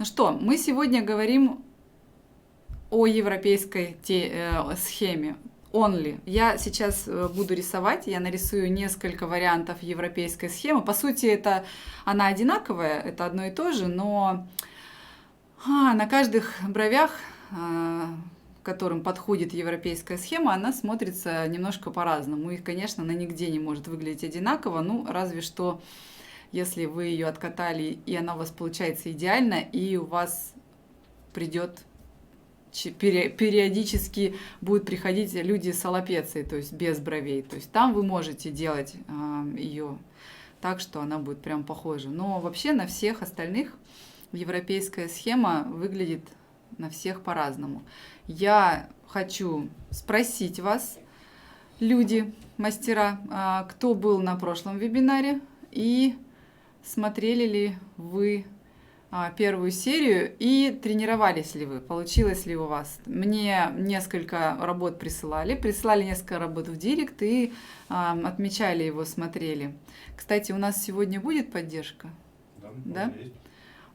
Ну что, мы сегодня говорим о европейской схеме. Only. Я сейчас буду рисовать, я нарисую несколько вариантов европейской схемы. По сути, она одинаковая, это одно и то же, но на каждых бровях, к которым подходит европейская схема, она смотрится немножко по-разному. И, конечно, она нигде не может выглядеть одинаково, ну, разве что если вы ее откатали, и она у вас получается идеально, и у вас придет периодически будут приходить люди с аллопецией, то есть без бровей. То есть там вы можете делать ее так, что она будет прям похожа. Но вообще на всех остальных европейская схема выглядит на всех по-разному. Я хочу спросить вас, люди, мастера, кто был на прошлом вебинаре и смотрели ли вы первую серию и тренировались ли вы, получилось ли у вас. Мне несколько работ присылали несколько работ в директ и отмечали его, смотрели. Кстати, у нас сегодня будет поддержка? Да?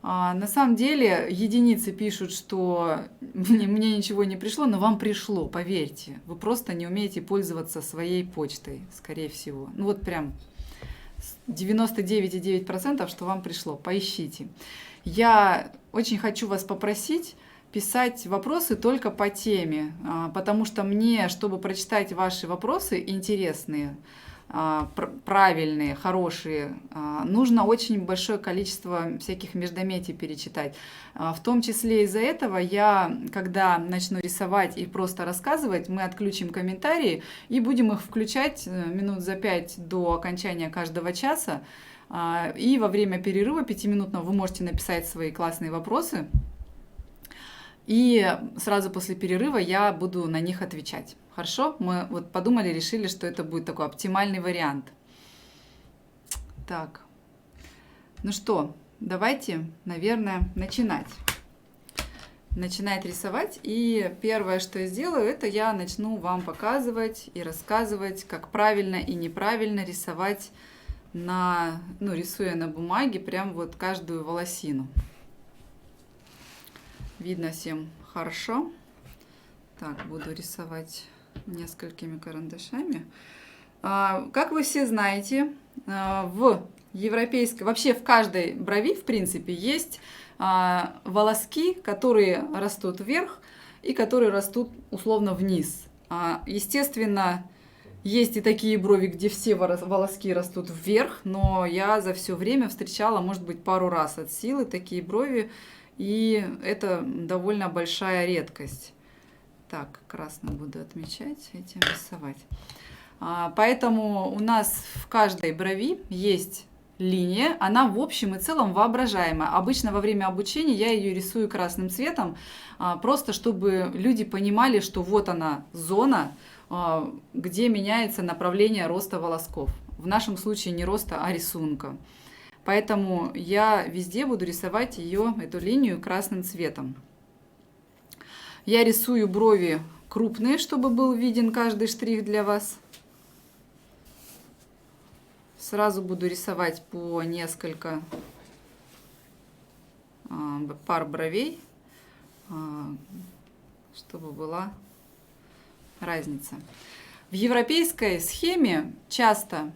На самом деле единицы пишут, что мне ничего не пришло, но вам пришло, поверьте. Вы просто не умеете пользоваться своей почтой, скорее всего. Ну вот прям 99,9%, что вам пришло. Поищите. Я очень хочу вас попросить писать вопросы только по теме, потому что мне, чтобы прочитать ваши вопросы интересные, правильные, хорошие, нужно очень большое количество всяких междометий перечитать. В том числе из-за этого я, когда начну рисовать и просто рассказывать, мы отключим комментарии и будем их включать минут за 5 до окончания каждого часа. И во время перерыва 5-минутного вы можете написать свои классные вопросы. И сразу после перерыва я буду на них отвечать. Хорошо? Мы вот подумали, решили, что это будет такой оптимальный вариант. Так. Ну что, давайте, наверное, начинать. Начинать рисовать. И первое, что я сделаю, это я начну вам показывать и рассказывать, как правильно и неправильно рисовать рисуя на бумаге прям вот каждую волосину. Видно всем хорошо. Так, буду рисовать несколькими карандашами. Как вы все знаете, вообще в каждой брови, в принципе, есть волоски, которые растут вверх и которые растут условно вниз. Естественно, есть и такие брови, где все волоски растут вверх, но я за все время встречала, может быть, пару раз от силы такие брови, и это довольно большая редкость. Так, красным буду отмечать, этим рисовать. Поэтому у нас в каждой брови есть линия, она в общем и целом воображаемая. Обычно во время обучения я ее рисую красным цветом, просто чтобы люди понимали, что вот она зона, где меняется направление роста волосков. В нашем случае не роста, а рисунка. Поэтому я везде буду рисовать эту линию красным цветом. Я рисую брови крупные, чтобы был виден каждый штрих для вас. Сразу буду рисовать по несколько пар бровей, чтобы была разница. В европейской схеме часто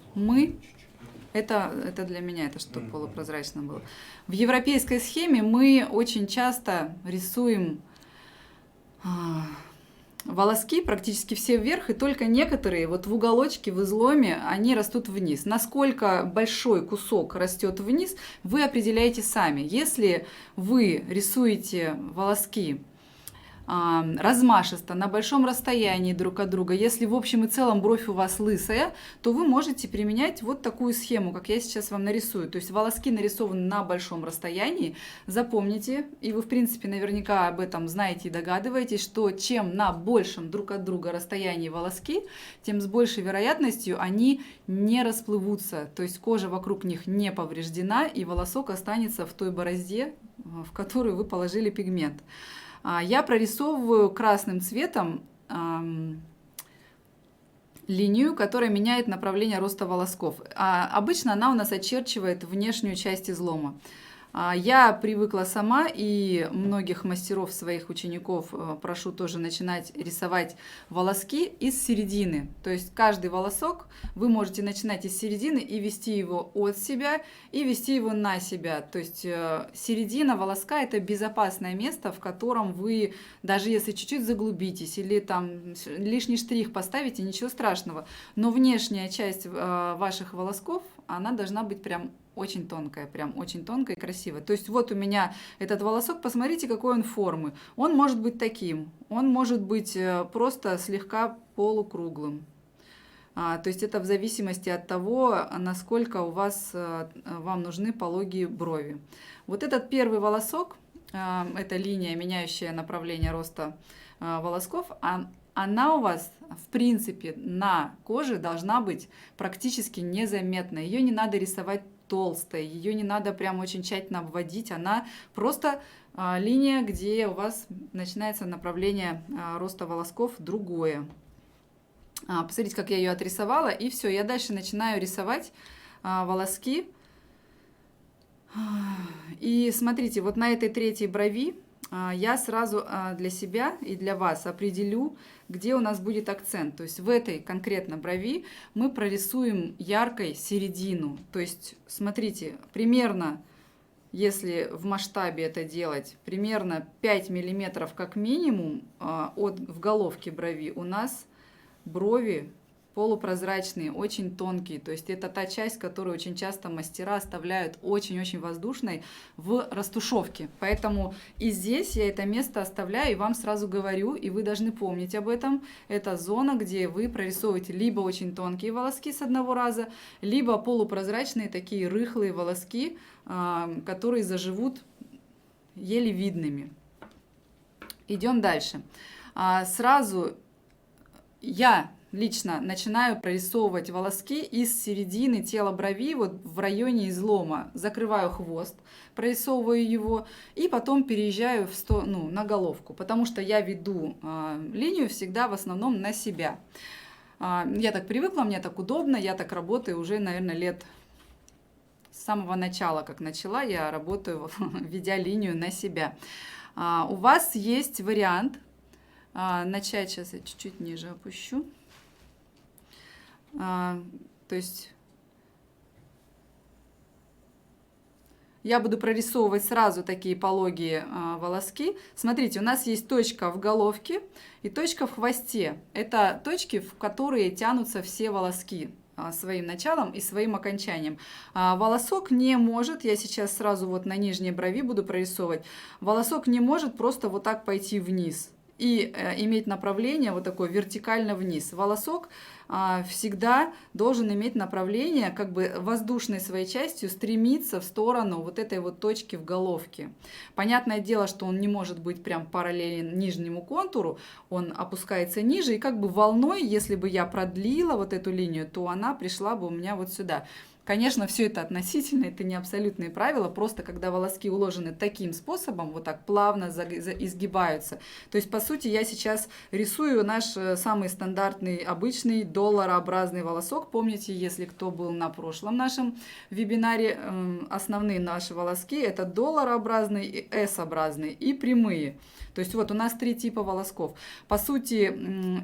это для меня, это что полупрозрачно было. В европейской схеме мы очень часто рисуем волоски практически все вверх, и только некоторые вот в уголочке, в изломе, они растут вниз. Насколько большой кусок растет вниз, вы определяете сами. Если вы рисуете волоски размашисто, на большом расстоянии друг от друга, если в общем и целом бровь у вас лысая, то вы можете применять вот такую схему, как я сейчас вам нарисую. То есть волоски нарисованы на большом расстоянии. Запомните, и вы в принципе наверняка об этом знаете и догадываетесь, что чем на большем друг от друга расстоянии волоски, тем с большей вероятностью они не расплывутся. То есть кожа вокруг них не повреждена, и волосок останется в той борозде, в которую вы положили пигмент. Я прорисовываю красным цветом линию, которая меняет направление роста волосков. Обычно она у нас очерчивает внешнюю часть излома. Я привыкла сама, и многих мастеров, своих учеников прошу тоже начинать рисовать волоски из середины. То есть каждый волосок вы можете начинать из середины и вести его от себя, и вести его на себя. То есть середина волоска – это безопасное место, в котором вы, даже если чуть-чуть заглубитесь или там лишний штрих поставите, ничего страшного. Но внешняя часть ваших волосков, она должна быть прям очень тонкая и красивая. То есть вот у меня этот волосок, посмотрите, какой он формы. Он может быть таким, он может быть просто слегка полукруглым. То есть это в зависимости от того, насколько у вас, вам нужны пологие брови. Вот этот первый волосок, это линия, меняющая направление роста волосков, она у вас, в принципе, на коже должна быть практически незаметной. Ее не надо рисовать толстой, ее не надо прям очень тщательно обводить. Она просто линия, где у вас начинается направление роста волосков другое. Посмотрите, как я ее отрисовала, и все. Я дальше начинаю рисовать волоски. И смотрите, вот на этой третьей брови я сразу для себя и для вас определю, где у нас будет акцент. То есть в этой конкретно брови мы прорисуем яркой середину. То есть смотрите, примерно, если в масштабе это делать, примерно 5 миллиметров как минимум в головке брови у нас брови полупрозрачные, очень тонкие. То есть это та часть, которую очень часто мастера оставляют очень-очень воздушной в растушевке. Поэтому и здесь я это место оставляю и вам сразу говорю, и вы должны помнить об этом. Это зона, где вы прорисовываете либо очень тонкие волоски с одного раза, либо полупрозрачные такие рыхлые волоски, которые заживут еле видными. Идем дальше. Сразу я лично начинаю прорисовывать волоски из середины тела брови, вот в районе излома. Закрываю хвост, прорисовываю его и потом переезжаю на головку, потому что я веду линию всегда в основном на себя. Я так привыкла, мне так удобно, я так работаю уже, наверное, лет с самого начала, как начала, я работаю, ведя линию на себя. У вас есть вариант начать, сейчас я чуть-чуть ниже опущу. То есть я буду прорисовывать сразу такие пологие волоски. Смотрите, у нас есть точка в головке и точка в хвосте. Это точки, в которые тянутся все волоски своим началом и своим окончанием. Волосок не может, я сейчас сразу вот на нижней брови буду прорисовывать, волосок не может просто вот так пойти вниз и иметь направление вот такое вертикально вниз. Волосок всегда должен иметь направление, как бы воздушной своей частью стремиться в сторону вот этой вот точки в головке. Понятное дело, что он не может быть прям параллелен нижнему контуру, он опускается ниже, и как бы волной, если бы я продлила вот эту линию, то она пришла бы у меня вот сюда. Конечно, все это относительно, это не абсолютные правила, просто когда волоски уложены таким способом, вот так плавно изгибаются. То есть, по сути, я сейчас рисую наш самый стандартный, обычный долларообразный волосок. Помните, если кто был на прошлом нашем вебинаре, основные наши волоски – это долларообразный, S-образный и прямые. То есть вот у нас 3 типа волосков. По сути,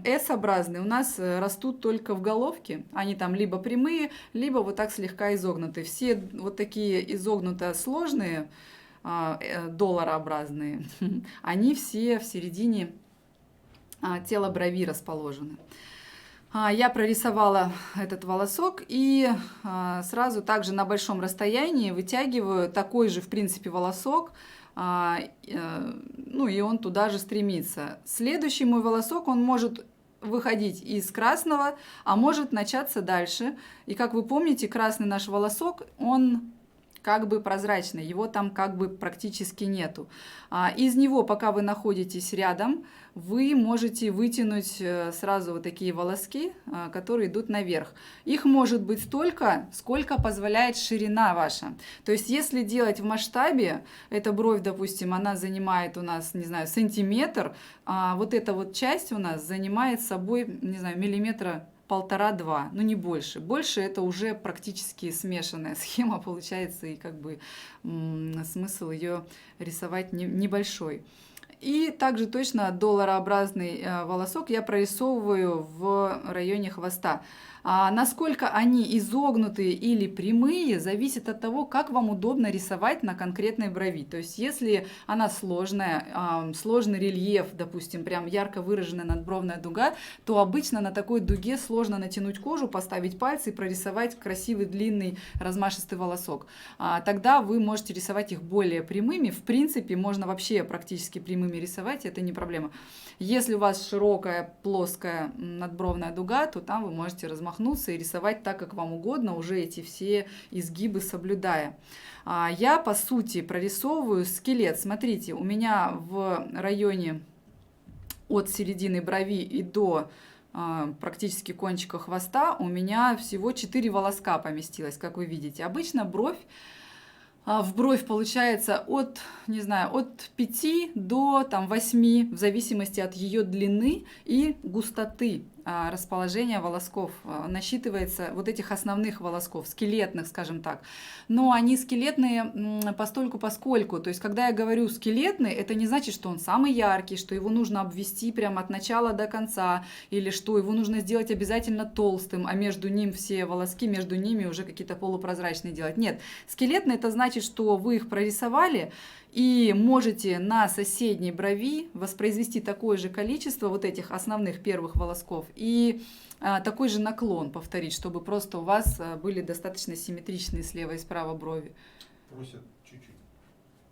S-образные у нас растут только в головке. Они там либо прямые, либо вот так слегка изогнуты. Все вот такие изогнуто сложные, долларообразные, они все в середине тела брови расположены. Я прорисовала этот волосок и сразу также на большом расстоянии вытягиваю такой же, в принципе, волосок, ну и он туда же стремится. Следующий мой волосок, он может выходить из красного, а может начаться дальше. И как вы помните, красный наш волосок, он как бы прозрачный, его там как бы практически нету. Из него, пока вы находитесь рядом, вы можете вытянуть сразу вот такие волоски, которые идут наверх. Их может быть столько, сколько позволяет ширина ваша. То есть если делать в масштабе, эта бровь, допустим, она занимает у нас, не знаю, сантиметр, а вот эта вот часть у нас занимает собой, не знаю, миллиметра 1,5-2, ну не больше. Больше это уже практически смешанная схема получается, и как бы смысл ее рисовать небольшой. И также точно долларообразный волосок я прорисовываю в районе хвоста. Насколько они изогнутые или прямые, зависит от того, как вам удобно рисовать на конкретной брови. То есть, если она сложная, сложный рельеф, допустим, прям ярко выраженная надбровная дуга, то обычно на такой дуге сложно натянуть кожу, поставить пальцы и прорисовать красивый длинный размашистый волосок. Тогда вы можете рисовать их более прямыми. В принципе, можно вообще практически прямыми рисовать, это не проблема. Если у вас широкая, плоская надбровная дуга, то там вы можете размахнуться и рисовать так, как вам угодно, уже эти все изгибы соблюдая. Я, по сути, прорисовываю скелет. Смотрите, у меня в районе от середины брови и до практически кончика хвоста у меня всего 4 волоска поместилось, как вы видите. Обычно в бровь получается от, не знаю, от 5 до 8, в зависимости от ее длины и густоты расположения волосков. Насчитывается вот этих основных волосков, скелетных, скажем так. Но они скелетные постольку-поскольку. То есть, когда я говорю скелетный, это не значит, что он самый яркий, что его нужно обвести прямо от начала до конца, или что его нужно сделать обязательно толстым, а между ним все волоски, между ними уже какие-то полупрозрачные делать. Нет, скелетный это значит, что вы их прорисовали, и можете на соседней брови воспроизвести такое же количество вот этих основных первых волосков и такой же наклон повторить, чтобы просто у вас были достаточно симметричные слева и справа брови. Просят чуть-чуть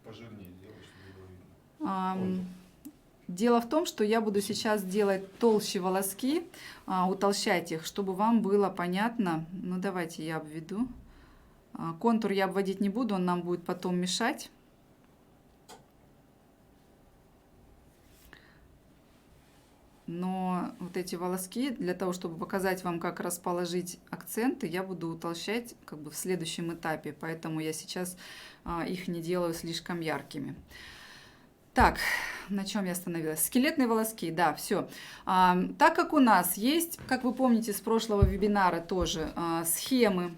пожирнее сделать, чтобы было видно. Дело в том, что я буду сейчас делать толще волоски, утолщать их, чтобы вам было понятно. Ну давайте я обведу. Контур я обводить не буду, он нам будет потом мешать. Но вот эти волоски, для того, чтобы показать вам, как расположить акценты, я буду утолщать как бы в следующем этапе. Поэтому я сейчас их не делаю слишком яркими. Так, на чем я остановилась? Скелетные волоски, да, все. Так как у нас есть, как вы помните с прошлого вебинара тоже, схемы,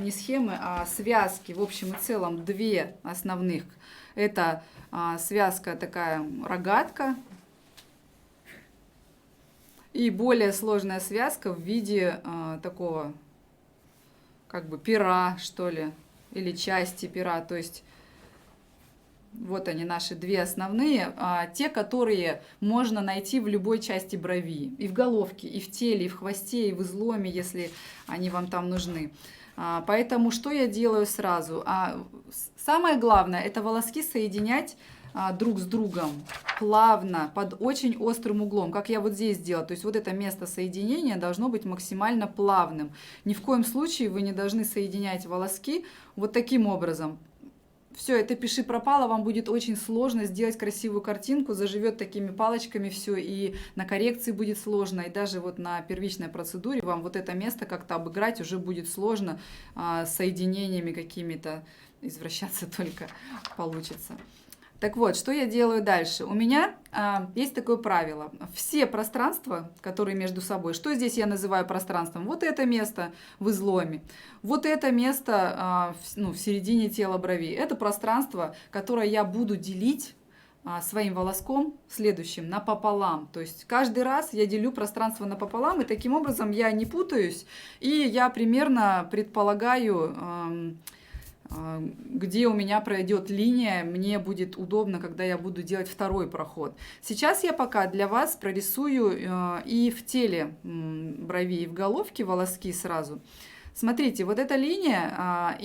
не схемы, а связки, в общем и целом две основных. Это связка такая рогатка, и более сложная связка в виде такого, как бы пера, что ли, или части пера. То есть вот они, наши две основные, те, которые можно найти в любой части брови. И в головке, и в теле, и в хвосте, и в изломе, если они вам там нужны. Поэтому что я делаю сразу? Самое главное, это волоски соединять друг с другом плавно, под очень острым углом, как я вот здесь сделала. То есть вот это место соединения должно быть максимально плавным. Ни в коем случае вы не должны соединять волоски вот таким образом. Все, это пиши пропало, вам будет очень сложно сделать красивую картинку, заживет такими палочками все, и на коррекции будет сложно, и даже вот на первичной процедуре вам вот это место как-то обыграть уже будет сложно, соединениями какими-то извращаться только получится. Так вот, что я делаю дальше? У меня есть такое правило. Все пространства, которые между собой, что здесь я называю пространством? Вот это место в изломе, вот это место в середине тела брови. Это пространство, которое я буду делить своим волоском следующим напополам. То есть каждый раз я делю пространство напополам, и таким образом я не путаюсь, и я примерно предполагаю, где у меня пройдет линия, мне будет удобно, когда я буду делать второй проход. Сейчас я пока для вас прорисую и в теле брови, и в головке волоски сразу. Смотрите, вот эта линия,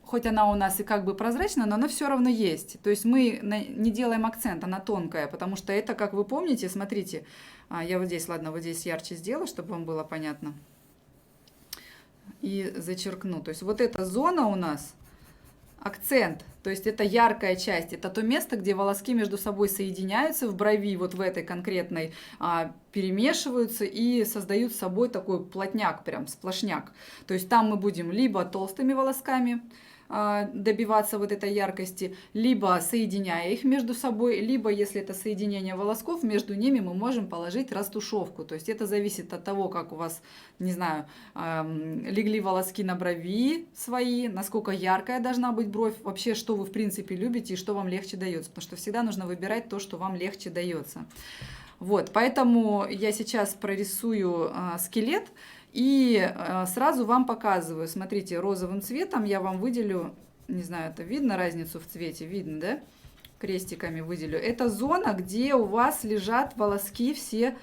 хоть она у нас и как бы прозрачная, но она все равно есть. То есть мы не делаем акцент, она тонкая, потому что это, как вы помните, смотрите, я вот здесь, ладно, вот здесь ярче сделаю, чтобы вам было понятно. И зачеркну. То есть вот эта зона у нас акцент, то есть это яркая часть, это то место, где волоски между собой соединяются в брови, вот в этой конкретной, перемешиваются и создают с собой такой плотняк, прям сплошняк. То есть там мы будем либо толстыми волосками добиваться вот этой яркости, либо соединяя их между собой, либо, если это соединение волосков, между ними мы можем положить растушевку. То есть это зависит от того, как у вас, не знаю, легли волоски на брови свои, насколько яркая должна быть бровь, вообще, что вы в принципе любите и что вам легче дается, потому что всегда нужно выбирать то, что вам легче дается. Вот, поэтому я сейчас прорисую скелет и сразу вам показываю. Смотрите, розовым цветом я вам выделю, не знаю, это видно разницу в цвете? Видно, да? Крестиками выделю. Это зона, где у вас лежат волоски все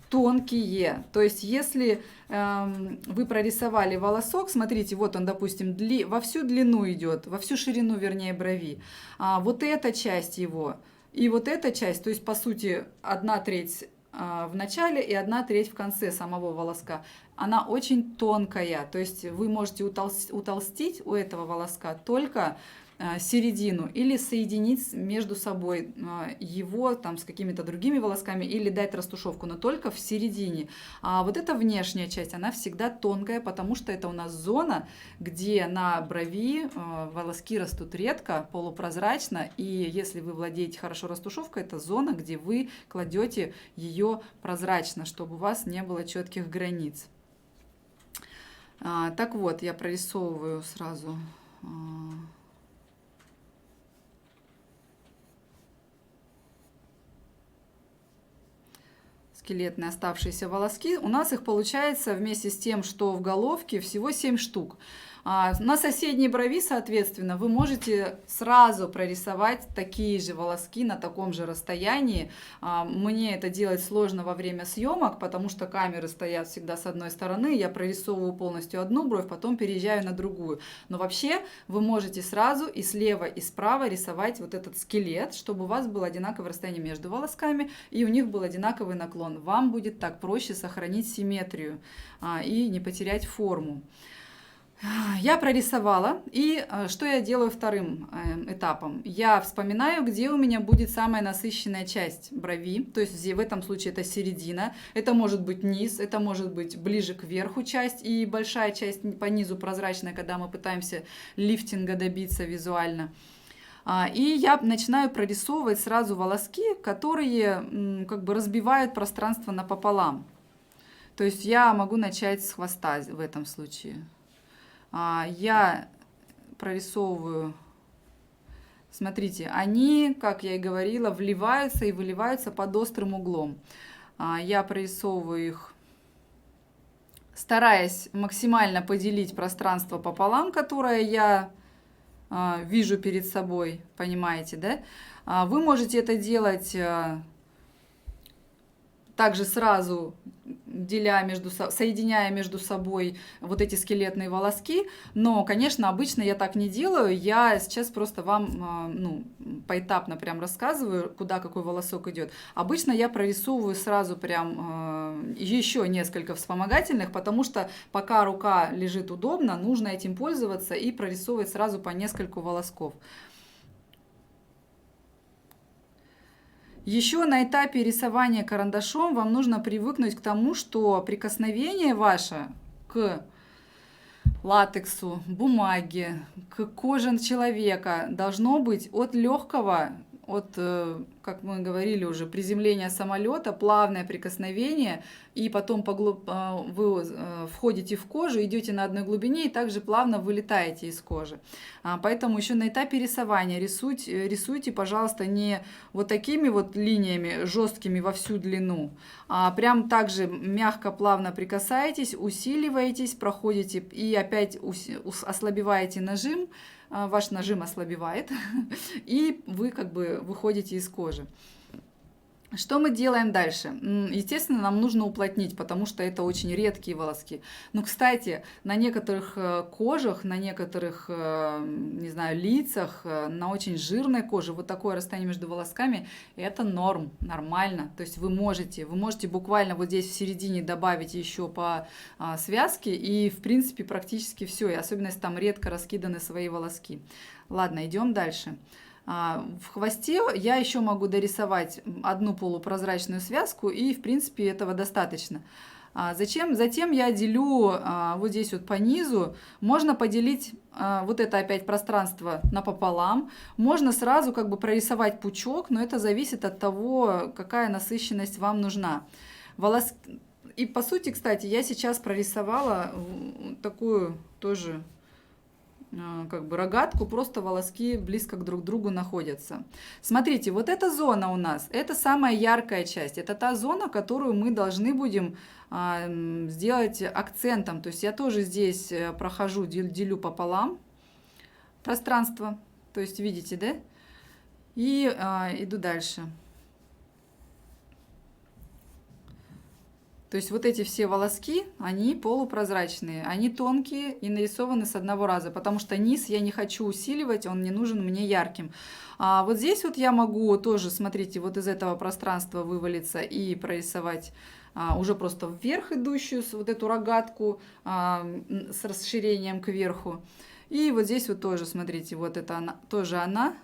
тонкие. То есть, если вы прорисовали волосок, смотрите, вот он, допустим, во всю длину идет, во всю ширину, вернее, брови. Вот эта часть его и вот эта часть, то есть, по сути, 1/3 в начале и 1/3 в конце самого волоска, она очень тонкая. То есть, вы можете утолстить у этого волоска только середину или соединить между собой его там с какими-то другими волосками или дать растушевку, но только в середине. А вот эта внешняя часть, она всегда тонкая, потому что это у нас зона, где на брови волоски растут редко, полупрозрачно, и если вы владеете хорошо растушевкой, это зона, где вы кладете ее прозрачно, чтобы у вас не было четких границ. Так вот, я прорисовываю сразу скелетные оставшиеся волоски. У нас их получается вместе с тем, что в головке, всего 7 штук. На соседней брови, соответственно, вы можете сразу прорисовать такие же волоски на таком же расстоянии. Мне это делать сложно во время съемок, потому что камеры стоят всегда с одной стороны. Я прорисовываю полностью одну бровь, потом переезжаю на другую. Но вообще вы можете сразу и слева, и справа рисовать вот этот скелет, чтобы у вас было одинаковое расстояние между волосками, и у них был одинаковый наклон. Вам будет так проще сохранить симметрию и не потерять форму. Я прорисовала, и что я делаю вторым этапом? Я вспоминаю, где у меня будет самая насыщенная часть брови, то есть в этом случае это середина, это может быть низ, это может быть ближе к верху часть, и большая часть по низу прозрачная, когда мы пытаемся лифтинга добиться визуально. И я начинаю прорисовывать сразу волоски, которые как бы разбивают пространство напополам. То есть я могу начать с хвоста в этом случае. Я прорисовываю, смотрите, они, как я и говорила, вливаются и выливаются под острым углом. Я прорисовываю их, стараясь максимально поделить пространство пополам, которое я вижу перед собой, понимаете, да? Вы можете это делать также сразу соединяя между собой вот эти скелетные волоски, но, конечно, обычно я так не делаю, я сейчас просто вам поэтапно прям рассказываю, куда какой волосок идет. Обычно я прорисовываю сразу прям еще несколько вспомогательных, потому что пока рука лежит удобно, нужно этим пользоваться и прорисовывать сразу по нескольку волосков. Еще на этапе рисования карандашом вам нужно привыкнуть к тому, что прикосновение ваше к латексу, бумаге, к коже человека должно быть от легкого, как мы говорили уже, приземления самолета, плавное прикосновение, и потом вы входите в кожу, идете на одной глубине и также плавно вылетаете из кожи. Поэтому еще на этапе рисования рисуйте, пожалуйста, не вот такими вот линиями жесткими во всю длину, а прям так же мягко, плавно прикасаетесь, усиливаетесь, проходите и опять ослабеваете нажим, ваш нажим ослабевает, и вы как бы выходите из кожи. Что мы делаем дальше? Естественно, нам нужно уплотнить, потому что это очень редкие волоски. Но, кстати, на некоторых кожах, на некоторых, не знаю, лицах, на очень жирной коже вот такое расстояние между волосками – это нормально. То есть вы можете буквально вот здесь в середине добавить еще по связке, и, в принципе, практически все. И особенно, если там редко раскиданы свои волоски. Ладно, идем дальше. В хвосте я еще могу дорисовать одну полупрозрачную связку, и, в принципе, этого достаточно. Затем я делю вот здесь вот по низу, можно поделить вот это опять пространство напополам, можно сразу как бы прорисовать пучок, но это зависит от того, какая насыщенность вам нужна. И по сути, кстати, я сейчас прорисовала такую тоже как бы рогатку, просто волоски близко друг к другу находятся. Смотрите, вот эта зона у нас, это самая яркая часть, это та зона, которую мы должны будем сделать акцентом. То есть я тоже здесь прохожу, делю пополам пространство, то есть видите, да? И иду дальше. То есть вот эти все волоски, они полупрозрачные, они тонкие и нарисованы с одного раза, потому что низ я не хочу усиливать, он не нужен мне ярким. А вот здесь вот я могу тоже, смотрите, вот из этого пространства вывалиться и прорисовать уже просто вверх идущую вот эту рогатку с расширением кверху. И вот здесь вот тоже, смотрите, вот это она, тоже она.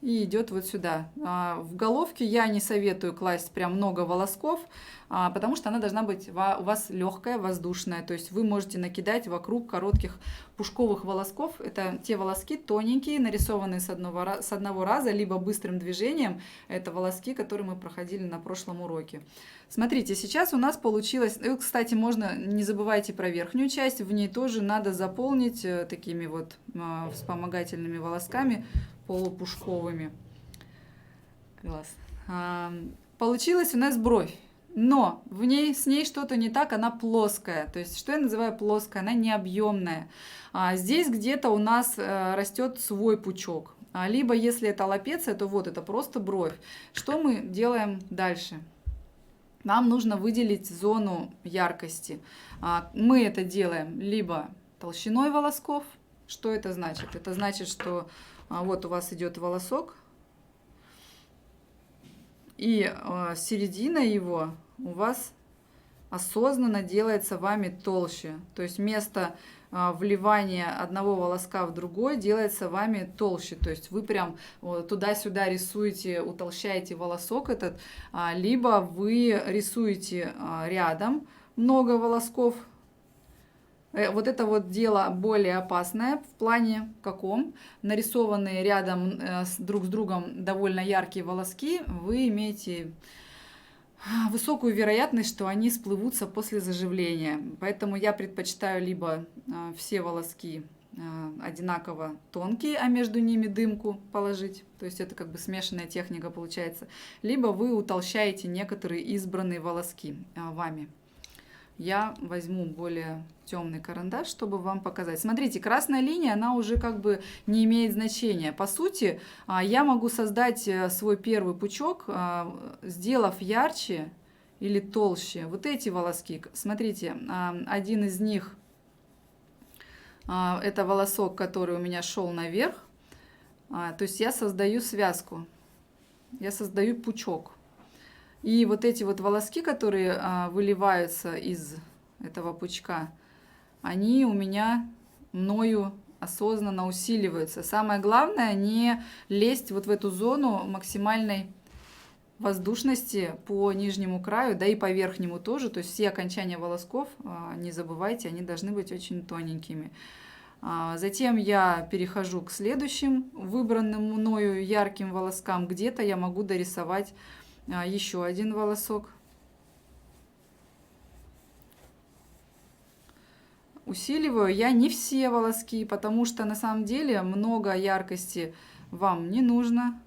И идет вот сюда. В головке я не советую класть прям много волосков, потому что она должна быть у вас легкая, воздушная. То есть вы можете накидать вокруг коротких пушковых волосков. Это те волоски тоненькие, нарисованные с одного раза, либо быстрым движением. Это волоски, которые мы проходили на прошлом уроке. Смотрите, сейчас у нас получилось... Кстати, можно, не забывайте про верхнюю часть. В ней тоже надо заполнить такими вот вспомогательными волосками, полупушковыми. Класс. Получилась у нас бровь, но с ней что-то не так, она плоская. То есть, что я называю плоской? Она не объемная. Здесь где-то у нас растет свой пучок. Либо, если это лапеция, то вот это просто бровь. Что мы делаем дальше? Нам нужно выделить зону яркости. Мы это делаем либо толщиной волосков. Что это значит? Это значит, что вот у вас идет волосок, и середина его у вас осознанно делается вами толще. То есть вместо вливания одного волоска в другой делается вами толще. То есть вы прям туда-сюда рисуете, утолщаете волосок этот, либо вы рисуете рядом много волосков. Вот это вот дело более опасное в плане каком? Нарисованные рядом друг с другом довольно яркие волоски, вы имеете высокую вероятность, что они сплывутся после заживления. Поэтому я предпочитаю либо все волоски одинаково тонкие, а между ними дымку положить, то есть это как бы смешанная техника получается, либо вы утолщаете некоторые избранные волоски вами. Я возьму более темный карандаш, чтобы вам показать. Смотрите, красная линия, она уже как бы не имеет значения. По сути, я могу создать свой первый пучок, сделав ярче или толще вот эти волоски. Смотрите, один из них, это волосок, который у меня шел наверх. То есть я создаю связку, я создаю пучок. И вот эти вот волоски, которые выливаются из этого пучка, они у меня мною осознанно усиливаются. Самое главное не лезть вот в эту зону максимальной воздушности по нижнему краю, да и по верхнему тоже. То есть все окончания волосков, не забывайте, они должны быть очень тоненькими. Затем я перехожу к следующим выбранным мною ярким волоскам. Где-то я могу дорисовать еще один волосок. Усиливаю я не все волоски, потому что на самом деле много яркости вам не нужно.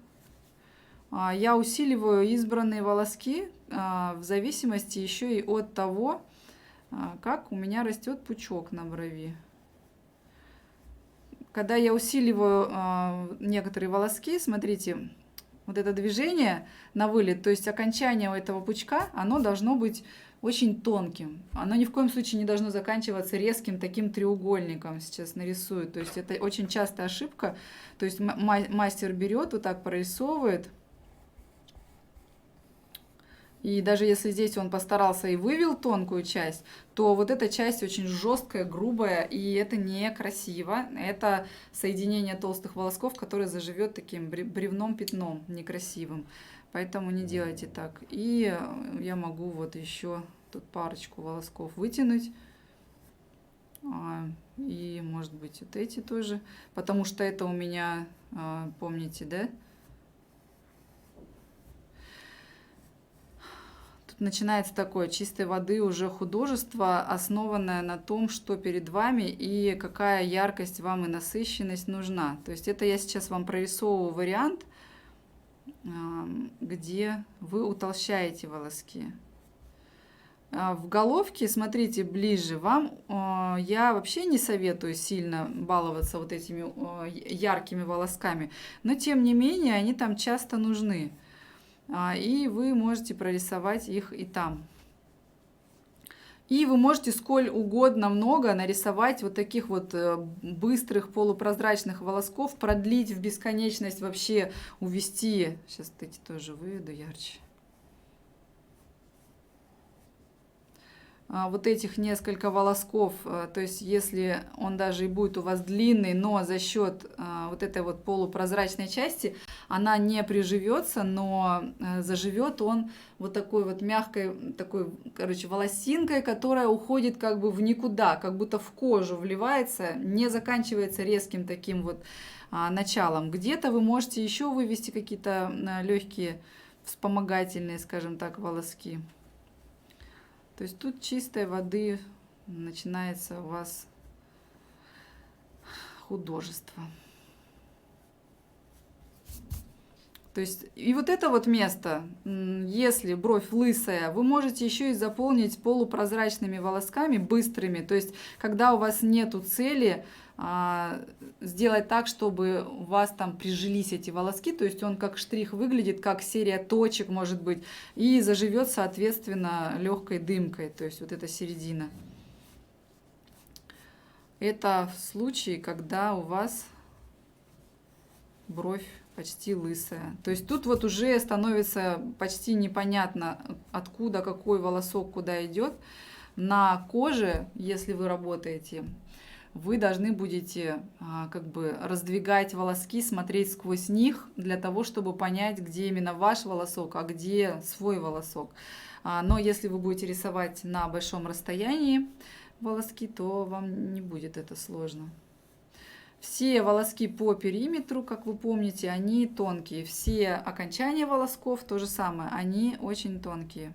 Я усиливаю избранные волоски в зависимости еще и от того, как у меня растет пучок на брови. Когда я усиливаю некоторые волоски, смотрите, вот это движение на вылет, то есть окончание у этого пучка, оно должно быть очень тонким. Оно ни в коем случае не должно заканчиваться резким таким треугольником. Сейчас нарисую. То есть это очень частая ошибка. То есть мастер берет, вот так прорисовывает. И даже если здесь он постарался и вывел тонкую часть, то вот эта часть очень жесткая, грубая, и это некрасиво. Это соединение толстых волосков, которое заживет таким бревном пятном некрасивым. Поэтому не делайте так. И я могу вот еще тут парочку волосков вытянуть. И, может быть, вот эти тоже, потому что это у меня, помните, да? Тут начинается такое чистой воды уже художество, основанное на том, что перед вами и какая яркость вам и насыщенность нужна. То есть это я сейчас вам прорисовываю вариант, где вы утолщаете волоски. В головке, смотрите, ближе, вам я вообще не советую сильно баловаться вот этими яркими волосками, но тем не менее они там часто нужны, и вы можете прорисовать их и там. И вы можете сколь угодно много нарисовать вот таких вот быстрых полупрозрачных волосков, продлить в бесконечность, вообще увести. Сейчас эти тоже выведу ярче. Вот этих несколько волосков, то есть если он даже и будет у вас длинный, но за счет вот этой вот полупрозрачной части она не приживется, но заживет он вот такой вот мягкой, такой, короче, волосинкой, которая уходит как бы в никуда, как будто в кожу вливается, не заканчивается резким таким вот началом. Где-то вы можете еще вывести какие-то легкие вспомогательные, скажем так, волоски. То есть тут чистой воды начинается у вас художество. То есть и вот это вот место, если бровь лысая, вы можете еще и заполнить полупрозрачными волосками быстрыми. То есть когда у вас нету цели сделать так, чтобы у вас там прижились эти волоски, то есть он как штрих выглядит, как серия точек, может быть, и заживет, соответственно, легкой дымкой, то есть вот эта середина. Это в случае, когда у вас бровь почти лысая. То есть тут вот уже становится почти непонятно, откуда какой волосок куда идет. На коже, если вы работаете, вы должны будете как бы раздвигать волоски, смотреть сквозь них для того, чтобы понять, где именно ваш волосок, а где свой волосок. Но если вы будете рисовать на большом расстоянии волоски, то вам не будет это сложно. Все волоски по периметру, как вы помните, они тонкие. Все окончания волосков, то же самое, они очень тонкие.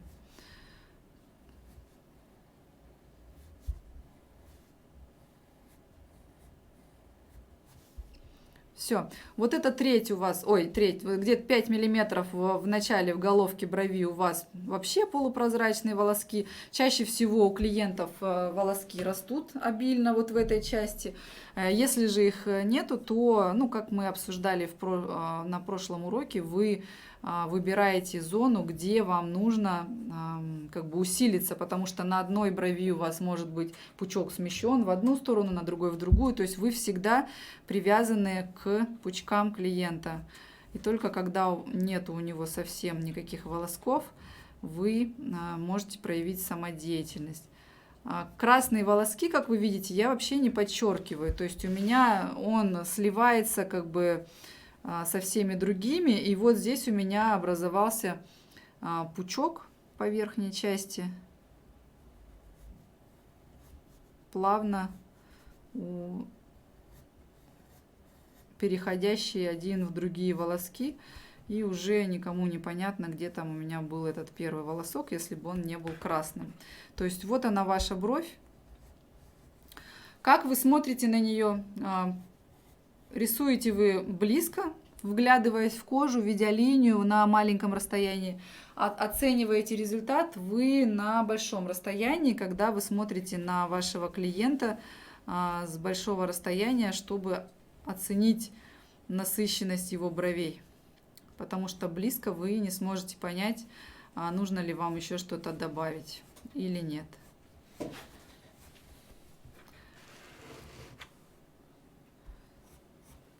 Все, вот это треть у вас, ой, треть, где-то 5 миллиметров в начале, в головке брови у вас вообще полупрозрачные волоски. Чаще всего у клиентов волоски растут обильно вот в этой части. Если же их нету, то, ну, как мы обсуждали на прошлом уроке, вы выбираете зону, где вам нужно как бы усилиться, потому что на одной брови у вас может быть пучок смещен в одну сторону, на другой в другую, то есть вы всегда привязаны к пучкам клиента. И только когда нет у него совсем никаких волосков, вы можете проявить самодеятельность. Красные волоски, как вы видите, я вообще не подчеркиваю, то есть у меня он сливается как бы со всеми другими. И вот здесь у меня образовался пучок по верхней части, плавно переходящие один в другие волоски. И уже никому не понятно, где там у меня был этот первый волосок, если бы он не был красным. То есть вот она, ваша бровь. Как вы смотрите на нее? Рисуете вы близко, вглядываясь в кожу, видя линию на маленьком расстоянии. Оцениваете результат вы на большом расстоянии, когда вы смотрите на вашего клиента с большого расстояния, чтобы оценить насыщенность его бровей. Потому что близко вы не сможете понять, нужно ли вам еще что-то добавить или нет.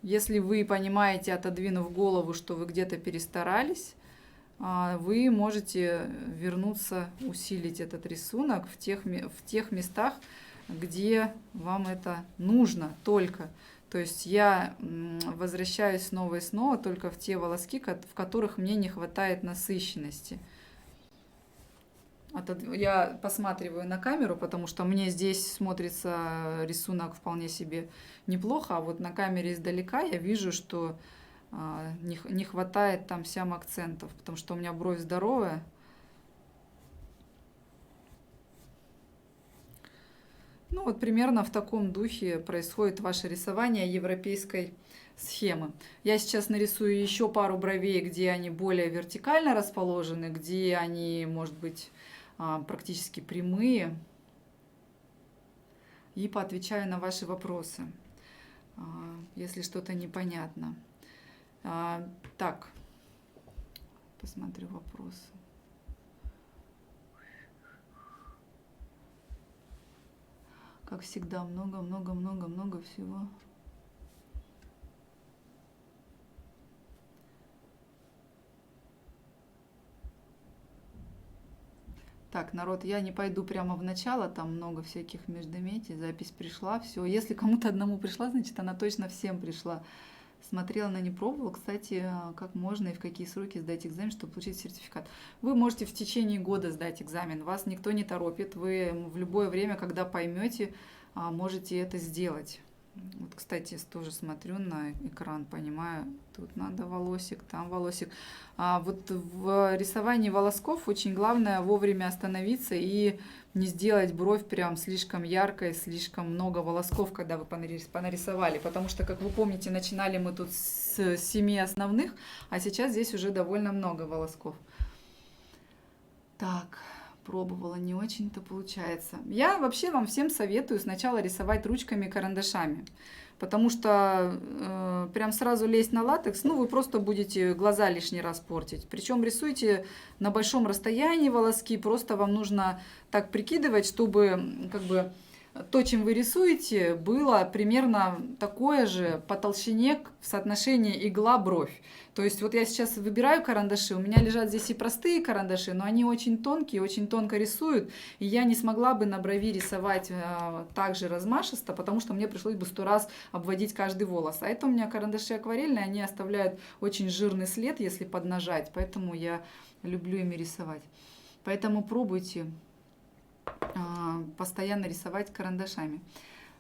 Если вы понимаете, отодвинув голову, что вы где-то перестарались, вы можете вернуться, усилить этот рисунок в тех местах, где вам это нужно только. То есть я возвращаюсь снова и снова только в те волоски, в которых мне не хватает насыщенности. Я посматриваю на камеру, потому что мне здесь смотрится рисунок вполне себе неплохо, а вот на камере издалека я вижу, что не хватает там сям акцентов, потому что у меня бровь здоровая. Ну вот примерно в таком духе происходит ваше рисование европейской схемы. Я сейчас нарисую еще пару бровей, где они более вертикально расположены, где они, может быть, практически прямые. И поотвечаю на ваши вопросы, если что-то непонятно. Так, посмотрю вопросы. Как всегда, много всего. Так, народ, я не пойду прямо в начало, там много всяких междометий, запись пришла, все. Если кому-то одному пришла, значит, она точно всем пришла. Смотрела, но не пробовала. Кстати, как можно и в какие сроки сдать экзамен, чтобы получить сертификат. Вы можете в течение года сдать экзамен, вас никто не торопит. Вы в любое время, когда поймете, можете это сделать. Вот, кстати, тоже смотрю на экран, понимаю, тут надо волосик, там волосик. Вот в рисовании волосков очень главное вовремя остановиться и не сделать бровь прям слишком яркой, слишком много волосков, когда вы понарисовали. Потому что, как вы помните, начинали мы тут с 7 основных, а сейчас здесь уже довольно много волосков. Так, пробовала, не очень-то получается. Я вообще вам всем советую сначала рисовать ручками и карандашами, потому что прям сразу лезть на латекс, ну вы просто будете глаза лишний раз портить. Причем рисуйте на большом расстоянии волоски, просто вам нужно так прикидывать, чтобы как бы то, чем вы рисуете, было примерно такое же по толщине в соотношении игла-бровь. То есть вот я сейчас выбираю карандаши, у меня лежат здесь и простые карандаши, но они очень тонкие, очень тонко рисуют, и я не смогла бы на брови рисовать так же размашисто, потому что мне пришлось бы 100 раз обводить каждый волос. А это у меня карандаши акварельные, они оставляют очень жирный след, если поднажать, поэтому я люблю ими рисовать. Поэтому пробуйте постоянно рисовать карандашами.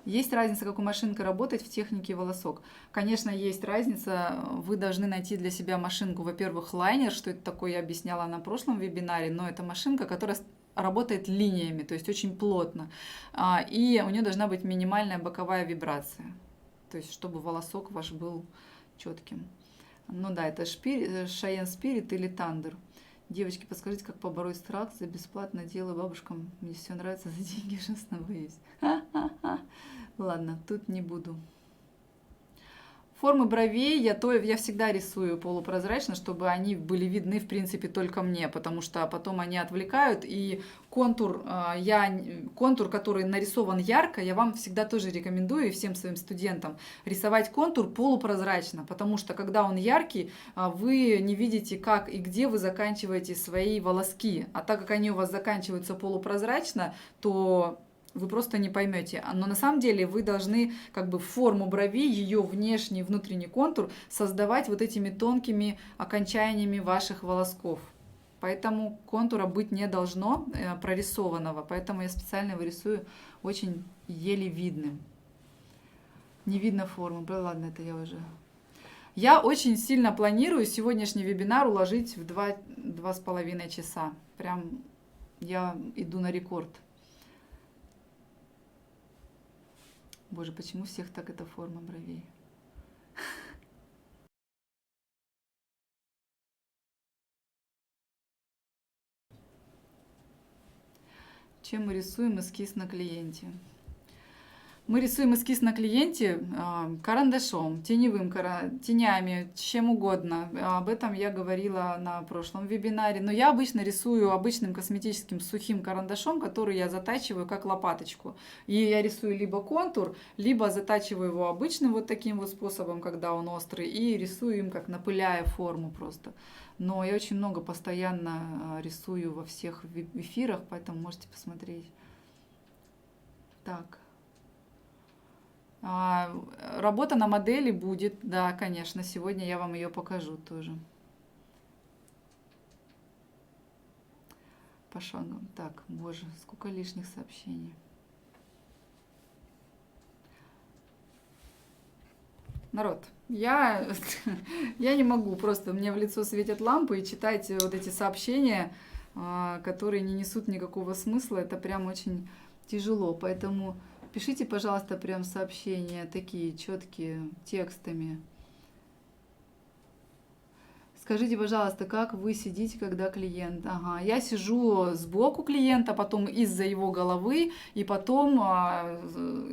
Есть разница, как у машинки работать в технике волосок? Конечно, есть разница. Вы должны найти для себя машинку. Во-первых, лайнер, что это такое, я объясняла на прошлом вебинаре, но это машинка, которая работает линиями, то есть очень плотно. И у нее должна быть минимальная боковая вибрация, то есть чтобы волосок ваш был четким. Ну да, это Шайен Спирит или Тандер. Девочки, подскажите, как побороть страх за бесплатно делаю бабушкам. Мне все нравится, за деньги ужасно боюсь. Ладно, тут не буду. Формы бровей я всегда рисую полупрозрачно, чтобы они были видны, в принципе, только мне, потому что потом они отвлекают, и контур, который нарисован ярко, я вам всегда тоже рекомендую, и всем своим студентам, рисовать контур полупрозрачно, потому что, когда он яркий, вы не видите, как и где вы заканчиваете свои волоски, а так как они у вас заканчиваются полупрозрачно, то вы просто не поймете. Но на самом деле вы должны как бы форму брови, ее внешний и внутренний контур создавать вот этими тонкими окончаниями ваших волосков. Поэтому контура быть не должно прорисованного. Поэтому я специально его рисую очень еле видным. Не видно форму. Ладно, это я уже... Я очень сильно планирую сегодняшний вебинар уложить в 2,5 часа. Прям я иду на рекорд. Боже, почему всех так эта форма бровей? Чем мы рисуем эскиз на клиенте? Мы рисуем эскиз на клиенте карандашом, тенями, чем угодно. Об этом я говорила на прошлом вебинаре. Но я обычно рисую обычным косметическим сухим карандашом, который я затачиваю как лопаточку. И я рисую либо контур, либо затачиваю его обычным вот таким вот способом, когда он острый, и рисую им, как напыляя форму просто. Но я очень много постоянно рисую во всех эфирах, поэтому можете посмотреть. Так. Работа на модели будет, да, конечно, сегодня я вам ее покажу тоже. пошагом. Так, боже, сколько лишних сообщений. Народ, я не могу, просто мне в лицо светят лампы, и читать вот эти сообщения, которые не несут никакого смысла, это прям очень тяжело. Поэтому пишите, пожалуйста, прям сообщения такие четкие, текстами. Скажите, пожалуйста, как вы сидите, когда клиент? Ага, я сижу сбоку клиента, потом из-за его головы, и потом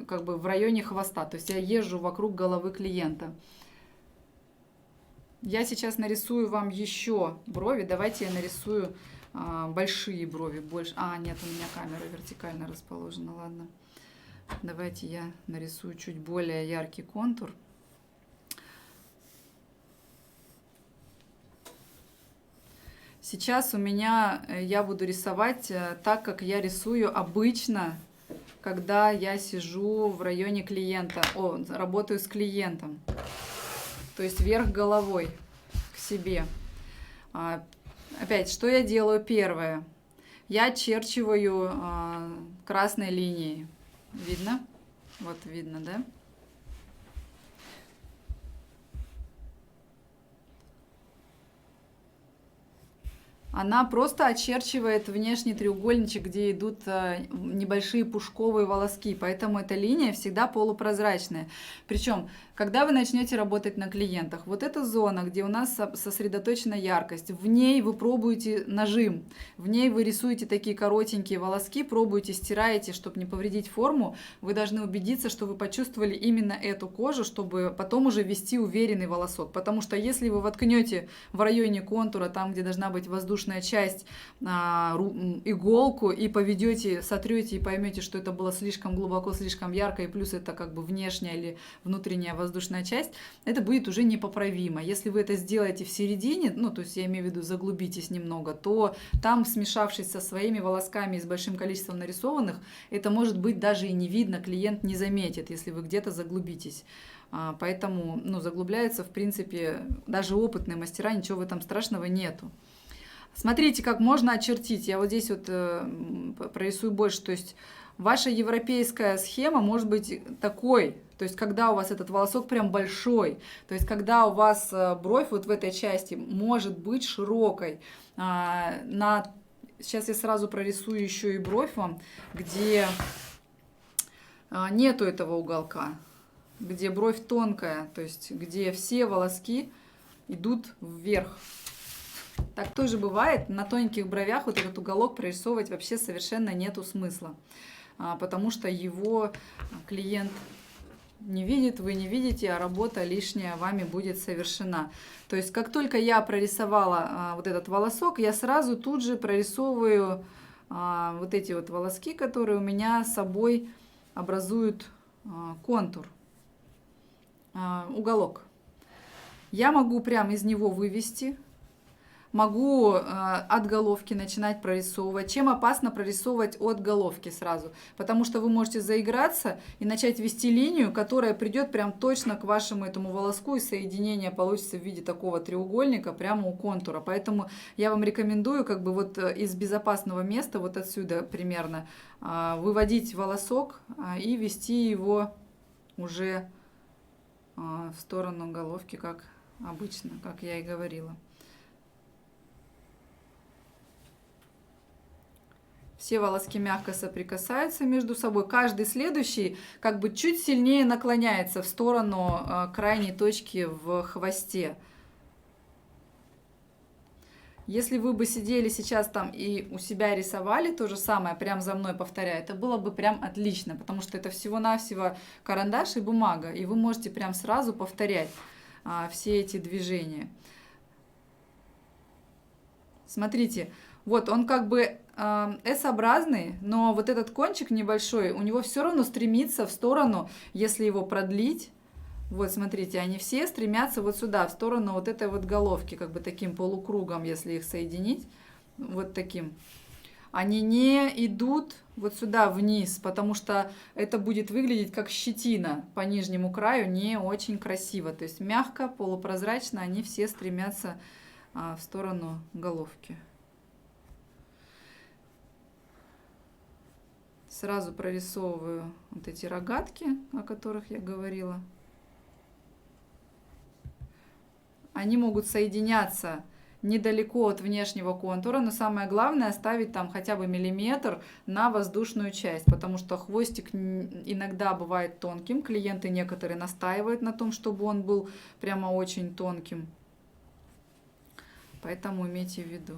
как бы в районе хвоста. То есть я езжу вокруг головы клиента. Я сейчас нарисую вам еще брови. Давайте я нарисую большие брови. Больше. Нет, у меня камера вертикально расположена. Ладно. Давайте я нарисую чуть более яркий контур. Сейчас у меня, я буду рисовать так, как я рисую обычно, когда я сижу в районе клиента, работаю с клиентом. То есть вверх головой к себе. Опять, что я делаю первое? Я очерчиваю красной линией. Видно? Вот видно, да? Она просто очерчивает внешний треугольничек, где идут небольшие пушковые волоски, поэтому эта линия всегда полупрозрачная. Причем, когда вы начнете работать на клиентах, вот эта зона, где у нас сосредоточена яркость, в ней вы пробуете нажим, в ней вы рисуете такие коротенькие волоски, пробуете, стираете, чтобы не повредить форму, вы должны убедиться, что вы почувствовали именно эту кожу, чтобы потом уже ввести уверенный волосок. Потому что если вы воткнете в районе контура, там, где должна быть воздушная часть, иголку, и поведете, сотрете и поймете, что это было слишком глубоко, слишком ярко, и плюс это как бы внешняя или внутренняя воздушная часть, это будет уже непоправимо. Если вы это сделаете в середине, то есть я имею в виду заглубитесь немного, то там, смешавшись со своими волосками и с большим количеством нарисованных, это может быть даже и не видно, клиент не заметит, если вы где-то заглубитесь. Поэтому, заглубляется, в принципе, даже опытные мастера, ничего в этом страшного нету. Смотрите, как можно очертить. Я вот здесь вот прорисую больше. То есть ваша европейская схема может быть такой. То есть когда у вас этот волосок прям большой. То есть когда у вас бровь вот в этой части может быть широкой. Сейчас я сразу прорисую еще и бровь вам, где нету этого уголка. Где бровь тонкая. То есть где все волоски идут вверх. Так тоже бывает, на тоненьких бровях вот этот уголок прорисовывать вообще совершенно нету смысла, потому что его клиент не видит, вы не видите, а работа лишняя вами будет совершена. То есть как только я прорисовала вот этот волосок, я сразу тут же прорисовываю вот эти вот волоски, которые у меня с собой образуют контур, уголок. Я могу прямо из него вывести. Могу от головки начинать прорисовывать. Чем опасно прорисовывать от головки сразу? Потому что вы можете заиграться и начать вести линию, которая придет прям точно к вашему этому волоску, и соединение получится в виде такого треугольника прямо у контура. Поэтому я вам рекомендую как бы вот из безопасного места, вот отсюда примерно, выводить волосок и вести его уже в сторону головки, как обычно, как я и говорила. Все волоски мягко соприкасаются между собой. Каждый следующий как бы чуть сильнее наклоняется в сторону крайней точки в хвосте. Если вы бы сидели сейчас там и у себя рисовали то же самое, прям за мной повторяя, это было бы прям отлично, потому что это всего-навсего карандаш и бумага, и вы можете прям сразу повторять все эти движения. Смотрите, вот он как бы S-образный, но вот этот кончик небольшой, у него все равно стремится в сторону, если его продлить. Вот, смотрите, они все стремятся вот сюда, в сторону вот этой вот головки, как бы таким полукругом, если их соединить, вот таким. Они не идут вот сюда вниз, потому что это будет выглядеть как щетина по нижнему краю, не очень красиво. То есть мягко, полупрозрачно они все стремятся в сторону головки. Сразу прорисовываю вот эти рогатки, о которых я говорила. Они могут соединяться недалеко от внешнего контура, но самое главное оставить там хотя бы миллиметр на воздушную часть, потому что хвостик иногда бывает тонким, клиенты некоторые настаивают на том, чтобы он был прямо очень тонким, поэтому имейте в виду.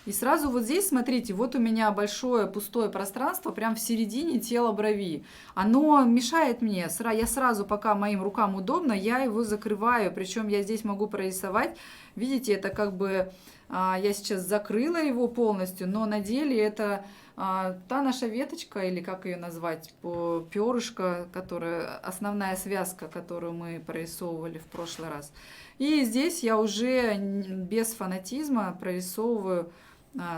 И сразу вот здесь, смотрите, вот у меня большое пустое пространство прямо в середине тела брови. Оно мешает мне. Я сразу, пока моим рукам удобно, я его закрываю. Причем я здесь могу прорисовать. Видите, это как бы я сейчас закрыла его полностью, но на деле это та наша веточка, или как ее назвать, перышко, которая основная связка, которую мы прорисовывали в прошлый раз. И здесь я уже без фанатизма прорисовываю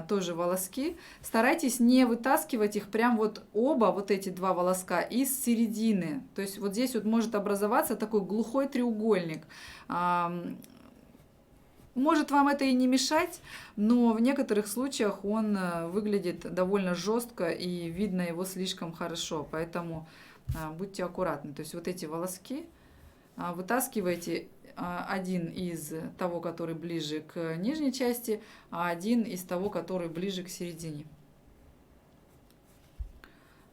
тоже волоски. Старайтесь не вытаскивать их прям вот оба, вот эти два волоска из середины. То есть вот здесь вот может образоваться такой глухой треугольник. Может вам это и не мешать, но в некоторых случаях он выглядит довольно жестко и видно его слишком хорошо. Поэтому будьте аккуратны. То есть вот эти волоски вытаскивайте, один из того, который ближе к нижней части, а один из того, который ближе к середине.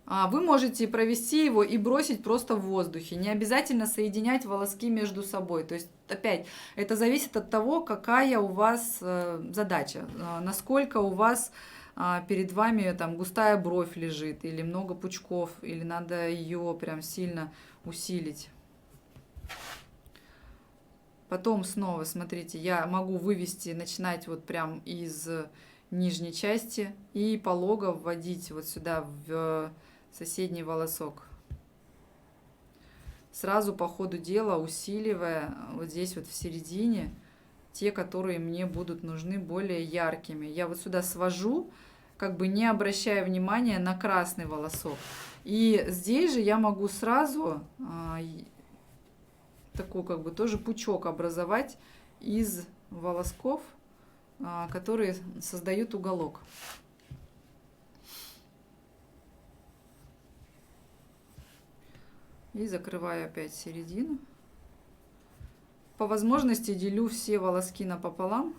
Вы можете провести его и бросить просто в воздухе. Не обязательно соединять волоски между собой. То есть, опять, это зависит от того, какая у вас задача, насколько у вас перед вами там густая бровь лежит, или много пучков, или надо ее прям сильно усилить. Потом снова, смотрите, я могу вывести, начинать вот прям из нижней части и полого вводить вот сюда в соседний волосок. Сразу по ходу дела усиливая вот здесь вот в середине те, которые мне будут нужны более яркими. Я вот сюда свожу, как бы не обращая внимания на красный волосок. И здесь же я могу сразу такой как бы тоже пучок образовать из волосков, которые создают уголок. И закрываю опять середину. По возможности делю все волоски напополам.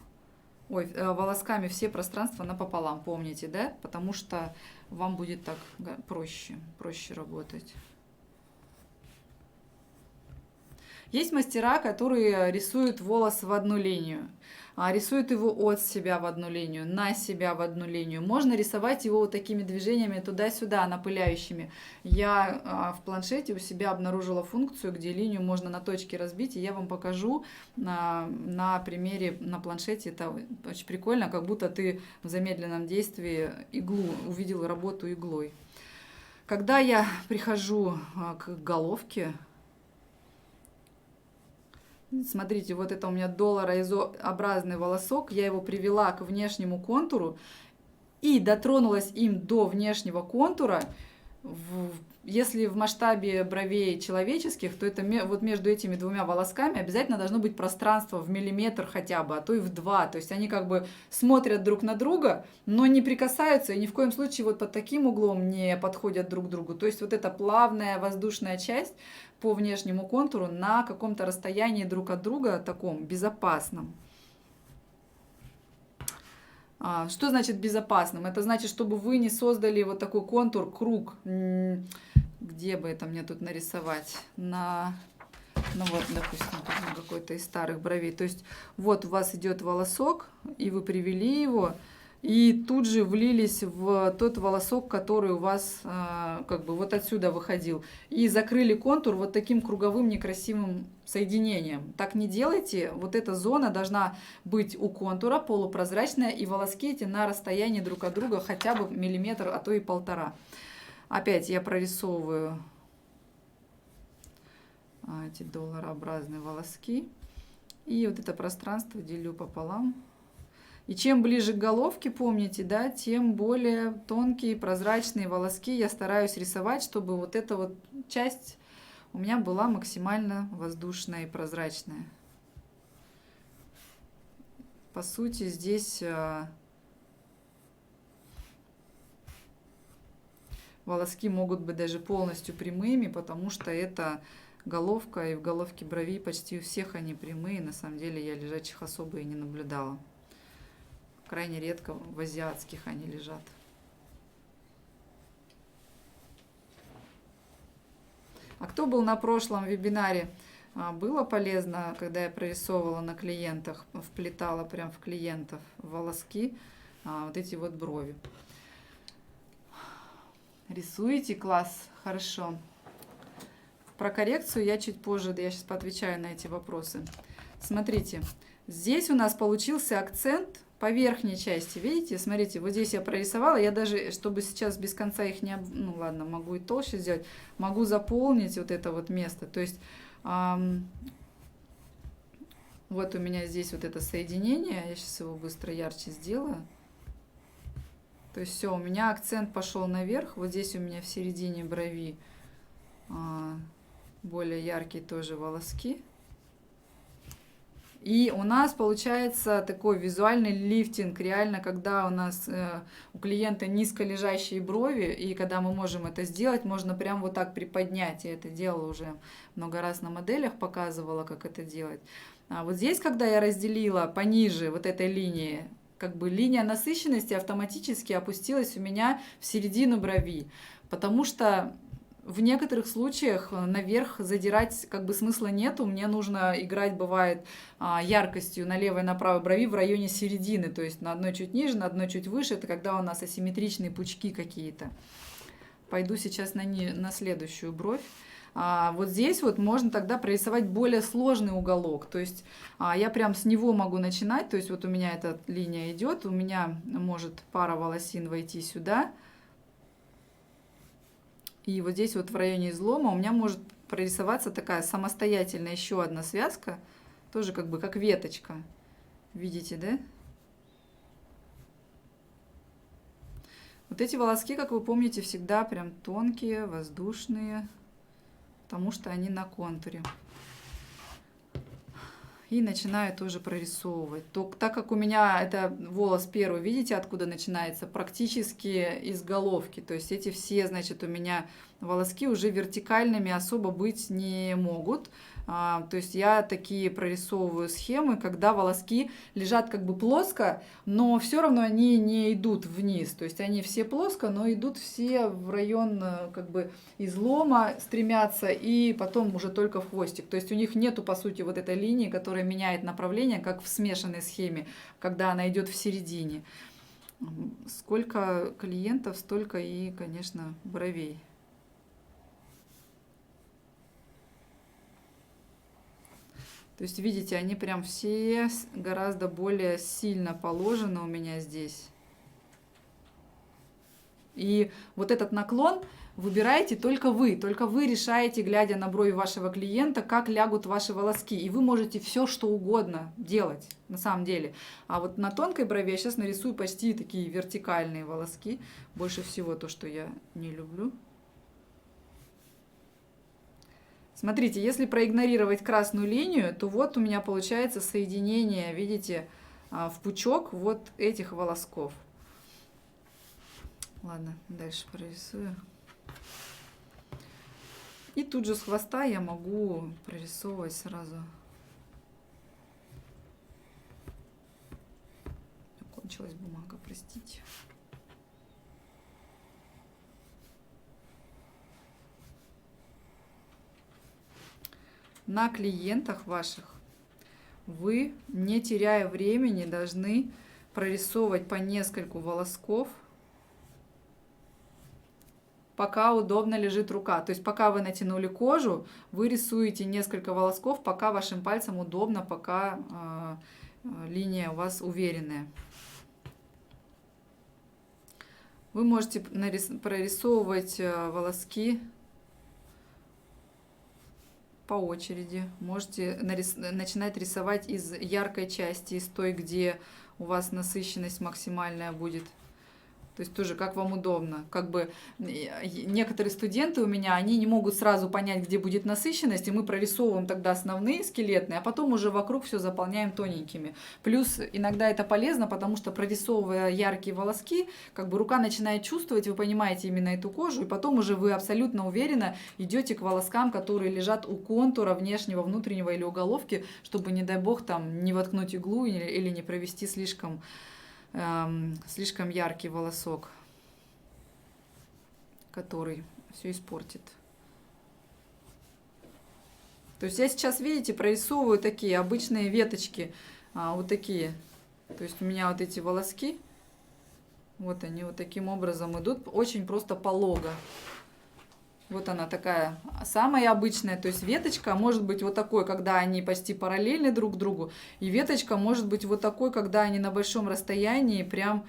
Волосками все пространства напополам, помните, да? Потому что вам будет так проще работать. Есть мастера, которые рисуют волос в одну линию, рисуют его от себя в одну линию, на себя в одну линию. Можно рисовать его вот такими движениями туда-сюда, напыляющими. Я в планшете у себя обнаружила функцию, где линию можно на точки разбить, и я вам покажу на примере на планшете. Это очень прикольно, как будто ты в замедленном действии увидел работу иглой. Когда я прихожу к головке, смотрите, вот это у меня долларообразный волосок, я его привела к внешнему контуру и дотронулась им до внешнего контура. Если в масштабе бровей человеческих, то это вот между этими двумя волосками обязательно должно быть пространство в миллиметр хотя бы, а то и в 2. То есть они как бы смотрят друг на друга, но не прикасаются и ни в коем случае вот под таким углом не подходят друг к другу. То есть вот эта плавная воздушная часть по внешнему контуру на каком-то расстоянии друг от друга, таком безопасном. Что значит безопасным? Это значит, чтобы вы не создали вот такой контур, круг. Где бы это мне тут нарисовать? Ну вот, допустим, какой-то из старых бровей. То есть вот у вас идет волосок, и вы привели его, и тут же влились в тот волосок, который у вас как бы вот отсюда выходил. И закрыли контур вот таким круговым некрасивым соединением. Так не делайте. Вот эта зона должна быть у контура, полупрозрачная, и волоски эти на расстоянии друг от друга хотя бы миллиметр, а то и 1,5. Опять я прорисовываю эти долларообразные волоски. И вот это пространство делю пополам. И чем ближе к головке, помните, да, тем более тонкие прозрачные волоски я стараюсь рисовать, чтобы вот эта вот часть у меня была максимально воздушная и прозрачная. по сути, здесь волоски могут быть даже полностью прямыми, потому что это головка, и в головке бровей почти у всех они прямые. На самом деле я лежачих особо и не наблюдала. Крайне редко в азиатских они лежат. А кто был на прошлом вебинаре? Было полезно, когда я прорисовывала на клиентах, вплетала прям в клиентов волоски, вот эти вот брови. Рисуете? Класс, хорошо. Про коррекцию я чуть позже, я сейчас поотвечаю на эти вопросы. Смотрите, здесь у нас получился акцент по верхней части, видите? Смотрите, вот здесь я прорисовала, я даже, чтобы сейчас без конца их не... Ну ладно, могу и толще сделать, могу заполнить вот это вот место. То есть вот у меня здесь вот это соединение, я сейчас его быстро ярче сделаю. То есть все, у меня акцент пошел наверх, вот здесь у меня в середине брови более яркие тоже волоски. И у нас получается такой визуальный лифтинг, реально, когда у нас у клиента низко лежащие брови, и когда мы можем это сделать, можно прям вот так приподнять. Я это делала уже много раз на моделях, показывала, как это делать. А вот здесь, когда я разделила пониже вот этой линии, как бы линия насыщенности автоматически опустилась у меня в середину брови, потому что в некоторых случаях наверх задирать как бы смысла нету, мне нужно играть, бывает, яркостью на левой и на правой брови в районе середины, то есть на одной чуть ниже, на одной чуть выше, это когда у нас асимметричные пучки какие-то. Пойду сейчас на следующую бровь. Вот здесь вот можно тогда прорисовать более сложный уголок, то есть я прям с него могу начинать, то есть вот у меня эта линия идет, у меня может пара волосин войти сюда. И вот здесь вот в районе излома у меня может прорисоваться такая самостоятельная еще одна связка, тоже как бы как веточка. Видите, да? Вот эти волоски, как вы помните, всегда прям тонкие, воздушные, потому что они на контуре. И начинаю тоже прорисовывать. Так как у меня это волос первый, видите, откуда начинается? Практически из головки. То есть эти все, значит, у меня волоски уже вертикальными особо быть не могут. То есть я такие прорисовываю схемы, когда волоски лежат как бы плоско, но все равно они не идут вниз. То есть они все плоско, но идут все в район как бы излома, стремятся, и потом уже только в хвостик. То есть у них нету, по сути, вот этой линии, которая меняет направление, как в смешанной схеме, когда она идет в середине. Сколько клиентов, столько и, конечно, бровей. То есть, видите, они прям все гораздо более сильно положены у меня здесь. И вот этот наклон выбираете только вы решаете, глядя на брови вашего клиента, как лягут ваши волоски. И вы можете все, что угодно делать, на самом деле. А вот на тонкой брови я сейчас нарисую почти такие вертикальные волоски. Больше всего то, что я не люблю. Смотрите, если проигнорировать красную линию, то вот у меня получается соединение, видите, в пучок вот этих волосков. Ладно, дальше прорисую. И тут же с хвоста я могу прорисовывать сразу. Кончилась бумага, простите. На клиентах ваших вы, не теряя времени, должны прорисовывать по нескольку волосков, пока удобно лежит рука. То есть пока вы натянули кожу, вы рисуете несколько волосков, пока вашим пальцем удобно, пока линия у вас уверенная. Вы можете прорисовывать волоски по очереди. Можете начинать рисовать из яркой части, из той, где у вас насыщенность максимальная будет. То То есть тоже как вам удобно. Как бы некоторые студенты у меня, они не могут сразу понять, где будет насыщенность, и мы прорисовываем тогда основные скелетные, а потом уже вокруг все заполняем тоненькими. Плюс иногда это полезно, потому что прорисовывая яркие волоски, как бы рука начинает чувствовать, вы понимаете именно эту кожу, и потом уже вы абсолютно уверенно идете к волоскам, которые лежат у контура внешнего, внутреннего или у головки, чтобы, не дай бог, там не воткнуть иглу или не провести слишком яркий волосок, который все испортит. То есть я сейчас, видите, прорисовываю такие обычные веточки, вот такие. То есть у меня вот эти волоски, вот они вот таким образом идут, очень просто полого. Вот она такая, самая обычная, то есть веточка может быть вот такой, когда они почти параллельны друг другу, и веточка может быть вот такой, когда они на большом расстоянии прям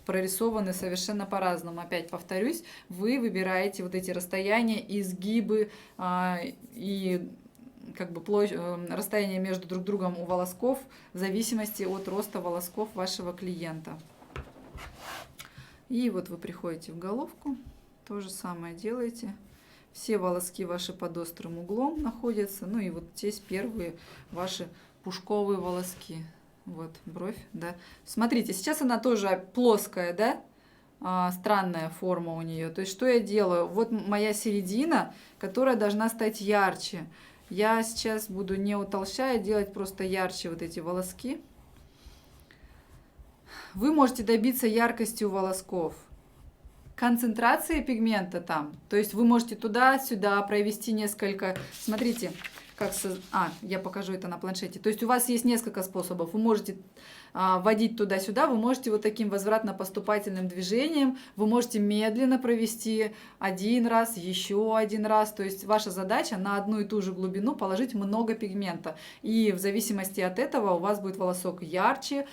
прорисованы совершенно по-разному. Опять повторюсь, вы выбираете вот эти расстояния, изгибы и как бы расстояние между друг другом у волосков в зависимости от роста волосков вашего клиента. И вот вы приходите в головку. То же самое делаете. Все волоски ваши под острым углом находятся. Ну и вот здесь первые ваши пушковые волоски. Вот бровь, да. Смотрите, сейчас она тоже плоская, да? Странная форма у нее. То есть что я делаю? Вот моя середина, которая должна стать ярче. Я сейчас буду, не утолщая, делать просто ярче вот эти волоски. Вы можете добиться яркости у волосков. Концентрация пигмента там, то есть вы можете туда-сюда провести несколько, смотрите, как я покажу это на планшете, то есть у вас есть несколько способов, вы можете вводить туда-сюда, вы можете вот таким возвратно-поступательным движением, вы можете медленно провести один раз, еще один раз, то есть ваша задача на одну и ту же глубину положить много пигмента, и в зависимости от этого у вас будет волосок ярче,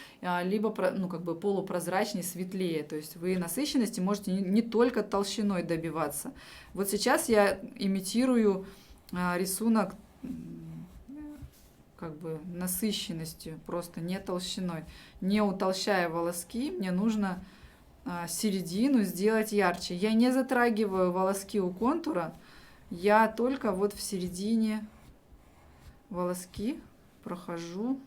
либо как бы полупрозрачнее, светлее, то есть вы насыщенности можете не только толщиной добиваться. Вот сейчас я имитирую рисунок как бы насыщенностью, просто не толщиной. Не утолщая волоски, мне нужно середину сделать ярче. Я не затрагиваю волоски у контура, я только вот в середине волоски прохожу.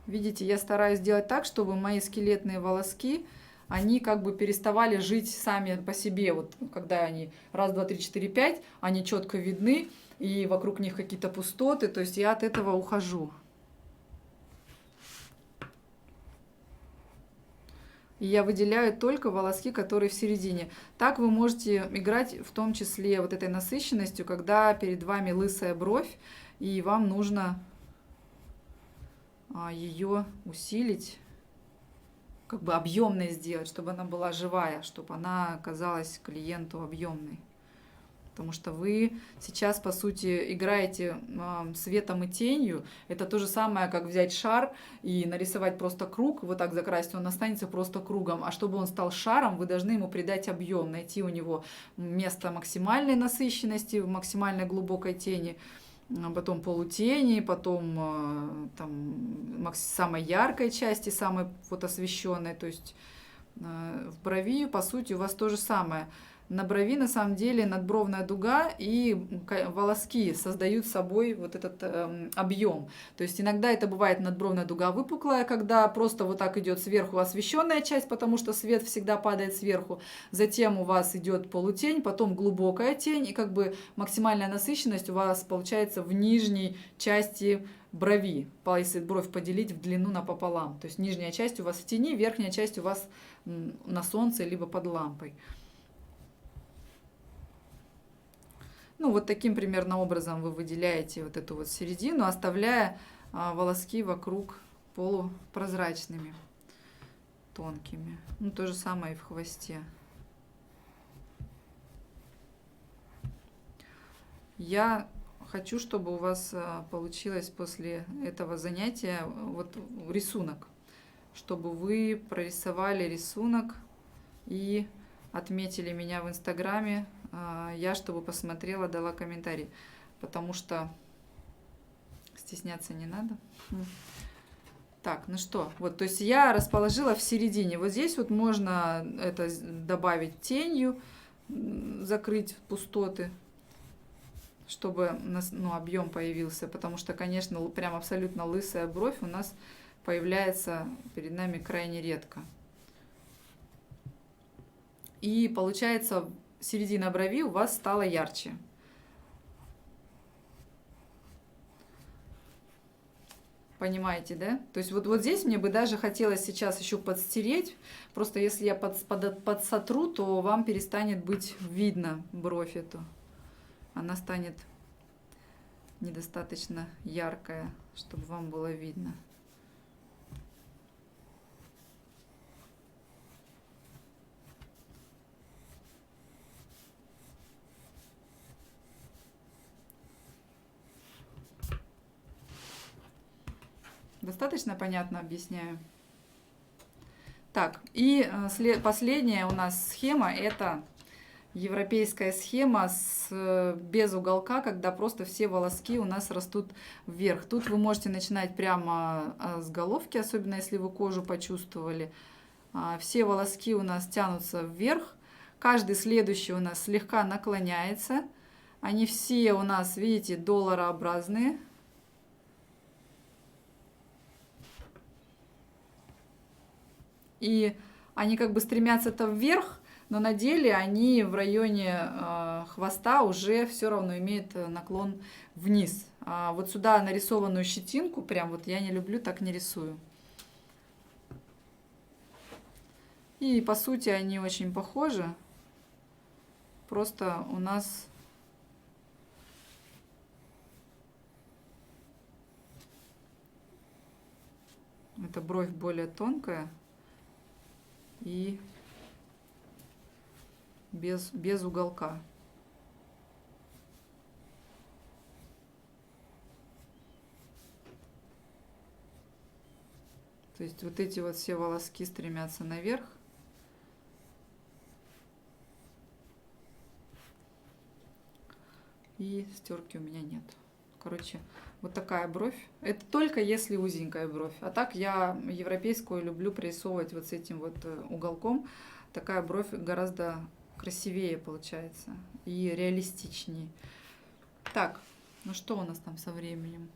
Видите, я стараюсь сделать так, чтобы мои скелетные волоски, они как бы переставали жить сами по себе. Вот когда они раз, два, три, четыре, пять, они четко видны, и вокруг них какие-то пустоты, то есть я от этого ухожу. И я выделяю только волоски, которые в середине. Так вы можете играть в том числе вот этой насыщенностью, когда перед вами лысая бровь, и вам нужно ее усилить, как бы объемной сделать, чтобы она была живая, чтобы она казалась клиенту объемной. Потому что вы сейчас, по сути, играете светом и тенью. Это то же самое, как взять шар и нарисовать просто круг, вот так закрасить, он останется просто кругом. А чтобы он стал шаром, вы должны ему придать объем, найти у него место максимальной насыщенности, максимальной глубокой тени, потом полутени, потом там, самой яркой части, самой вот освещенной. То есть в брови, по сути, у вас то же самое. На брови, на самом деле, надбровная дуга и волоски создают собой вот этот объем. То есть иногда это бывает надбровная дуга выпуклая, когда просто вот так идет сверху освещенная часть, потому что свет всегда падает сверху. Затем у вас идет полутень, потом глубокая тень, и как бы максимальная насыщенность у вас получается в нижней части брови, если бровь поделить в длину напополам. То есть нижняя часть у вас в тени, верхняя часть у вас на солнце либо под лампой. Ну, вот таким примерно образом вы выделяете вот эту вот середину, оставляя волоски вокруг полупрозрачными, тонкими. Ну, то же самое и в хвосте. Я хочу, чтобы у вас получилось после этого занятия вот рисунок, чтобы вы прорисовали рисунок и отметили меня в Инстаграме. Я, чтобы посмотрела, дала комментарий, потому что Стесняться не надо. Так, ну что, вот, то есть я расположила в середине. Вот здесь вот можно это добавить тенью, закрыть пустоты, чтобы у нас, ну, объем появился, потому что, конечно, прям абсолютно лысая бровь у нас появляется перед нами крайне редко. И получается, середина брови у вас стала ярче. Понимаете, да? То есть вот здесь мне бы даже хотелось сейчас еще подстереть. Просто если я подсотру, то вам перестанет быть видно бровь эту. Она станет недостаточно яркая, чтобы вам было видно. Достаточно понятно объясняю? Так, и последняя у нас схема – это европейская схема без уголка, когда просто все волоски у нас растут вверх. Тут вы можете начинать прямо с головки, особенно если вы кожу почувствовали. Все волоски у нас тянутся вверх, каждый следующий у нас слегка наклоняется. Они все у нас, видите, долларообразные. И они как бы стремятся-то вверх, но на деле они в районе хвоста уже все равно имеют наклон вниз. Вот сюда нарисованную щетинку, прям вот я не люблю, так не рисую. И по сути они очень похожи. Просто у нас эта бровь более тонкая и без уголка. То есть вот эти вот все волоски стремятся наверх. И стёрки у меня нет. Короче, вот такая бровь. Это только если узенькая бровь. А так я европейскую люблю прорисовывать вот с этим вот уголком. Такая бровь гораздо красивее получается и реалистичнее. Так, ну что у нас там со временем?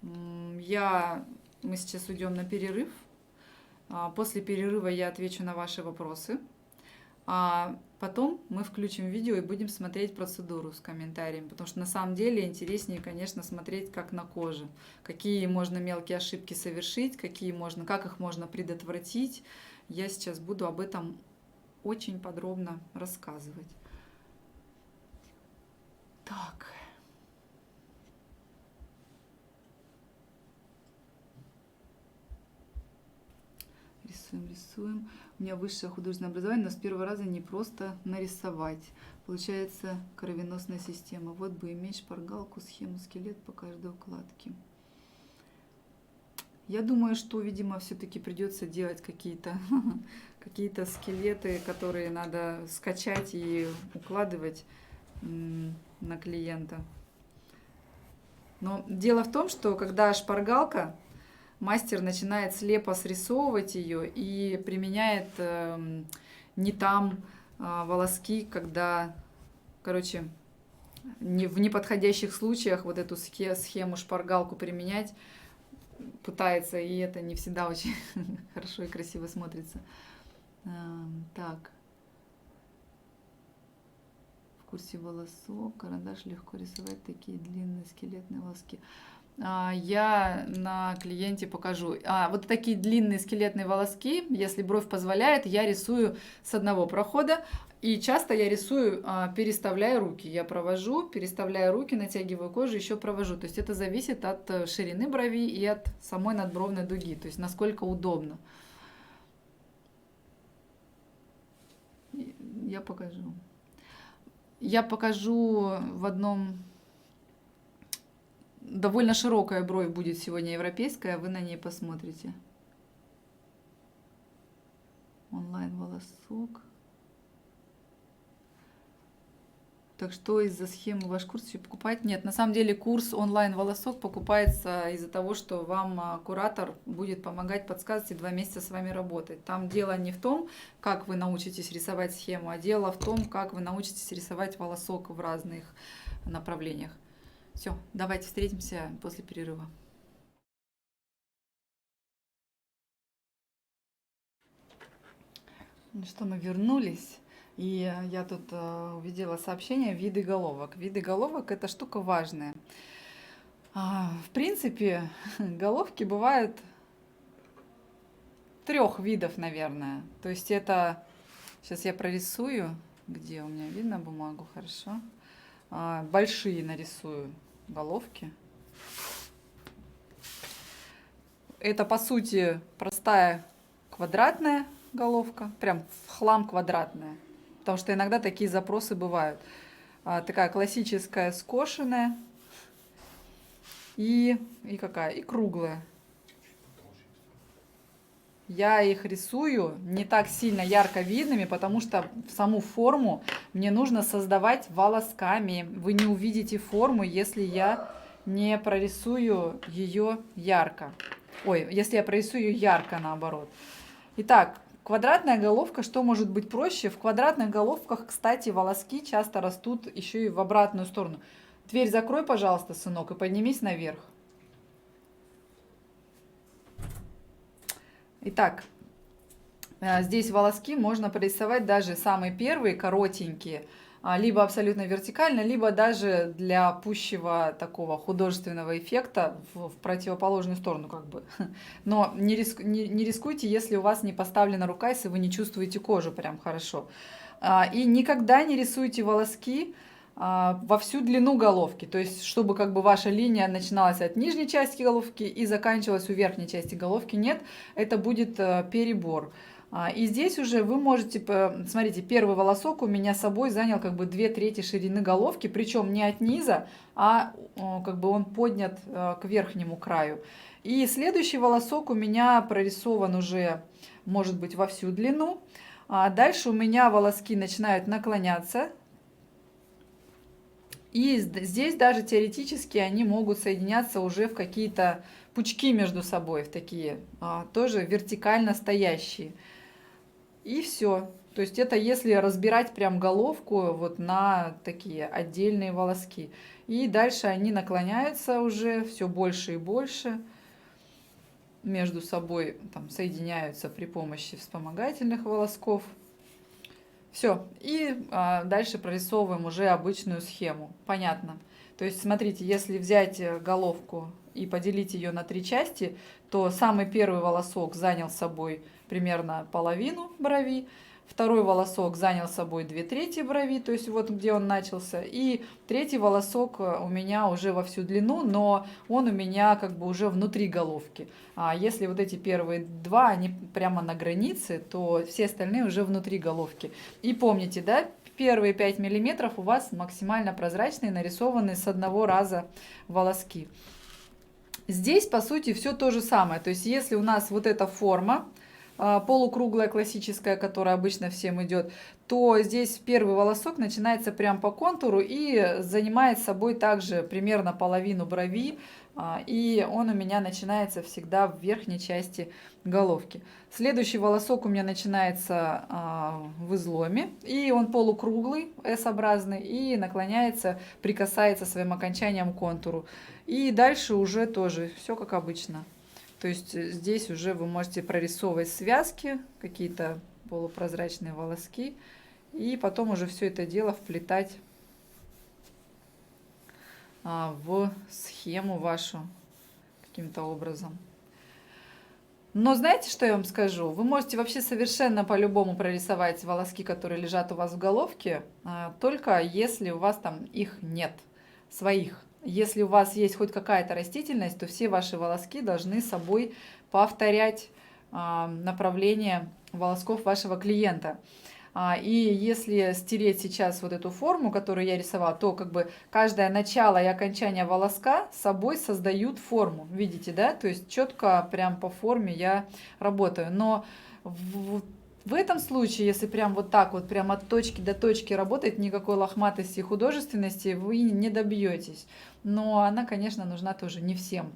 Мы сейчас уйдем на перерыв. После перерыва я отвечу на ваши вопросы. А потом мы включим видео и будем смотреть процедуру с комментариями, потому что на самом деле интереснее, конечно, смотреть как на коже, какие можно мелкие ошибки совершить, как их можно предотвратить. Я сейчас буду об этом очень подробно рассказывать. Так. Рисуем. У меня высшее художественное образование, но с первого раза не просто нарисовать. Получается кровеносная система. Вот бы иметь шпаргалку, схему, скелет по каждой укладке. Я думаю, что, видимо, все-таки придется делать какие-то скелеты, которые надо скачать и укладывать на клиента. Но дело в том, что когда шпаргалка, мастер начинает слепо срисовывать ее и применяет не там волоски, когда, короче, в неподходящих случаях вот эту схему шпаргалку применять пытается, и это не всегда очень хорошо и красиво смотрится. Так. В курсе волосок, карандаш легко рисовать такие длинные скелетные волоски. Я на клиенте покажу. Вот такие длинные скелетные волоски, если бровь позволяет, я рисую с одного прохода. И часто я рисую, переставляя руки. Я провожу, переставляя руки, натягиваю кожу, еще провожу. То есть это зависит от ширины брови и от самой надбровной дуги. То есть насколько удобно. Я покажу. Я покажу в одном... Довольно широкая бровь будет сегодня европейская, вы на ней посмотрите. Онлайн волосок. Так что из-за схемы ваш курс еще покупать? Нет, на самом деле курс онлайн-волосок покупается из-за того, что вам куратор будет помогать, подсказывать и 2 месяца с вами работать. Там дело не в том, как вы научитесь рисовать схему, а дело в том, как вы научитесь рисовать волосок в разных направлениях. Все, давайте встретимся после перерыва. Ну что, мы вернулись. И я тут увидела сообщение «Виды головок». Виды головок – это штука важная. В принципе, головки бывают 3 видов, наверное. То есть это… Сейчас я прорисую. Где у меня видно бумагу? Хорошо. Большие нарисую головки. Это, по сути, простая квадратная головка. Прям в хлам квадратная. Потому что иногда такие запросы бывают. Такая классическая скошенная и какая? И круглая. Я их рисую не так сильно ярко видными, потому что саму форму мне нужно создавать волосками. Вы не увидите форму, если я не прорисую ее ярко. Ой, если я прорисую ее ярко, наоборот. Итак, квадратная головка, что может быть проще? В квадратных головках, кстати, волоски часто растут еще и в обратную сторону. Дверь закрой, пожалуйста, сынок, и поднимись наверх. Итак, здесь волоски можно прорисовать даже самые первые, коротенькие, либо абсолютно вертикально, либо даже для пущего такого художественного эффекта в противоположную сторону как бы. Но не рискуйте, если у вас не поставлена рука, если вы не чувствуете кожу прям хорошо. И никогда не рисуйте волоски во всю длину головки, то есть чтобы как бы ваша линия начиналась от нижней части головки и заканчивалась у верхней части головки. Нет, это будет перебор. И здесь уже вы можете, смотрите, первый волосок у меня с собой занял как бы 2/3 ширины головки, причем не от низа, а как бы он поднят к верхнему краю. И следующий волосок у меня прорисован уже, может быть, во всю длину. Дальше у меня волоски начинают наклоняться. И здесь даже теоретически они могут соединяться уже в какие-то пучки между собой, в такие тоже вертикально стоящие. И все. То есть это если разбирать прям головку вот на такие отдельные волоски. И дальше они наклоняются уже все больше и больше. Между собой там соединяются при помощи вспомогательных волосков. Все. И дальше прорисовываем уже обычную схему. Понятно. То есть смотрите, если взять головку и поделить ее на 3 части, то самый первый волосок занял собой примерно половину брови, второй волосок занял собой 2/3 брови, то есть вот где он начался, и третий волосок у меня уже во всю длину, но он у меня как бы уже внутри головки. А если вот эти первые 2, они прямо на границе, то все остальные уже внутри головки. И помните, да, первые 5 миллиметров у вас максимально прозрачные, нарисованные с одного раза волоски. Здесь, по сути, все то же самое. То есть если у нас вот эта форма, полукруглая классическая, которая обычно всем идет, то здесь первый волосок начинается прямо по контуру и занимает собой также примерно половину брови, и он у меня начинается всегда в верхней части головки. Следующий волосок у меня начинается в изломе, и он полукруглый, S-образный, и наклоняется, прикасается своим окончанием к контуру. И дальше уже тоже все как обычно. То есть здесь уже вы можете прорисовывать связки, какие-то полупрозрачные волоски, и потом уже все это дело вплетать в схему вашу каким-то образом. Но знаете, что я вам скажу? Вы можете вообще совершенно по-любому прорисовать волоски, которые лежат у вас в головке, только если у вас там их нет, своих. Если у вас есть хоть какая-то растительность, то все ваши волоски должны собой повторять направление волосков вашего клиента. И если стереть сейчас вот эту форму, которую я рисовала, то как бы каждое начало и окончание волоска собой создают форму. Видите, да? То есть четко прям по форме я работаю. Но В этом случае, если прям вот так вот, прям от точки до точки работать, никакой лохматости и художественности вы не добьетесь. Но она, конечно, нужна тоже не всем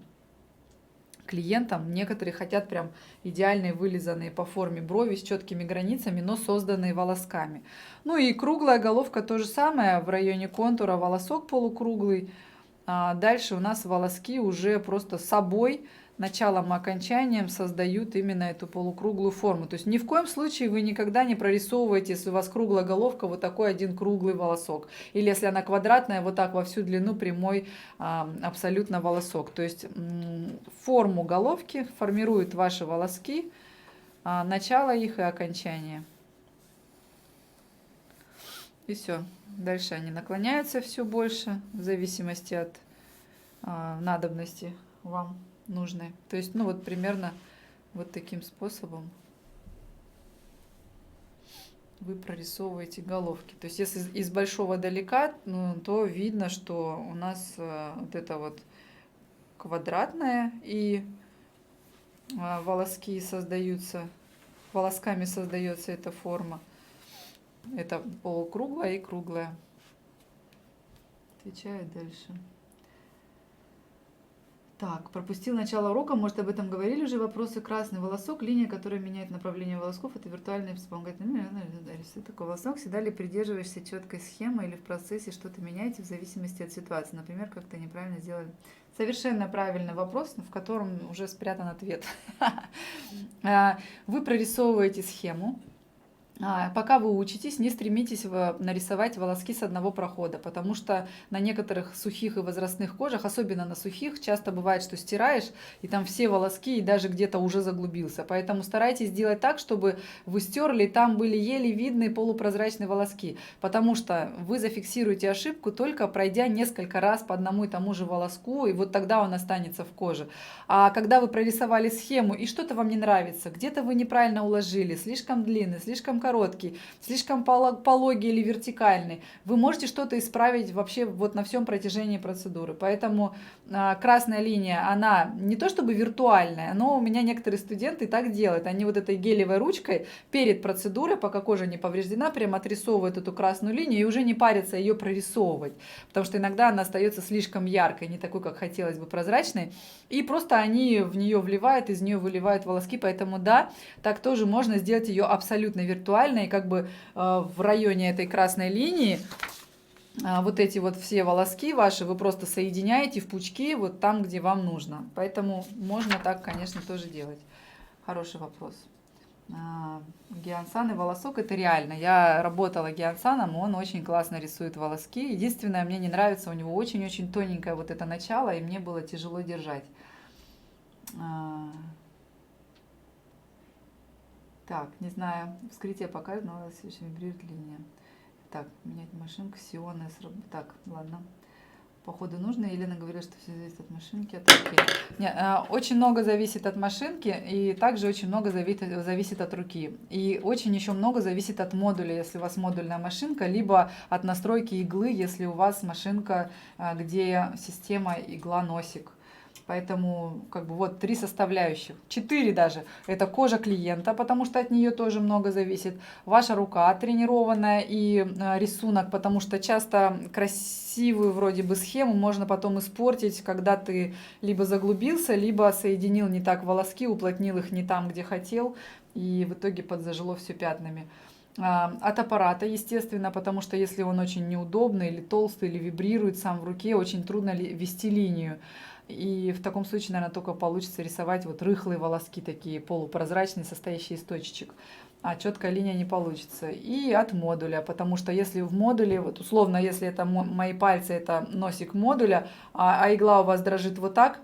клиентам. Некоторые хотят прям идеальные вылизанные по форме брови с четкими границами, но созданные волосками. Ну и круглая головка то же самое, в районе контура волосок полукруглый. А дальше у нас волоски уже просто собой, началом и окончанием создают именно эту полукруглую форму. То есть ни в коем случае вы никогда не прорисовываете, если у вас круглая головка, вот такой один круглый волосок. Или если она квадратная, вот так во всю длину прямой абсолютно волосок. То есть форму головки формируют ваши волоски, начало их и окончание. И все. Дальше они наклоняются все больше, в зависимости от надобности вам нужной. То есть, ну вот примерно вот таким способом вы прорисовываете головки. То есть, если из большого далека, ну, то видно, что у нас вот это вот квадратное, и волоски создаются, волосками создается эта форма. Это полукруглая и круглая. Отвечаю дальше. Так, пропустил начало урока, может, об этом говорили уже. Вопросы. Красный волосок, линия, которая меняет направление волосков, это виртуальный вспомогательный. Что такое волосок? Всегда ли придерживаешься четкой схемы или в процессе что-то меняете в зависимости от ситуации? Например, как-то неправильно сделали. Совершенно правильный вопрос, в котором уже спрятан ответ. Вы прорисовываете схему. Пока вы учитесь, не стремитесь нарисовать волоски с одного прохода, потому что на некоторых сухих и возрастных кожах, особенно на сухих, часто бывает, что стираешь, и там все волоски, и даже где-то уже заглубился. Поэтому старайтесь сделать так, чтобы вы стерли, и там были еле видные полупрозрачные волоски, потому что вы зафиксируете ошибку, только пройдя несколько раз по одному и тому же волоску, и вот тогда он останется в коже. А когда вы прорисовали схему, и что-то вам не нравится, где-то вы неправильно уложили, слишком длинный, слишком короткий, слишком пологий или вертикальный, вы можете что-то исправить вообще вот на всем протяжении процедуры. Поэтому красная линия, она не то чтобы виртуальная, но у меня некоторые студенты так делают. Они вот этой гелевой ручкой перед процедурой, пока кожа не повреждена, прям отрисовывают эту красную линию и уже не парятся ее прорисовывать. Потому что иногда она остается слишком яркой, не такой, как хотелось бы, прозрачной. И просто они в нее вливают, из нее выливают волоски. Поэтому да, так тоже можно сделать ее абсолютно виртуальной. И как бы в районе этой красной линии вот эти вот все волоски ваши вы просто соединяете в пучки вот там, где вам нужно. Поэтому можно так, конечно, тоже делать. Хороший вопрос. Геонсан и волосок — это реально. Я работала геонсаном, он очень классно рисует волоски. Единственное, мне не нравится, у него очень-очень тоненькое вот это начало, и мне было тяжело держать. Так, не знаю, вскрытие показывает, но очень вибрирует линия. Так, менять машинку, Сиона. Так, ладно. Походу нужно. Елена говорила, что все зависит от машинки, от руки. Нет, очень много зависит от машинки, и также очень много зависит от руки. И очень еще много зависит от модуля, если у вас модульная машинка, либо от настройки иглы, если у вас машинка, где система игла-носик. Поэтому как бы вот 3 составляющих, 4 даже. Это кожа клиента, потому что от нее тоже много зависит. Ваша рука тренированная и рисунок, потому что часто красивую вроде бы схему можно потом испортить, когда ты либо заглубился, либо соединил не так волоски, уплотнил их не там, где хотел, и в итоге подзажило все пятнами. От аппарата, естественно, потому что если он очень неудобный или толстый, или вибрирует сам в руке, очень трудно вести линию. И в таком случае, наверное, только получится рисовать вот рыхлые волоски такие полупрозрачные, состоящие из точечек. А четкая линия не получится. И от модуля, потому что если в модуле, вот условно, если это мои пальцы, это носик модуля, а игла у вас дрожит вот так,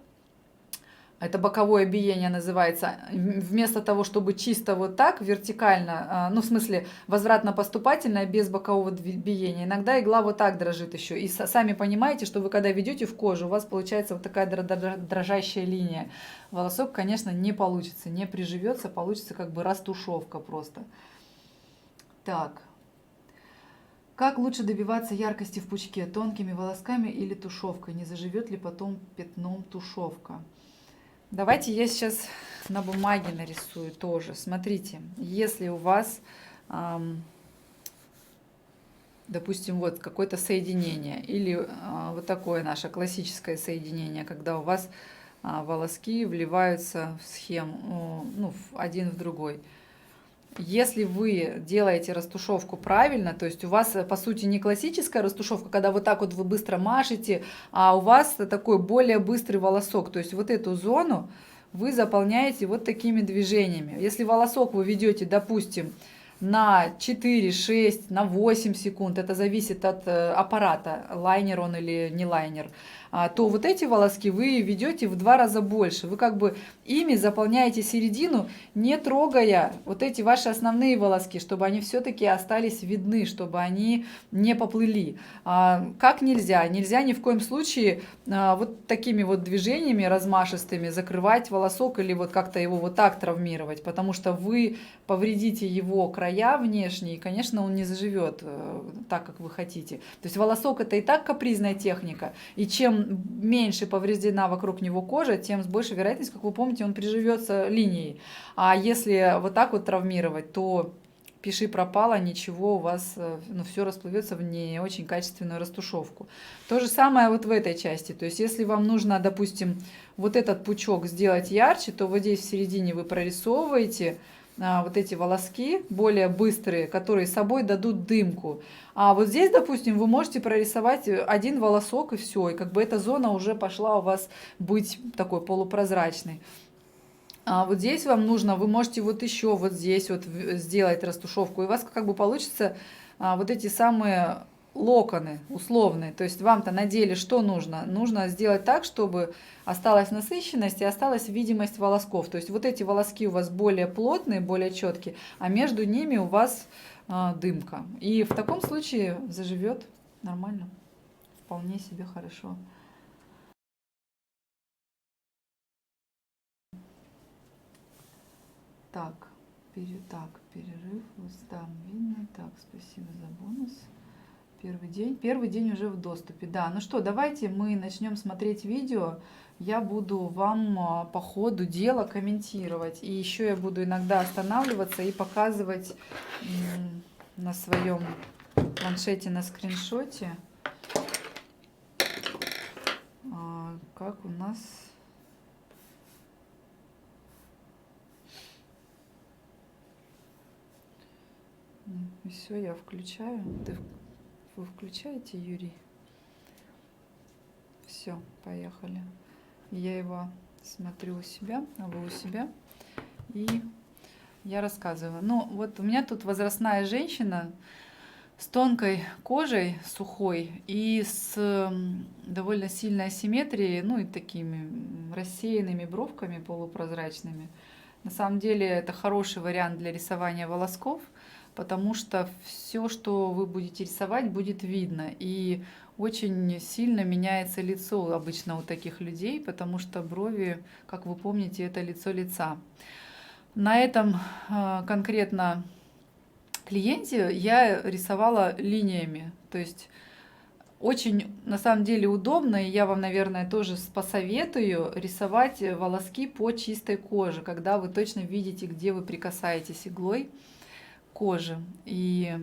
это боковое биение называется, вместо того, чтобы чисто вот так, вертикально, ну, в смысле, возвратно-поступательное, без бокового биения, иногда игла вот так дрожит еще. И сами понимаете, что вы когда ведете в кожу, у вас получается вот такая дрожащая линия. Волосок, конечно, не получится, не приживется, получится как бы растушевка просто. Так. Как лучше добиваться яркости в пучке? Тонкими волосками или тушевкой? Не заживет ли потом пятном тушевка? Давайте я сейчас на бумаге нарисую тоже. Смотрите, если у вас, допустим, вот какое-то соединение или вот такое наше классическое соединение, когда у вас волоски вливаются в схему, ну, один в другой. Если вы делаете растушевку правильно, то есть у вас, по сути, не классическая растушевка, когда вот так вот вы быстро машете, а у вас такой более быстрый волосок. То есть вот эту зону вы заполняете вот такими движениями. Если волосок вы ведете, допустим, на 4, 6, на 8 секунд, это зависит от аппарата, лайнер он или не лайнер, то вот эти волоски вы ведете в 2 раза больше. Вы как бы ими заполняете середину, не трогая вот эти ваши основные волоски, чтобы они все-таки остались видны, чтобы они не поплыли. Как нельзя? Нельзя ни в коем случае вот такими вот движениями размашистыми закрывать волосок или вот как-то его вот так травмировать, потому что вы повредите его края внешние, и, конечно, он не заживет так, как вы хотите. То есть волосок это и так капризная техника, и чем меньше повреждена вокруг него кожа, тем с большей вероятностью, как вы помните, он приживется линией. А если вот так вот травмировать, то пиши пропало, ничего, у вас ну, все расплывется в не очень качественную растушевку. То же самое вот в этой части. То есть если вам нужно, допустим, вот этот пучок сделать ярче, то вот здесь в середине вы прорисовываете вот эти волоски более быстрые, которые с собой дадут дымку. А вот здесь, допустим, вы можете прорисовать один волосок и все, и как бы эта зона уже пошла у вас быть такой полупрозрачной. А вот здесь вам нужно, вы можете вот еще вот здесь вот сделать растушевку, и у вас как бы получится вот эти самые локоны условные. То есть вам-то на деле что нужно? Нужно сделать так, чтобы осталась насыщенность и осталась видимость волосков. То есть вот эти волоски у вас более плотные, более четкие, а между ними у вас дымка. И в таком случае заживет нормально, вполне себе хорошо. Так, перерыв, вот там видно. Так, спасибо за бонус. Первый день уже в доступе. Да, ну что, давайте мы начнем смотреть видео. Я буду вам по ходу дела комментировать. И еще я буду иногда останавливаться и показывать на своем планшете на скриншоте, как у нас... И все, я включаю. Вы включаете, Юрий? Все, поехали. Я его смотрю у себя, а вы у себя. И я рассказываю. Ну, вот у меня тут возрастная женщина с тонкой кожей, сухой, и с довольно сильной асимметрией, ну и такими рассеянными бровками полупрозрачными. На самом деле это хороший вариант для рисования волосков, потому что все, что вы будете рисовать, будет видно. И очень сильно меняется лицо обычно у таких людей, потому что брови, как вы помните, это лицо лица. На этом конкретно клиенте я рисовала линиями. То есть очень, на самом деле, удобно, и я вам, наверное, тоже посоветую рисовать волоски по чистой коже, когда вы точно видите, где вы прикасаетесь иглой кожи, и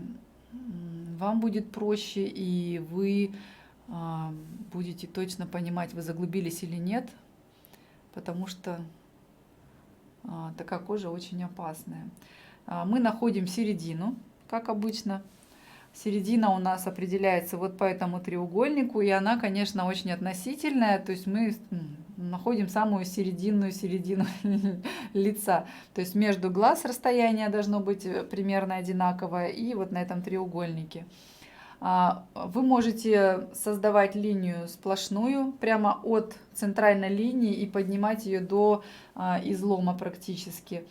вам будет проще, и вы будете точно понимать, вы заглубились или нет, потому что такая кожа очень опасная. Мы находим середину, как обычно. Середина у нас определяется вот по этому треугольнику, и она, конечно, очень относительная, то есть мы находим самую середину лица. То есть между глаз расстояние должно быть примерно одинаковое, и вот на этом треугольнике. Вы можете создавать линию сплошную прямо от центральной линии и поднимать ее до излома практически.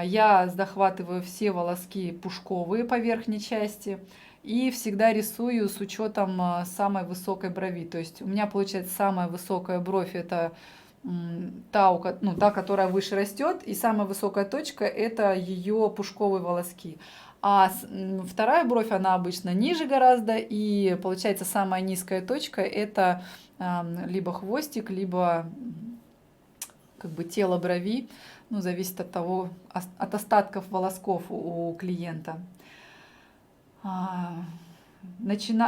Я захватываю все волоски пушковые по верхней части и всегда рисую с учетом самой высокой брови. То есть у меня получается самая высокая бровь это та, которая выше растет, и самая высокая точка это ее пушковые волоски. А вторая бровь, она обычно ниже гораздо, и получается самая низкая точка это либо хвостик, либо как бы тело брови, ну, зависит от того, от остатков волосков у клиента.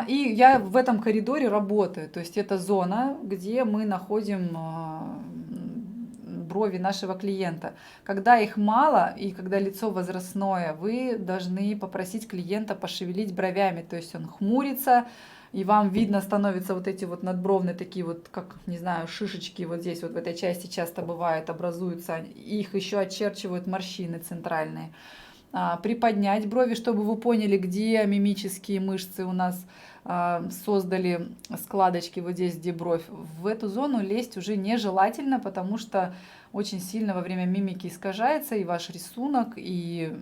И я в этом коридоре работаю, то есть это зона, где мы находим брови нашего клиента. Когда их мало и когда лицо возрастное, вы должны попросить клиента пошевелить бровями, то есть он хмурится, и вам видно становятся вот эти вот надбровные такие вот, как, не знаю, шишечки вот здесь вот в этой части часто бывает, образуются, их еще очерчивают морщины центральные. Приподнять брови, чтобы вы поняли, где мимические мышцы у нас создали складочки вот здесь, где бровь. В эту зону лезть уже нежелательно, потому что очень сильно во время мимики искажается и ваш рисунок, и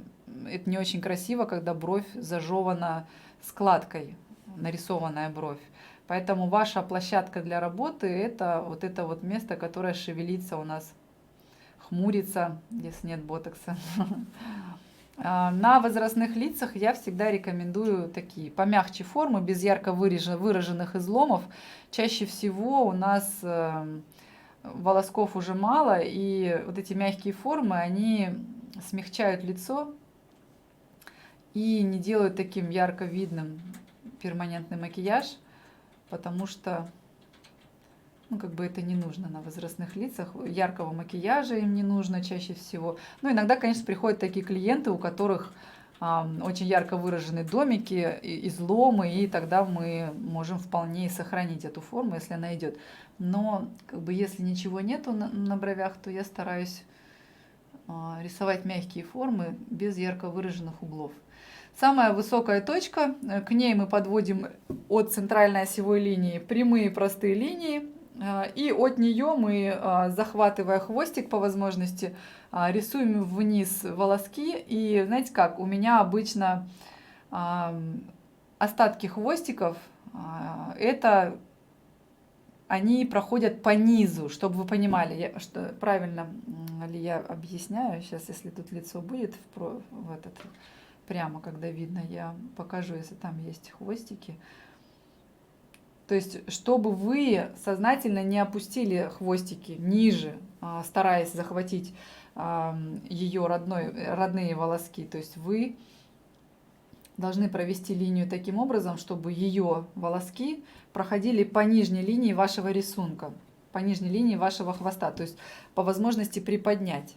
это не очень красиво, когда бровь зажевана складкой, нарисованная бровь. Поэтому ваша площадка для работы это вот место, которое шевелится у нас, хмурится, если нет ботокса. На возрастных лицах я всегда рекомендую такие помягче формы, без ярко выраженных изломов. Чаще всего у нас волосков уже мало, и вот эти мягкие формы, они смягчают лицо и не делают таким ярко видным перманентный макияж, потому что ну, как бы это не нужно на возрастных лицах. Яркого макияжа им не нужно чаще всего. Ну, иногда, конечно, приходят такие клиенты, у которых очень ярко выражены домики, изломы, и тогда мы можем вполне сохранить эту форму, если она идет. Но как бы если ничего нету на бровях, то я стараюсь рисовать мягкие формы без ярко выраженных углов. Самая высокая точка, к ней мы подводим от центральной осевой линии прямые простые линии, и от нее мы, захватывая хвостик по возможности, рисуем вниз волоски. И знаете как, у меня обычно остатки хвостиков, это они проходят по низу, чтобы вы понимали, что правильно ли я объясняю. Сейчас, если тут лицо будет прямо, когда видно, я покажу, если там есть хвостики. То есть, чтобы вы сознательно не опустили хвостики ниже, стараясь захватить ее родные волоски. То есть вы должны провести линию таким образом, чтобы ее волоски проходили по нижней линии вашего рисунка, по нижней линии вашего хвоста. То есть по возможности приподнять.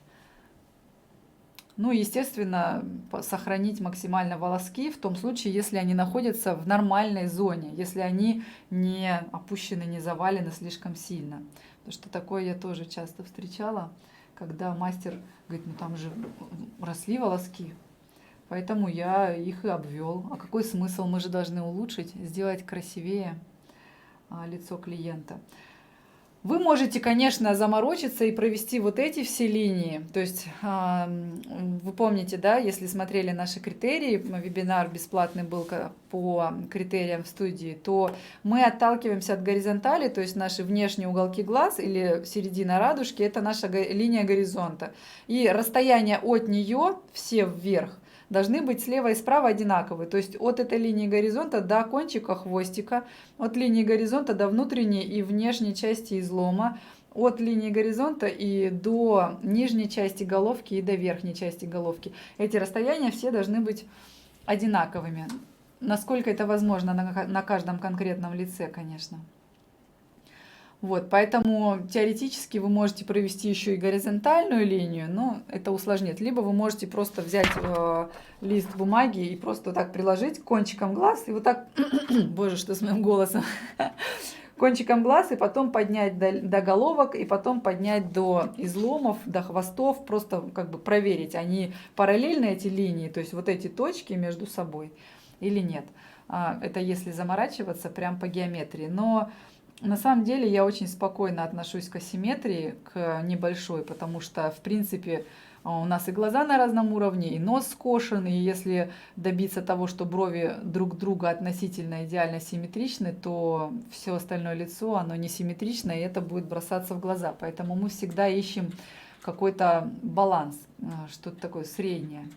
Ну, естественно, сохранить максимально волоски в том случае, если они находятся в нормальной зоне, если они не опущены, не завалены слишком сильно. Потому что такое я тоже часто встречала, когда мастер говорит, ну там же росли волоски, поэтому я их и обвел. А какой смысл? Мы же должны улучшить, сделать красивее лицо клиента. Вы можете, конечно, заморочиться и провести вот эти все линии. То есть вы помните, да, если смотрели наши критерии, вебинар бесплатный был по критериям в студии, то мы отталкиваемся от горизонтали, то есть наши внешние уголки глаз или середина радужки, это наша линия горизонта. И расстояние от нее все вверх должны быть слева и справа одинаковые. То есть от этой линии горизонта до кончика хвостика, от линии горизонта до внутренней и внешней части излома, от линии горизонта и до нижней части головки и до верхней части головки. Эти расстояния все должны быть одинаковыми. Насколько это возможно на каждом конкретном лице, конечно. Вот, поэтому теоретически вы можете провести еще и горизонтальную линию, но это усложнит. Либо вы можете просто взять лист бумаги и просто вот так приложить кончиком глаз и вот так, боже, что с моим голосом, кончиком глаз и потом поднять до головок и потом поднять до изломов, до хвостов, просто как бы проверить, они параллельны эти линии, то есть вот эти точки между собой или нет. Это если заморачиваться прям по геометрии, но на самом деле я очень спокойно отношусь к асимметрии, к небольшой, потому что, в принципе, у нас и глаза на разном уровне, и нос скошен, и если добиться того, что брови друг друга относительно идеально симметричны, то все остальное лицо, оно несимметрично, и это будет бросаться в глаза. Поэтому мы всегда ищем какой-то баланс, что-то такое среднее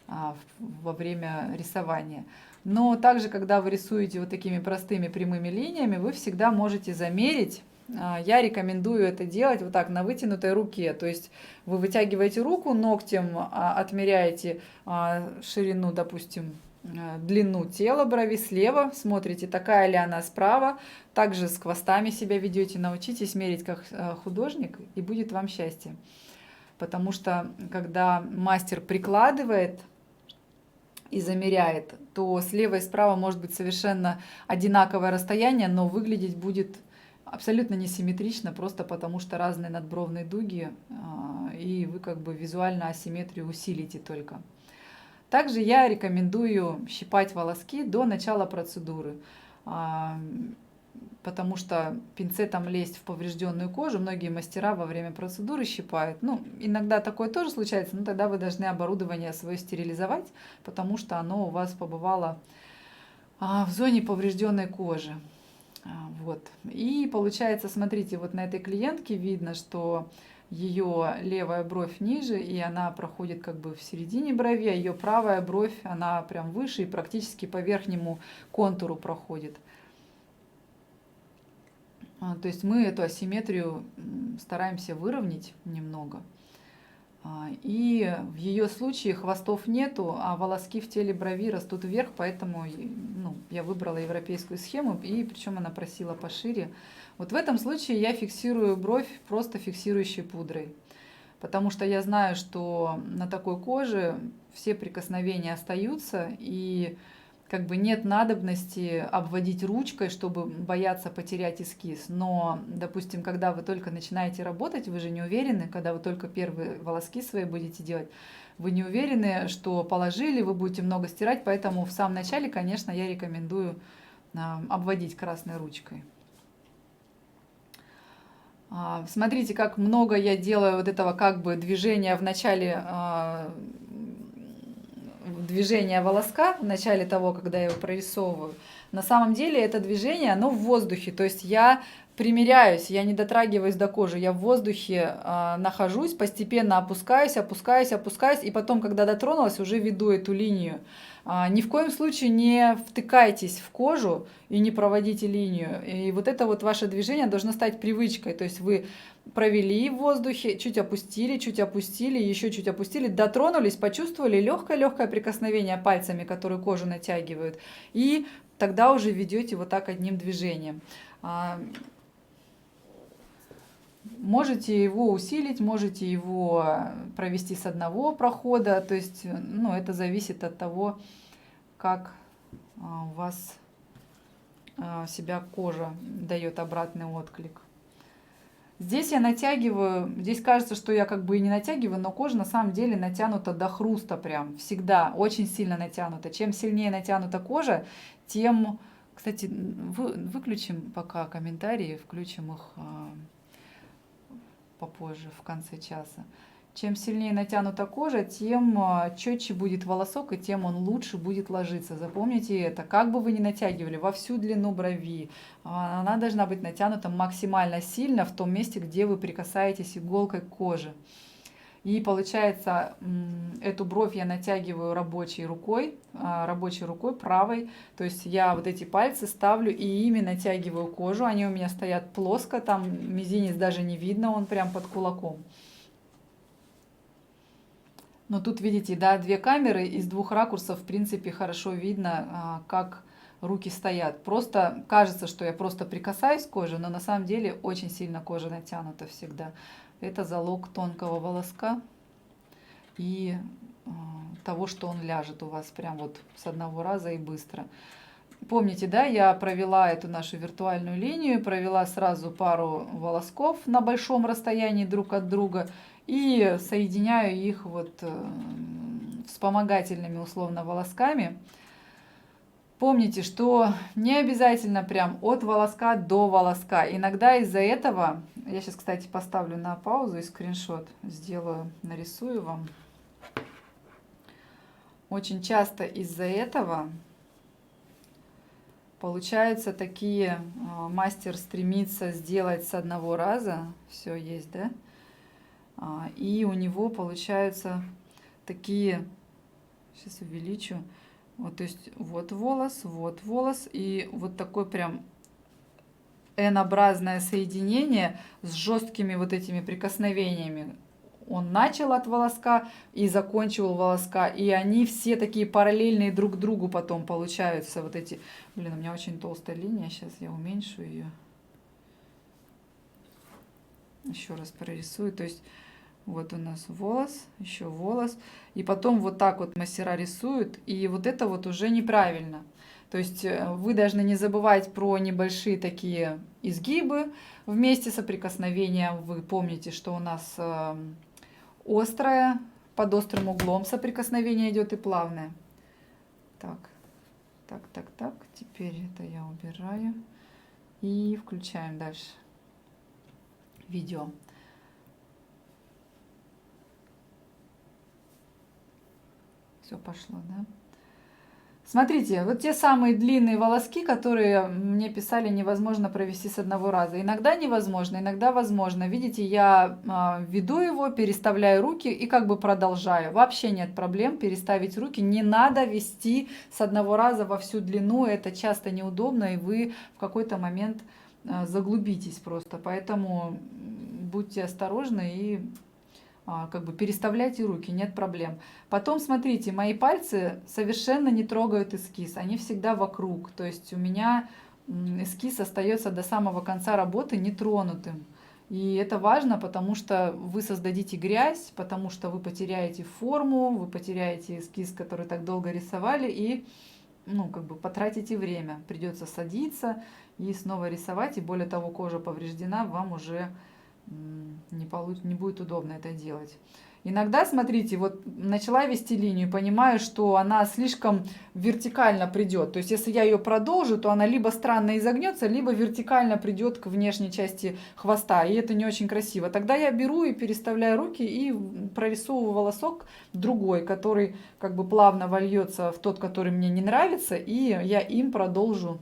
во время рисования. Но также, когда вы рисуете вот такими простыми прямыми линиями, вы всегда можете замерить я рекомендую это делать вот так на вытянутой руке. То есть вы вытягиваете руку, ногтем отмеряете ширину, допустим, длину тела брови слева, смотрите, такая ли она справа. Также с хвостами себя ведете, научитесь мерить как художник, и будет вам счастье. Потому что когда мастер прикладывает и замеряет, то слева и справа может быть совершенно одинаковое расстояние, но выглядеть будет абсолютно несимметрично, просто потому что разные надбровные дуги, и вы как бы визуально асимметрию усилите только. Также я рекомендую щипать волоски до начала процедуры, потому что пинцетом лезть в поврежденную кожу многие мастера во время процедуры щипают. Ну, иногда такое тоже случается, но тогда вы должны оборудование свое стерилизовать, потому что оно у вас побывало в зоне поврежденной кожи. Вот. И получается, смотрите, вот на этой клиентке видно, что ее левая бровь ниже, и она проходит как бы в середине брови, а ее правая бровь, она прям выше и практически по верхнему контуру проходит. То есть мы эту асимметрию стараемся выровнять немного. И в ее случае хвостов нету, а волоски в теле брови растут вверх, поэтому я выбрала европейскую схему, и причем она просила пошире. Вот в этом случае я фиксирую бровь просто фиксирующей пудрой, потому что я знаю, что на такой коже все прикосновения остаются, и как бы нет надобности обводить ручкой, чтобы бояться потерять эскиз. Но, допустим, когда вы только начинаете работать, вы же не уверены, когда вы только первые волоски свои будете делать, вы не уверены, что положили, вы будете много стирать, поэтому в самом начале, конечно, я рекомендую обводить красной ручкой. Смотрите, как много я делаю вот этого как бы движения в начале движение волоска в начале того, когда я его прорисовываю. На самом деле это движение, оно в воздухе, то есть я примеряюсь, я не дотрагиваюсь до кожи, я в воздухе нахожусь, постепенно опускаюсь, и потом, когда дотронулась, уже веду эту линию. Ни в коем случае не втыкайтесь в кожу и не проводите линию. И вот это вот ваше движение должно стать привычкой, то есть вы провели в воздухе, чуть опустили, еще чуть опустили, дотронулись, почувствовали легкое-легкое прикосновение пальцами, которые кожу натягивают, и тогда уже ведете вот так одним движением. Можете его усилить, можете его провести с одного прохода, то есть это зависит от того, как у вас себя кожа дает обратный отклик. Здесь я натягиваю, здесь кажется, что я как бы и не натягиваю, но кожа на самом деле натянута до хруста прям, всегда, очень сильно натянута. Чем сильнее натянута кожа, тем, кстати, выключим пока комментарии, включим их попозже, в конце часа. Чем сильнее натянута кожа, тем четче будет волосок, и тем он лучше будет ложиться. Запомните это. Как бы вы ни натягивали во всю длину брови, она должна быть натянута максимально сильно в том месте, где вы прикасаетесь иголкой к коже. И получается, эту бровь я натягиваю рабочей рукой правой. То есть я вот эти пальцы ставлю и ими натягиваю кожу. Они у меня стоят плоско, там мизинец даже не видно, он прям под кулаком. Но тут, видите, да, две камеры, из двух ракурсов, в принципе, хорошо видно, как руки стоят. Просто кажется, что я просто прикасаюсь к коже, но на самом деле очень сильно кожа натянута всегда. Это залог тонкого волоска и того, что он ляжет у вас прям вот с одного раза и быстро. Помните, да, я провела эту нашу виртуальную линию, провела сразу пару волосков на большом расстоянии друг от друга и соединяю их вот вспомогательными условно волосками. Помните, что не обязательно прям от волоска до волоска. Иногда из-за этого, я сейчас, кстати, поставлю на паузу и скриншот сделаю, нарисую вам. Очень часто из-за этого получаются такие, мастер стремится сделать с одного раза, все есть, да? И у него получаются такие, сейчас увеличу, вот, то есть вот волос, и вот такой прям N-образное соединение с жесткими вот этими прикосновениями. Он начал от волоска и закончил волоска, и они все такие параллельные друг другу потом получаются. Вот эти, блин, у меня очень толстая линия, сейчас я уменьшу ее. Еще раз прорисую, то есть вот у нас волос, еще волос, и потом вот так вот мастера рисуют, и вот это вот уже неправильно. То есть вы должны не забывать про небольшие такие изгибы в месте соприкосновения. Вы помните, что у нас острое, под острым углом соприкосновение идет и плавное. Так, так, так, так. Теперь это я убираю и включаем дальше видео. Все пошло, да? Смотрите, вот те самые длинные волоски, которые мне писали, невозможно провести с одного раза. Иногда невозможно, иногда возможно. Видите, я веду его, переставляю руки и как бы продолжаю. Вообще нет проблем переставить руки. Не надо вести с одного раза во всю длину. Это часто неудобно, и вы в какой-то момент заглубитесь просто. Поэтому будьте осторожны и как бы переставляйте руки, нет проблем. Потом, смотрите, мои пальцы совершенно не трогают эскиз, они всегда вокруг. То есть у меня эскиз остается до самого конца работы нетронутым. И это важно, потому что вы создадите грязь, потому что вы потеряете форму, вы потеряете эскиз, который так долго рисовали, и как бы потратите время. Придется садиться и снова рисовать, и более того, кожа повреждена, вам уже не будет удобно это делать. Иногда, смотрите, вот начала вести линию, понимаю, что она слишком вертикально придет. То есть, если я ее продолжу, то она либо странно изогнется, либо вертикально придет к внешней части хвоста. И это не очень красиво. Тогда я беру и переставляю руки и прорисовываю волосок другой, который как бы плавно вольется в тот, который мне не нравится, и я им продолжу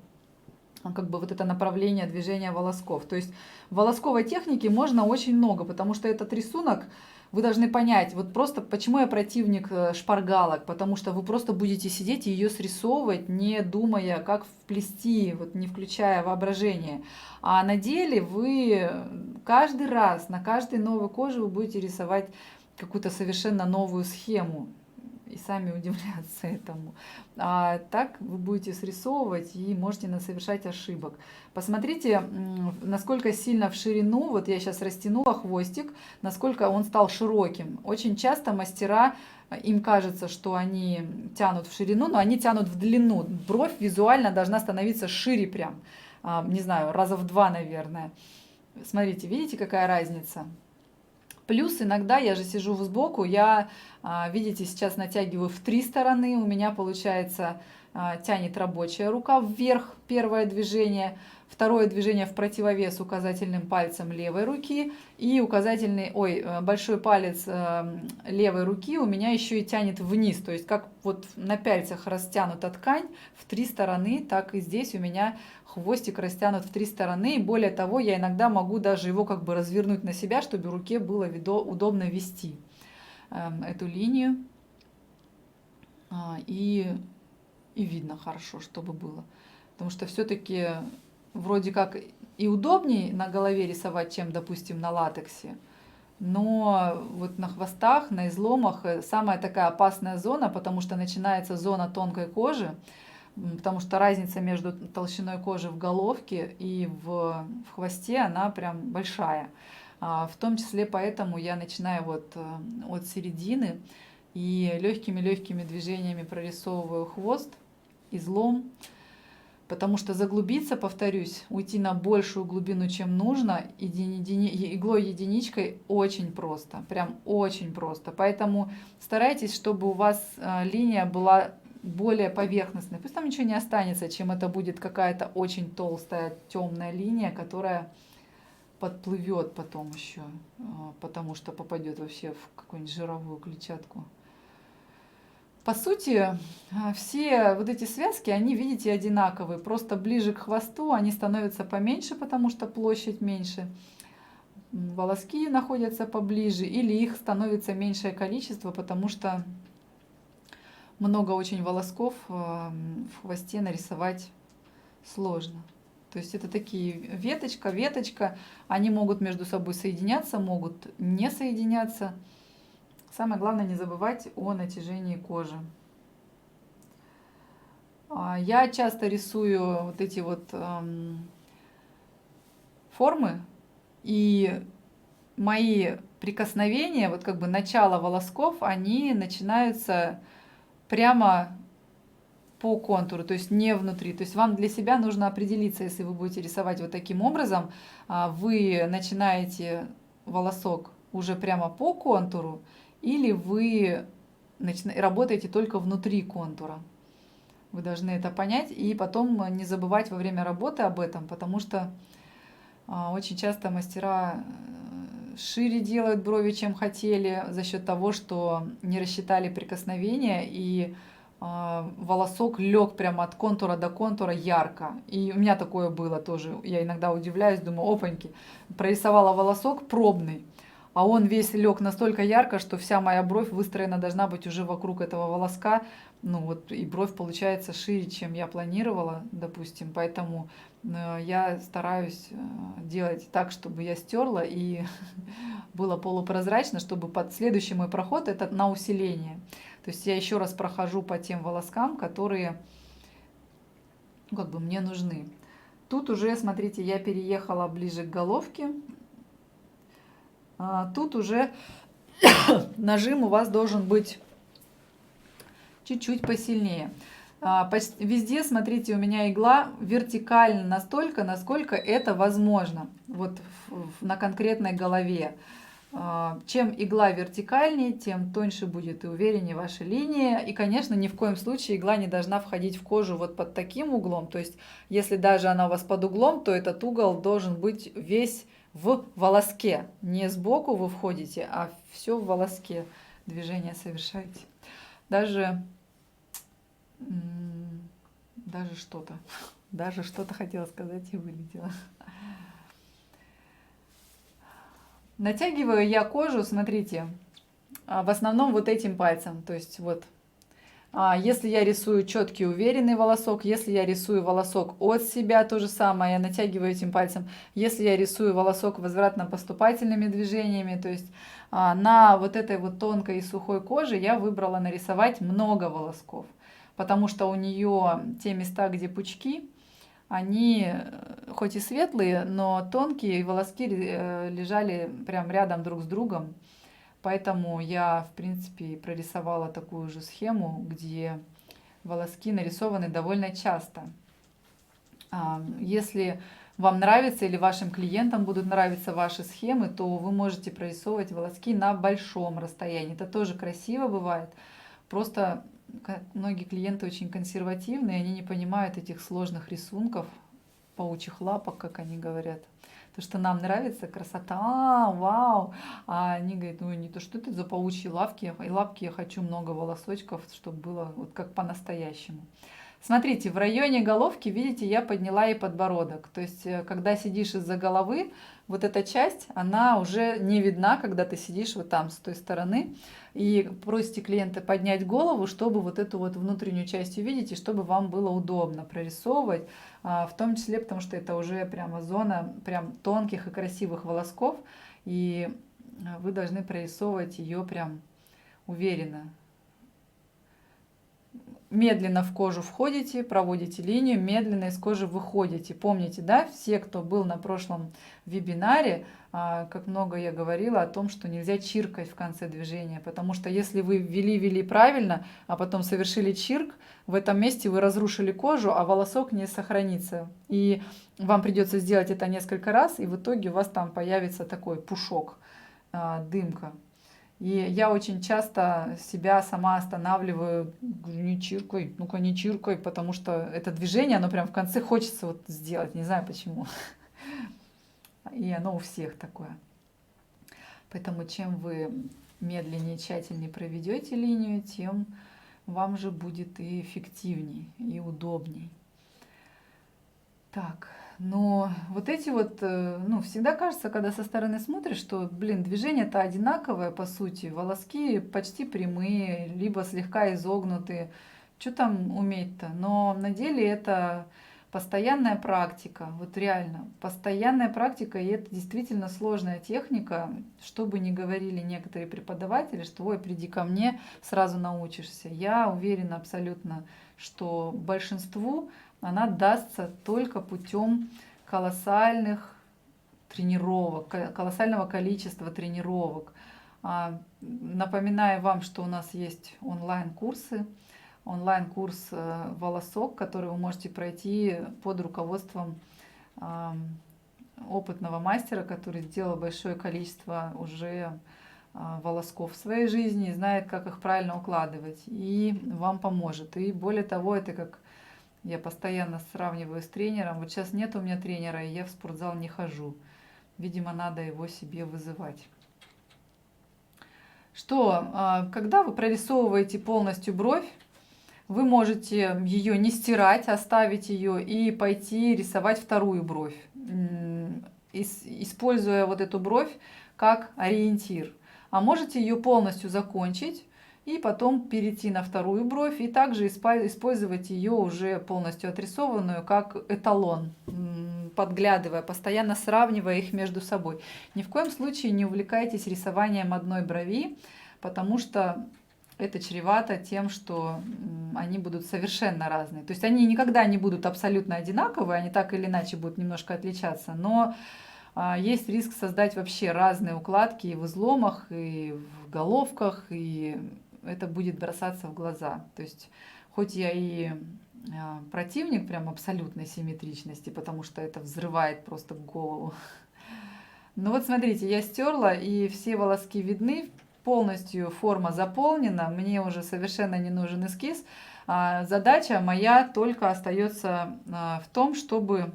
как бы вот это направление движения волосков. То есть волосковой техники можно очень много, потому что этот рисунок, вы должны понять, вот просто почему я противник шпаргалок, потому что вы просто будете сидеть и ее срисовывать, не думая, как вплести, вот не включая воображение. А на деле вы каждый раз, на каждой новой коже вы будете рисовать какую-то совершенно новую схему. И сами удивляться этому. А так вы будете срисовывать и можете совершать ошибок. Посмотрите, насколько сильно в ширину, вот я сейчас растянула хвостик, насколько он стал широким. Очень часто мастера, им кажется, что они тянут в ширину, но они тянут в длину. Бровь визуально должна становиться шире прям, не знаю, раза в 2, наверное. Смотрите, видите, какая разница? Плюс иногда, я же сижу сбоку, я, видите, сейчас натягиваю в 3 стороны, у меня получается тянет рабочая рука вверх, первое движение, второе движение в противовес указательным пальцем левой руки, и большой палец левой руки у меня еще и тянет вниз, то есть как вот на пяльцах растянута ткань в 3 стороны, так и здесь у меня хвостик растянут в 3 стороны, и более того, я иногда могу даже его как бы развернуть на себя, чтобы руке было удобно вести эту линию, и видно хорошо, чтобы было, потому что все-таки вроде как и удобнее на голове рисовать, чем, допустим, на латексе, но вот на хвостах, на изломах самая такая опасная зона, потому что начинается зона тонкой кожи, потому что разница между толщиной кожи в головке и в хвосте, она прям большая. В том числе поэтому я начинаю вот от середины и легкими-легкими движениями прорисовываю хвост, излом, потому что заглубиться, повторюсь, уйти на большую глубину, чем нужно, иглой-единичкой очень просто, прям очень просто. Поэтому старайтесь, чтобы у вас линия была более поверхностной. Пусть там ничего не останется, чем это будет какая-то очень толстая темная линия, которая подплывет потом еще, потому что попадет вообще в какую-нибудь жировую клетчатку. По сути, все вот эти связки, они, видите, одинаковые. Просто ближе к хвосту они становятся поменьше, потому что площадь меньше. Волоски находятся поближе, или их становится меньшее количество, потому что много очень волосков в хвосте нарисовать сложно. То есть это такие веточка, веточка. Они могут между собой соединяться, могут не соединяться. Самое главное не забывать о натяжении кожи. Я часто рисую вот эти вот формы, и мои прикосновения, вот как бы начало волосков, они начинаются прямо по контуру, то есть не внутри. То есть вам для себя нужно определиться, если вы будете рисовать вот таким образом, вы начинаете волосок уже прямо по контуру, или вы работаете только внутри контура. Вы должны это понять и потом не забывать во время работы об этом, потому что очень часто мастера шире делают брови, чем хотели, за счет того, что не рассчитали прикосновения, и волосок лег прямо от контура до контура ярко. И у меня такое было тоже. Я иногда удивляюсь, думаю, опаньки, прорисовала волосок пробный, а он весь лег настолько ярко, что вся моя бровь выстроена должна быть уже вокруг этого волоска. Ну вот и бровь получается шире, чем я планировала, допустим. Поэтому я стараюсь делать так, чтобы я стерла и было полупрозрачно, чтобы под следующий мой проход это на усиление. То есть я еще раз прохожу по тем волоскам, которые как бы мне нужны. Тут уже, смотрите, я переехала ближе к головке. Тут уже нажим у вас должен быть чуть-чуть посильнее. Везде, смотрите, у меня игла вертикально настолько, насколько это возможно. Вот на конкретной голове. Чем игла вертикальнее, тем тоньше будет и увереннее ваша линия. И, конечно, ни в коем случае игла не должна входить в кожу вот под таким углом. То есть, если даже она у вас под углом, то этот угол должен быть весь в волоске. Не сбоку вы входите, а все в волоске движение совершаете. Даже что-то хотела сказать и вылетела. Натягиваю я кожу, смотрите, в основном вот этим пальцем. То есть вот, если я рисую четкий уверенный волосок, если я рисую волосок от себя, то же самое, я натягиваю этим пальцем. Если я рисую волосок возвратно-поступательными движениями, то есть на вот этой вот тонкой и сухой коже я выбрала нарисовать много волосков, потому что у нее те места, где пучки, они хоть и светлые, но тонкие, и волоски лежали прям рядом друг с другом. Поэтому я, в принципе, прорисовала такую же схему, где волоски нарисованы довольно часто. Если вам нравится или вашим клиентам будут нравиться ваши схемы, то вы можете прорисовывать волоски на большом расстоянии. Это тоже красиво бывает. Просто многие клиенты очень консервативные, они не понимают этих сложных рисунков, паучьих лапок, как они говорят. То, что нам нравится красота, вау, а они говорят, ну не то, что это за паучьи лапки, я хочу много волосочков, чтобы было вот как по-настоящему. Смотрите, в районе головки, видите, я подняла и подбородок. То есть, когда сидишь из-за головы, вот эта часть, она уже не видна, когда ты сидишь вот там, с той стороны. И просите клиента поднять голову, чтобы вот эту вот внутреннюю часть увидеть, и чтобы вам было удобно прорисовывать. В том числе, потому что это уже прямо зона прям тонких и красивых волосков. И вы должны прорисовывать ее прям уверенно. Медленно в кожу входите, проводите линию, медленно из кожи выходите. Помните, да, все, кто был на прошлом вебинаре, как много я говорила о том, что нельзя чиркать в конце движения, потому что если вы вели правильно, а потом совершили чирк, в этом месте вы разрушили кожу, а волосок не сохранится. И вам придется сделать это несколько раз, и в итоге у вас там появится такой пушок, дымка. И я очень часто себя сама останавливаю, говорю, не чиркай, ну-ка не чиркай, потому что это движение, оно прям в конце хочется вот сделать, не знаю почему. И оно у всех такое. Поэтому чем вы медленнее, тщательнее проведете линию, тем вам же будет и эффективней, и удобней. Так. Но вот эти вот, ну, всегда кажется, когда со стороны смотришь, что, блин, движение-то одинаковое, по сути, волоски почти прямые, либо слегка изогнутые. Что там уметь-то? Но на деле это постоянная практика, вот реально, постоянная практика, и это действительно сложная техника, что бы ни говорили некоторые преподаватели, что ой, приди ко мне, сразу научишься. Я уверена абсолютно, что большинству она дастся только путем колоссальных тренировок, колоссального количества тренировок. Напоминаю вам, что у нас есть онлайн-курсы, онлайн-курс «Волосок», который вы можете пройти под руководством опытного мастера, который сделал большое количество уже волосков в своей жизни и знает, как их правильно укладывать, и вам поможет. И более того, это как я постоянно сравниваю с тренером. Вот сейчас нет у меня тренера, и я в спортзал не хожу. Видимо, надо его себе вызывать. Что, когда вы прорисовываете полностью бровь, вы можете ее не стирать, оставить ее и пойти рисовать вторую бровь, используя вот эту бровь как ориентир. А можете ее полностью закончить и потом перейти на вторую бровь и также использовать ее уже полностью отрисованную как эталон, подглядывая, постоянно сравнивая их между собой. Ни в коем случае не увлекайтесь рисованием одной брови, потому что это чревато тем, что они будут совершенно разные. То есть они никогда не будут абсолютно одинаковые, они так или иначе будут немножко отличаться, но есть риск создать вообще разные укладки и в изломах, и в головках, и это будет бросаться в глаза. То есть хоть я и противник прям абсолютной симметричности, потому что это взрывает просто голову. Но вот смотрите, я стерла, и все волоски видны, полностью форма заполнена, мне уже совершенно не нужен эскиз. Задача моя только остается в том, чтобы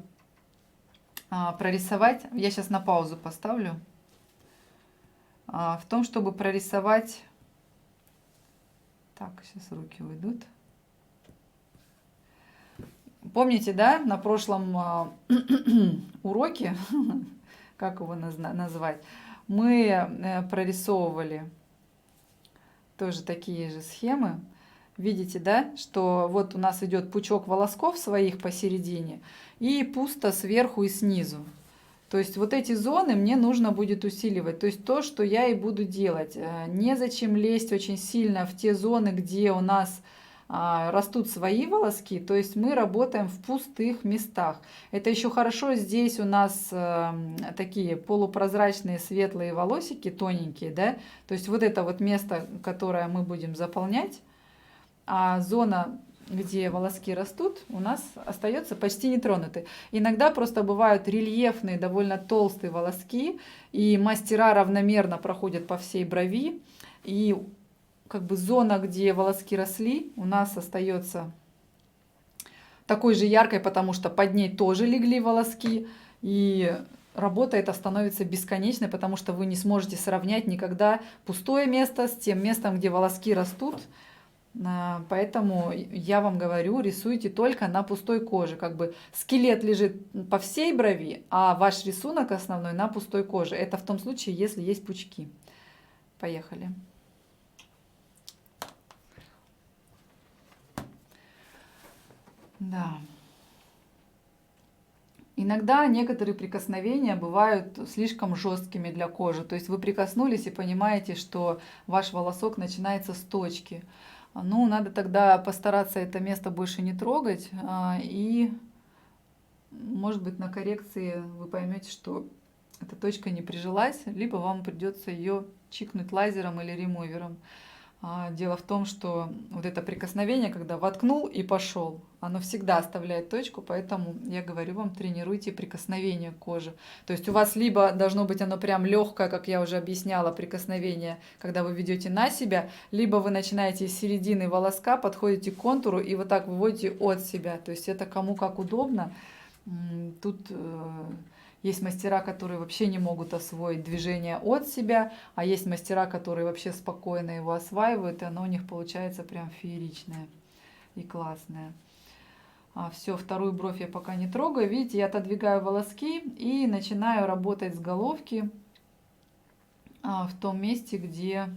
прорисовать, я сейчас на паузу поставлю, в том, чтобы прорисовать, так, сейчас руки уйдут. Помните, да, на прошлом уроке, как его назвать, мы прорисовывали тоже такие же схемы. Видите, да, что вот у нас идет пучок волосков своих посередине и пусто сверху и снизу. То есть вот эти зоны мне нужно будет усиливать. То есть то, что я и буду делать. Незачем лезть очень сильно в те зоны, где у нас растут свои волоски, то есть мы работаем в пустых местах. Это еще хорошо, здесь у нас такие полупрозрачные светлые волосики, тоненькие, да, то есть вот это вот место, которое мы будем заполнять, а зона, где волоски растут, у нас остается почти нетронутой. Иногда просто бывают рельефные, довольно толстые волоски, и мастера равномерно проходят по всей брови, и как бы зона, где волоски росли, у нас остается такой же яркой, потому что под ней тоже легли волоски, и работа эта становится бесконечной, потому что вы не сможете сравнять никогда пустое место с тем местом, где волоски растут. Поэтому я вам говорю, рисуйте только на пустой коже. Как бы скелет лежит по всей брови, а ваш рисунок основной на пустой коже. Это в том случае, если есть пучки. Поехали. Да. Иногда некоторые прикосновения бывают слишком жесткими для кожи. То есть вы прикоснулись и понимаете, что ваш волосок начинается с точки. Ну, надо тогда постараться это место больше не трогать. И, может быть, на коррекции вы поймете, что эта точка не прижилась, либо вам придется ее чикнуть лазером или ремувером. Дело в том, что вот это прикосновение, когда воткнул и пошел, оно всегда оставляет точку, поэтому я говорю вам, тренируйте прикосновение к коже. То есть у вас либо должно быть оно прям легкое, как я уже объясняла, прикосновение, когда вы ведете на себя, либо вы начинаете с середины волоска, подходите к контуру и вот так выводите от себя. То есть это кому как удобно. Тут есть мастера, которые вообще не могут освоить движение от себя, а есть мастера, которые вообще спокойно его осваивают, и оно у них получается прям фееричное и классное. Все, вторую бровь я пока не трогаю. Видите, я отодвигаю волоски и начинаю работать с головки в том месте, где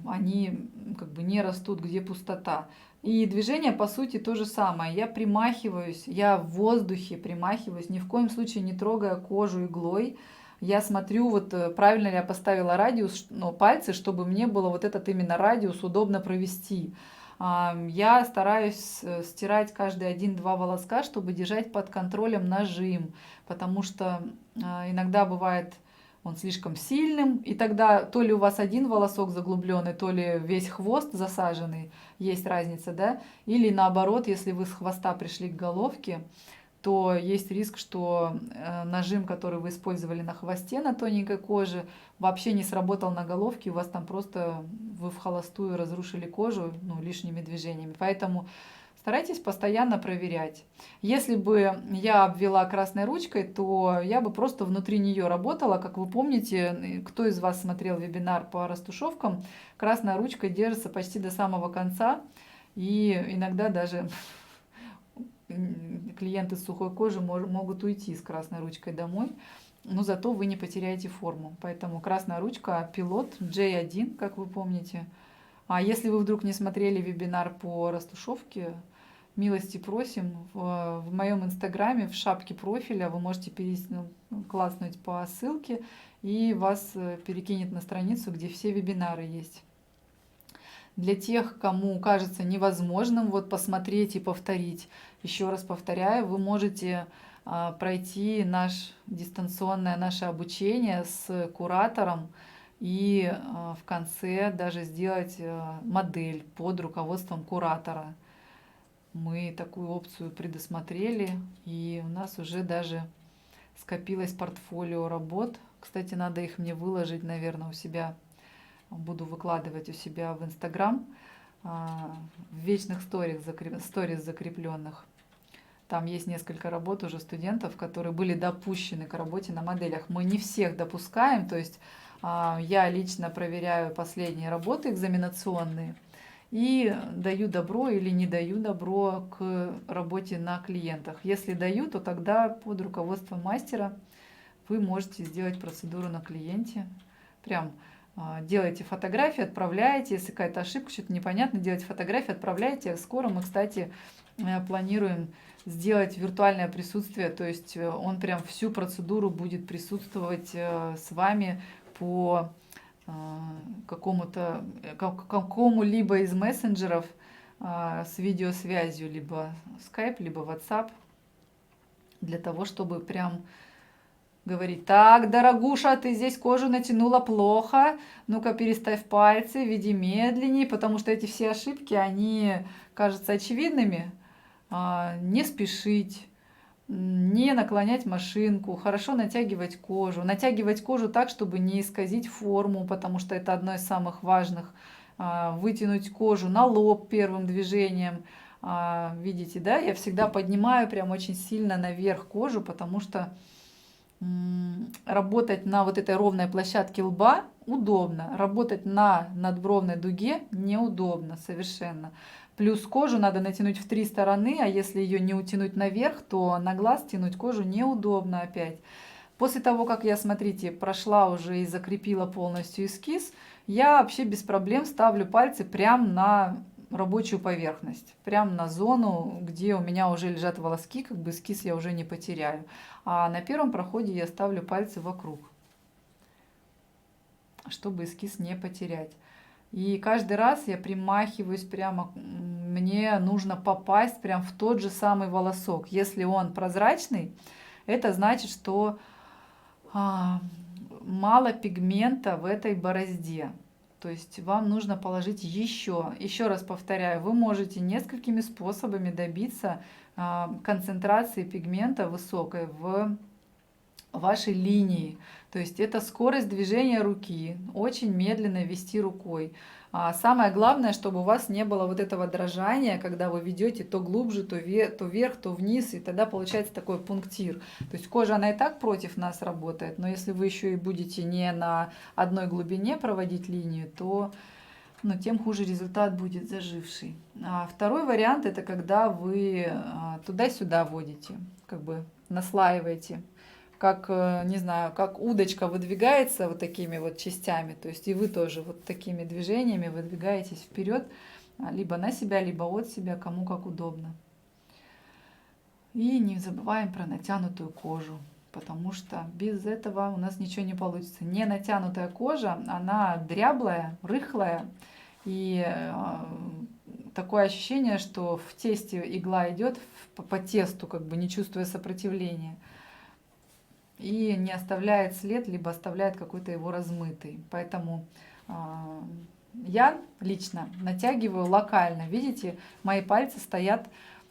они как бы не растут, где пустота. И движение, по сути, то же самое. Я примахиваюсь, я в воздухе примахиваюсь, ни в коем случае не трогая кожу иглой. Я смотрю, вот правильно ли я поставила радиус, пальцы, чтобы мне было вот этот именно радиус удобно провести. Я стараюсь стирать каждые 1-2 волоска, чтобы держать под контролем нажим, потому что иногда бывает он слишком сильным, и тогда то ли у вас один волосок заглубленный, то ли весь хвост засаженный, есть разница, да? Или наоборот, если вы с хвоста пришли к головке, то есть риск, что нажим, который вы использовали на хвосте, на тоненькой коже, вообще не сработал на головке, у вас там просто вы в холостую разрушили кожу лишними движениями. Поэтому старайтесь постоянно проверять. Если бы я обвела красной ручкой, то я бы просто внутри нее работала. Как вы помните, кто из вас смотрел вебинар по растушевкам, красная ручка держится почти до самого конца. И иногда даже клиенты с сухой кожей могут уйти с красной ручкой домой, но зато вы не потеряете форму. Поэтому красная ручка пилот J1, как вы помните. А если вы вдруг не смотрели вебинар по растушевке, милости просим, в моем инстаграме в шапке профиля вы можете класснуть по ссылке, и вас перекинет на страницу, где все вебинары есть. Для тех, кому кажется невозможным посмотреть и повторить, еще раз повторяю, вы можете пройти дистанционное наше обучение с куратором и в конце даже сделать модель под руководством куратора. Мы такую опцию предусмотрели, и у нас уже даже скопилось портфолио работ. Кстати, надо их мне выложить, наверное, у себя. Буду выкладывать у себя в Инстаграм, в вечных сторис закрепленных. Там есть несколько работ уже студентов, которые были допущены к работе на моделях. Мы не всех допускаем, то есть я лично проверяю последние работы экзаменационные и даю добро или не даю добро к работе на клиентах. Если даю, то тогда под руководством мастера вы можете сделать процедуру на клиенте. Прям делаете фотографии, отправляете, если какая-то ошибка, что-то непонятно, делаете фотографии, отправляете. Скоро мы, кстати, планируем сделать виртуальное присутствие, то есть он прям всю процедуру будет присутствовать с вами по какому-либо из мессенджеров с видеосвязью, либо Skype, либо WhatsApp, для того, чтобы прям говорить: так, дорогуша, ты здесь кожу натянула плохо, ну-ка переставь пальцы, веди медленнее, потому что эти все ошибки, они кажутся очевидными. Не спешить, не наклонять машинку, хорошо натягивать кожу так, чтобы не исказить форму, потому что это одно из самых важных. Вытянуть кожу на лоб первым движением. Видите, да, я всегда поднимаю прям очень сильно наверх кожу, потому что работать на вот этой ровной площадке лба удобно, работать на надбровной дуге неудобно совершенно. Плюс кожу надо натянуть в 3 стороны, а если ее не утянуть наверх, то на глаз тянуть кожу неудобно опять. После того, как я, смотрите, прошла уже и закрепила полностью эскиз, я вообще без проблем ставлю пальцы прямо на рабочую поверхность, прямо на зону, где у меня уже лежат волоски, как бы эскиз я уже не потеряю. А на первом проходе я ставлю пальцы вокруг, чтобы эскиз не потерять. И каждый раз я примахиваюсь прямо, мне нужно попасть прямо в тот же самый волосок. Если он прозрачный, это значит, что мало пигмента в этой борозде. То есть вам нужно положить еще раз повторяю, вы можете несколькими способами добиться концентрации пигмента высокой в вашей линии. То есть это скорость движения руки, очень медленно вести рукой. Самое главное, чтобы у вас не было вот этого дрожания, когда вы ведете то глубже, то вверх, то вниз, и тогда получается такой пунктир. То есть кожа, она и так против нас работает, но если вы еще и будете не на одной глубине проводить линию, то тем хуже результат будет заживший. Второй вариант — это когда вы туда-сюда водите, как бы наслаиваете как, не знаю, как удочка выдвигается вот такими вот частями, то есть и вы тоже вот такими движениями выдвигаетесь вперед, либо на себя, либо от себя, кому как удобно. И не забываем про натянутую кожу, потому что без этого у нас ничего не получится. Не натянутая кожа, она дряблая, рыхлая, и такое ощущение, что в тесте игла идет по тесту, как бы не чувствуя сопротивления, и не оставляет след, либо оставляет какой-то его размытый. Поэтому я лично натягиваю локально. Видите, мои пальцы стоят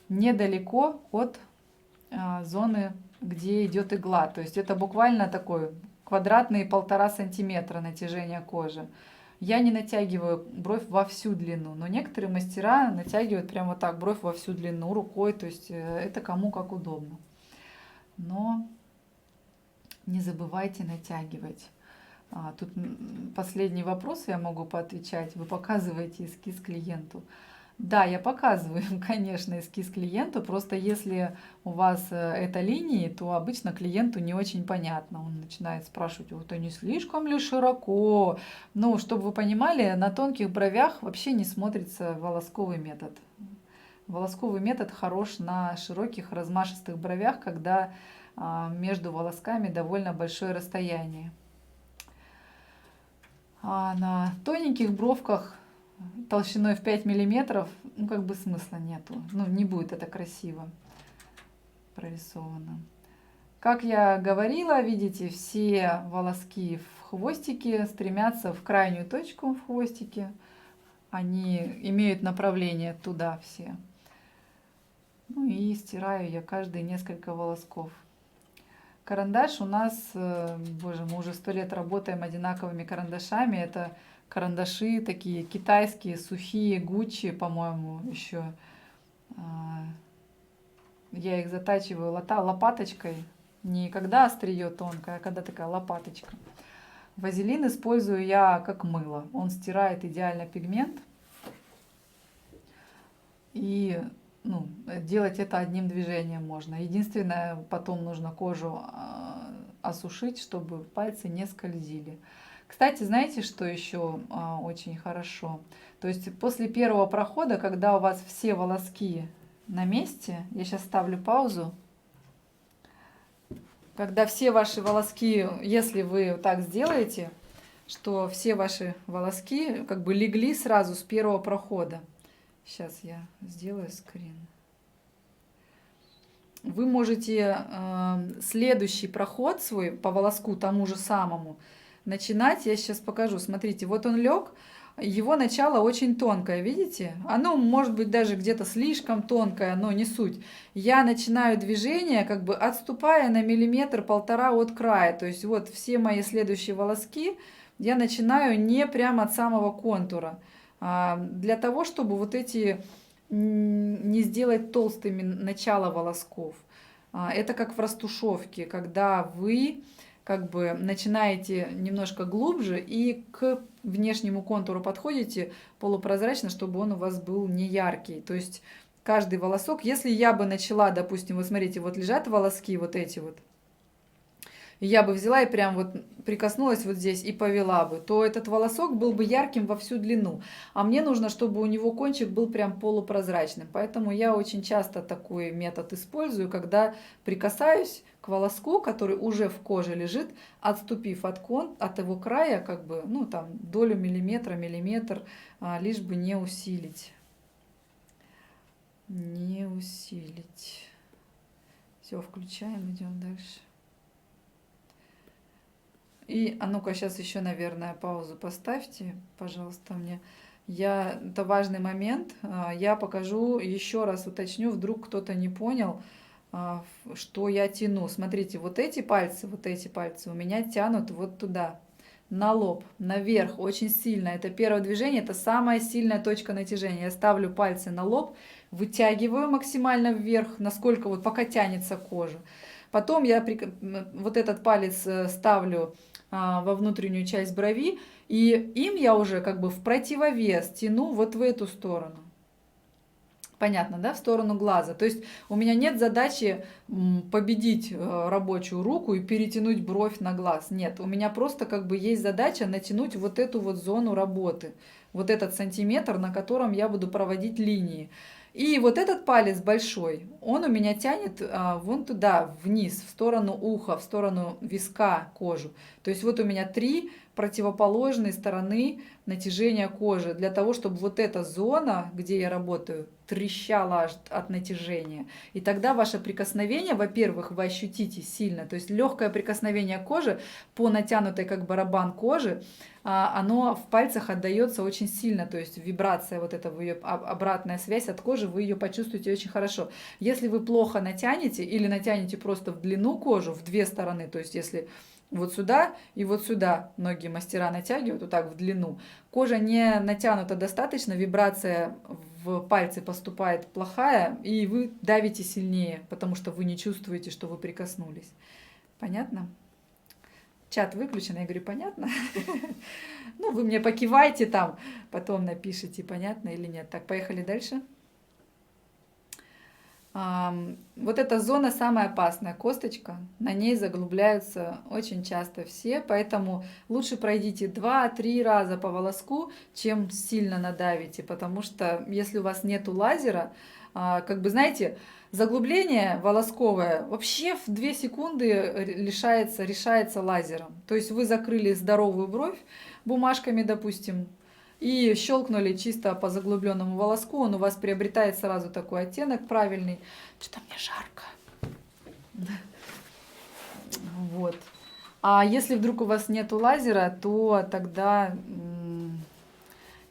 недалеко от зоны, где идет игла. То есть это буквально такой квадратные 1,5 сантиметра натяжения кожи. Я не натягиваю бровь во всю длину, но некоторые мастера натягивают прямо вот так бровь во всю длину рукой. То есть это кому как удобно. Но не забывайте натягивать. Тут последний вопрос я могу поотвечать. Вы показываете эскиз клиенту. Да, я показываю, конечно, эскиз клиенту, просто если у вас это линии, то обычно клиенту не очень понятно. Он начинает спрашивать, вот не слишком ли широко? Ну, чтобы вы понимали, на тонких бровях вообще не смотрится волосковый метод. Волосковый метод хорош на широких размашистых бровях, когда между волосками довольно большое расстояние. А на тоненьких бровках толщиной в 5 миллиметров, ну, как бы смысла нету. Ну, не будет это красиво прорисовано. Как я говорила, видите, все волоски в хвостике стремятся в крайнюю точку в хвостике. Они имеют направление туда все. Ну и стираю я каждые несколько волосков. Карандаш у нас, боже, мы уже 100 лет работаем одинаковыми карандашами. Это карандаши такие китайские, сухие, Гуччи, по-моему, еще. Я их затачиваю лопаточкой. Не когда острие тонкое, а когда такая лопаточка. Вазелин использую я как мыло. Он стирает идеально пигмент. И делать это одним движением можно. Единственное, потом нужно кожу осушить, чтобы пальцы не скользили. Кстати, знаете, что еще очень хорошо? То есть после первого прохода, когда у вас все волоски на месте, я сейчас ставлю паузу, когда все ваши волоски, если вы так сделаете, что все ваши волоски как бы легли сразу с первого прохода. Сейчас я сделаю скрин. Вы можете следующий проход свой по волоску тому же самому начинать. Я сейчас покажу. Смотрите, вот он лег. Его начало очень тонкое, видите? Оно может быть даже где-то слишком тонкое, но не суть. Я начинаю движение, как бы отступая на 1–1,5 от края. То есть вот все мои следующие волоски я начинаю не прямо от самого контура. Для того, чтобы вот эти не сделать толстыми начало волосков. Это как в растушевке, когда вы как бы начинаете немножко глубже и к внешнему контуру подходите полупрозрачно, чтобы он у вас был не яркий. То есть каждый волосок, если я бы начала, допустим, вот смотрите, вот лежат волоски вот эти вот, и я бы взяла и прям вот прикоснулась вот здесь и повела бы, то этот волосок был бы ярким во всю длину. А мне нужно, чтобы у него кончик был прям полупрозрачным. Поэтому я очень часто такой метод использую, когда прикасаюсь к волоску, который уже в коже лежит, отступив от его края, как бы, ну там, долю миллиметра, миллиметр, лишь бы не усилить. Не усилить. Все, включаем, идем дальше. И, ну-ка, сейчас еще, наверное, паузу поставьте, пожалуйста, мне. Это важный момент. Я покажу, еще раз уточню, вдруг кто-то не понял, что я тяну. Смотрите, вот эти пальцы у меня тянут вот туда, на лоб, наверх, очень сильно. Это первое движение, это самая сильная точка натяжения. Я ставлю пальцы на лоб, вытягиваю максимально вверх, насколько вот пока тянется кожа. Потом я вот этот палец ставлю во внутреннюю часть брови, и им я уже как бы в противовес тяну вот в эту сторону. Понятно, да, в сторону глаза. То есть у меня нет задачи победить рабочую руку и перетянуть бровь на глаз. Нет, у меня просто как бы есть задача натянуть вот эту вот зону работы, вот этот сантиметр, на котором я буду проводить линии. И вот этот палец большой, он у меня тянет вон туда, вниз, в сторону уха, в сторону виска, кожу. То есть вот у меня 3 противоположные стороны натяжения кожи, для того, чтобы вот эта зона, где я работаю, трещала от натяжения. И тогда ваше прикосновение, во-первых, вы ощутите сильно, то есть легкое прикосновение кожи по натянутой как барабан кожи, оно в пальцах отдается очень сильно, то есть вибрация, вот эта ее обратная связь от кожи, вы ее почувствуете очень хорошо. Если вы плохо натянете или натянете просто в длину кожу, в 2 стороны, то есть если вот сюда и вот сюда многие мастера натягивают вот так в длину, кожа не натянута достаточно, вибрация в пальцы поступает плохая, и вы давите сильнее, потому что вы не чувствуете, что вы прикоснулись. Понятно? Чат выключен, я говорю, понятно? Ну, вы мне покивайте там, потом напишите, понятно или нет. Так, поехали дальше. Вот эта зона самая опасная, косточка, на ней заглубляются очень часто все, поэтому лучше пройдите 2-3 раза по волоску, чем сильно надавите, потому что если у вас нету лазера, как бы знаете, заглубление волосковое вообще в 2 секунды решается лазером. То есть вы закрыли здоровую бровь бумажками, допустим, и щелкнули чисто по заглубленному волоску, он у вас приобретает сразу такой оттенок правильный. Что-то мне жарко. Вот. А если вдруг у вас нету лазера, то тогда,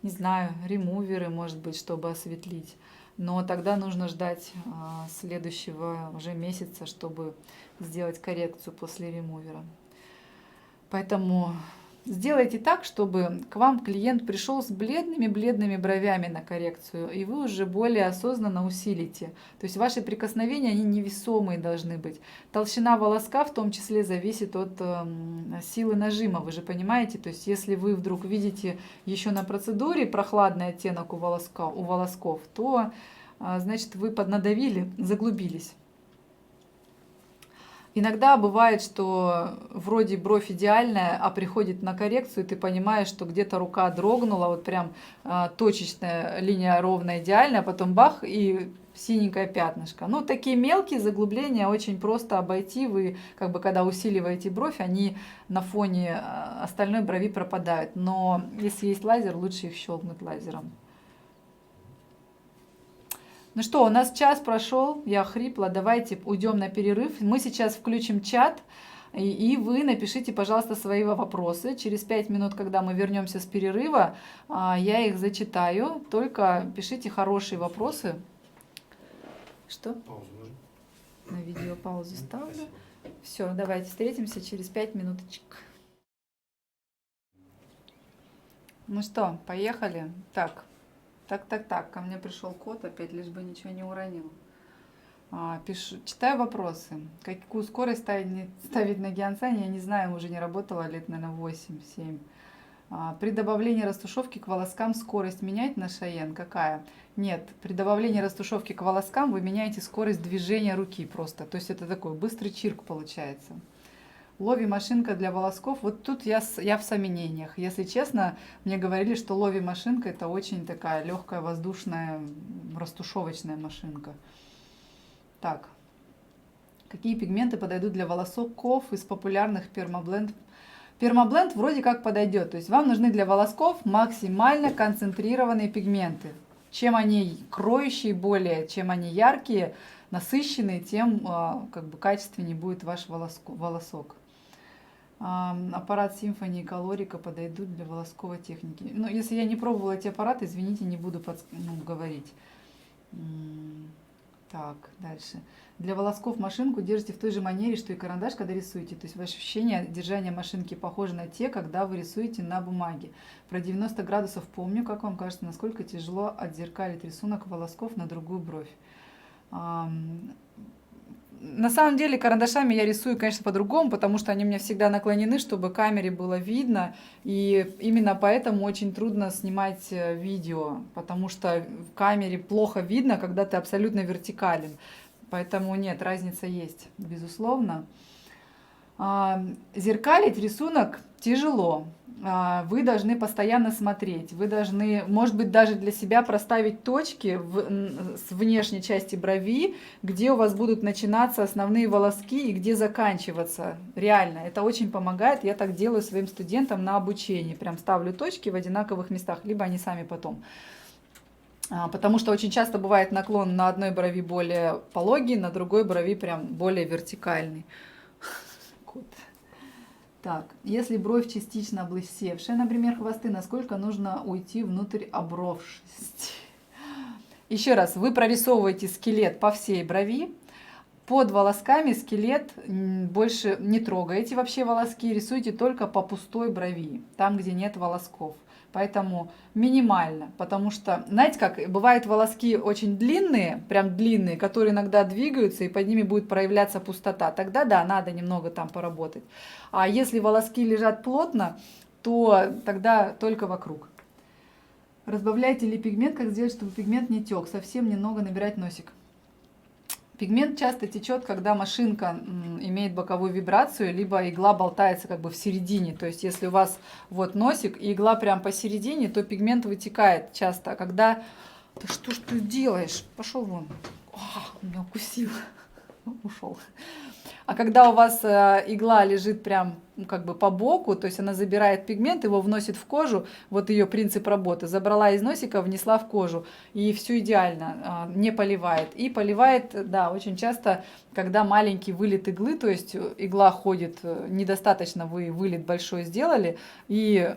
не знаю, ремуверы, может быть, чтобы осветлить. Но тогда нужно ждать следующего уже месяца, чтобы сделать коррекцию после ремувера. Поэтому сделайте так, чтобы к вам клиент пришел с бледными бровями на коррекцию, и вы уже более осознанно усилите. То есть ваши прикосновения, они невесомые должны быть. Толщина волоска в том числе зависит от силы нажима, вы же понимаете. То есть если вы вдруг видите еще на процедуре прохладный оттенок у волосков, то значит вы поднадавили, заглубились. Иногда бывает, что вроде бровь идеальная, а приходит на коррекцию, и ты понимаешь, что где-то рука дрогнула, вот прям точечная линия ровная, идеальная, а потом бах, и синенькое пятнышко. Ну, такие мелкие заглубления очень просто обойти. Вы, как бы, когда усиливаете бровь, они на фоне остальной брови пропадают. Но если есть лазер, лучше их щелкнуть лазером. Ну что, у нас час прошел, я хрипла, давайте уйдем на перерыв. Мы сейчас включим чат, и вы напишите, пожалуйста, свои вопросы. Через 5 минут, когда мы вернемся с перерыва, я их зачитаю. Только пишите хорошие вопросы. Что? Паузу можно? На видео паузу ставлю. Все, давайте встретимся через 5 минуточек. Ну что, поехали? Так, ко мне пришел кот опять, лишь бы ничего не уронил. Читаю вопросы. Какую скорость ставить на Геонсане, я не знаю, уже не работала лет, наверное, 8-7. При добавлении растушевки к волоскам скорость менять на Шайен? Какая? Нет, при добавлении растушевки к волоскам вы меняете скорость движения руки просто. То есть это такой быстрый чирк получается. Лови машинка для волосков. Вот тут я в сомнениях. Если честно, мне говорили, что лови машинка это очень такая легкая воздушная растушевочная машинка. Так. Какие пигменты подойдут для волосков из популярных пермабленд? Пермабленд вроде как подойдет. То есть вам нужны для волосков максимально концентрированные пигменты. Чем они кроющие более, чем они яркие, насыщенные, тем как бы качественнее будет ваш волосок. Аппарат Symphony и Colorica подойдут для волосковой техники. Ну, если я не пробовала эти аппараты, извините, не буду говорить. Так, дальше. Для волосков машинку держите в той же манере, что и карандаш, когда рисуете. То есть ваше ощущение держания машинки похоже на те, когда вы рисуете на бумаге. Про 90 градусов помню. Как вам кажется, насколько тяжело отзеркалить рисунок волосков на другую бровь? На самом деле карандашами я рисую, конечно, по-другому, потому что они мне всегда наклонены, чтобы камере было видно. И именно поэтому очень трудно снимать видео, потому что в камере плохо видно, когда ты абсолютно вертикален. Поэтому нет, разница есть, безусловно. Зеркалить рисунок тяжело. Вы должны постоянно смотреть. Вы должны, может быть, даже для себя проставить точки с внешней части брови, где у вас будут начинаться основные волоски и где заканчиваться. Реально, это очень помогает. Я так делаю своим студентам на обучении. Прям ставлю точки в одинаковых местах, либо они сами потом. Потому что очень часто бывает наклон на одной брови более пологий, на другой брови прям более вертикальный. Так, если бровь частично облысевшая, например, хвосты, насколько нужно уйти внутрь обровшести? Еще раз, вы прорисовываете скелет по всей брови. Под волосками скелет больше не трогаете вообще волоски, рисуйте только по пустой брови, там, где нет волосков. Поэтому минимально, потому что, знаете как, бывают волоски очень длинные, прям длинные, которые иногда двигаются, и под ними будет проявляться пустота. Тогда да, надо немного там поработать. А если волоски лежат плотно, то тогда только вокруг. Разбавляете ли пигмент, как сделать, чтобы пигмент не тек? Совсем немного набирать носик. Пигмент часто течет, когда машинка имеет боковую вибрацию, либо игла болтается как бы в середине. То есть, если у вас вот носик и игла прям посередине, то пигмент вытекает часто. А когда... Да что ж ты делаешь? Пошел вон. Меня укусил. Ушел. А когда у вас игла лежит прям как бы по боку, то есть она забирает пигмент, его вносит в кожу, вот ее принцип работы, забрала из носика, внесла в кожу, и все идеально, не поливает. И поливает, да, очень часто, когда маленький вылет иглы, то есть игла ходит, недостаточно вы вылет большой сделали, и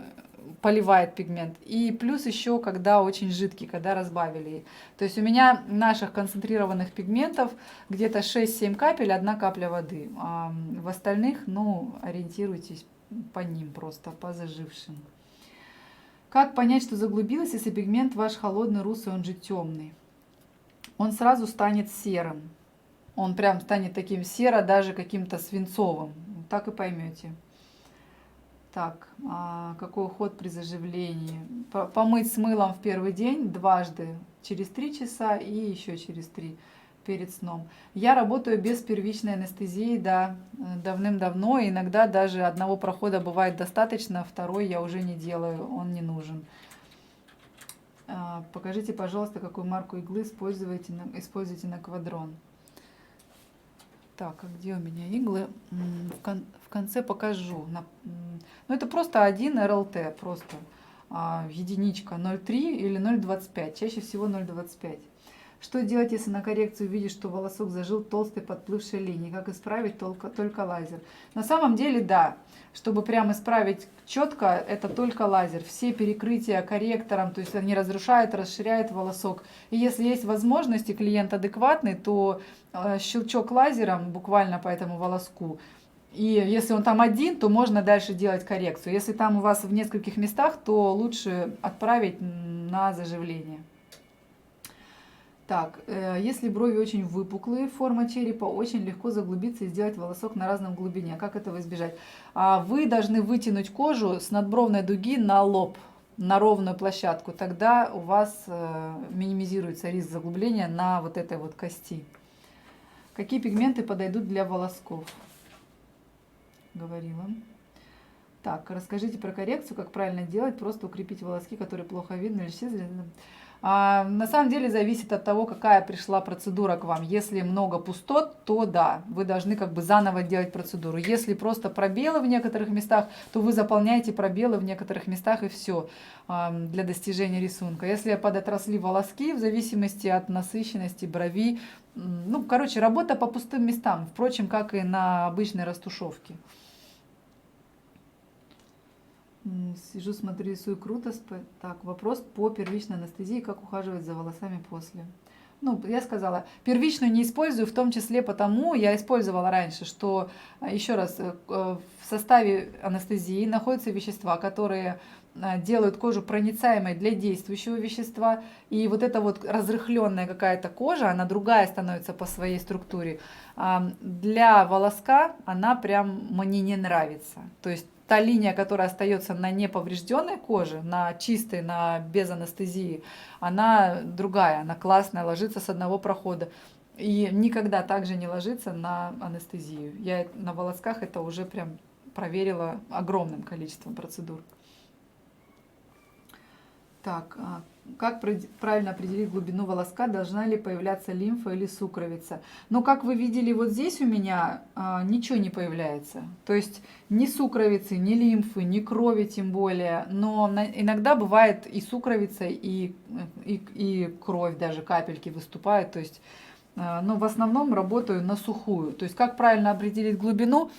поливает пигмент. И плюс еще, когда очень жидкий, когда разбавили. То есть у меня наших концентрированных пигментов где-то 6-7 капель, 1 капля воды. А в остальных, ну, ориентируйтесь по ним просто, по зажившим. Как понять, что заглубилось, если пигмент ваш холодный, русый, он же темный? Он сразу станет серым. Он прям станет таким серо, даже каким-то свинцовым. Так и поймете. Так, какой уход при заживлении? Помыть с мылом в первый день дважды, через 3 часа и еще через 3 перед сном. Я работаю без первичной анестезии, да, давным-давно. Иногда даже одного прохода бывает достаточно, второй я уже не делаю, он не нужен. Покажите, пожалуйста, какую марку иглы используете на квадрон. Так, а где у меня иглы? В конце покажу. Ну, это просто 1 РЛТ, просто единичка 0,3 или 0,25, чаще всего 0,25. Что делать, если на коррекцию видишь, что волосок зажил толстой подплывшей линией? Как исправить? Только лазер. На самом деле, да, чтобы прям исправить четко, это только лазер. Все перекрытия корректором, то есть они разрушают, расширяют волосок. И если есть возможность, и клиент адекватный, то щелчок лазером буквально по этому волоску. И если он там один, то можно дальше делать коррекцию. Если там у вас в нескольких местах, то лучше отправить на заживление. Так, если брови очень выпуклые, форма черепа, очень легко заглубиться и сделать волосок на разном глубине. Как этого избежать? Вы должны вытянуть кожу с надбровной дуги на лоб, на ровную площадку. Тогда у вас минимизируется риск заглубления на вот этой вот кости. Какие пигменты подойдут для волосков? Говорила. Так, расскажите про коррекцию, как правильно делать, просто укрепить волоски, которые плохо видны или исчезли. На самом деле зависит от того, какая пришла процедура к вам. Если много пустот, то да, вы должны как бы заново делать процедуру. Если просто пробелы в некоторых местах, то вы заполняете пробелы в некоторых местах и все для достижения рисунка. Если подотросли волоски, в зависимости от насыщенности брови, ну, короче, работа по пустым местам, впрочем, как и на обычной растушевке. Сижу, смотрю, рисую круто. Так, вопрос по первичной анестезии, как ухаживать за волосами после. Ну, я сказала, первичную не использую, в том числе потому, я использовала раньше, что, еще раз, в составе анестезии находятся вещества, которые делают кожу проницаемой для действующего вещества. И вот эта вот разрыхленная какая-то кожа, она другая становится по своей структуре. Для волоска она прям мне не нравится. То есть та линия, которая остается на неповрежденной коже, на чистой, на без анестезии, она другая, она классная, ложится с одного прохода. И никогда также не ложится на анестезию. Я на волосках это уже прям проверила огромным количеством процедур. Так, как правильно определить глубину волоска? Должна ли появляться лимфа или сукровица? Но как вы видели вот здесь у меня ничего не появляется. То есть ни сукровицы, ни лимфы, ни крови тем более. Но иногда бывает и сукровица, и кровь, даже капельки выступают. То есть, но в основном работаю на сухую. То есть как правильно определить глубину?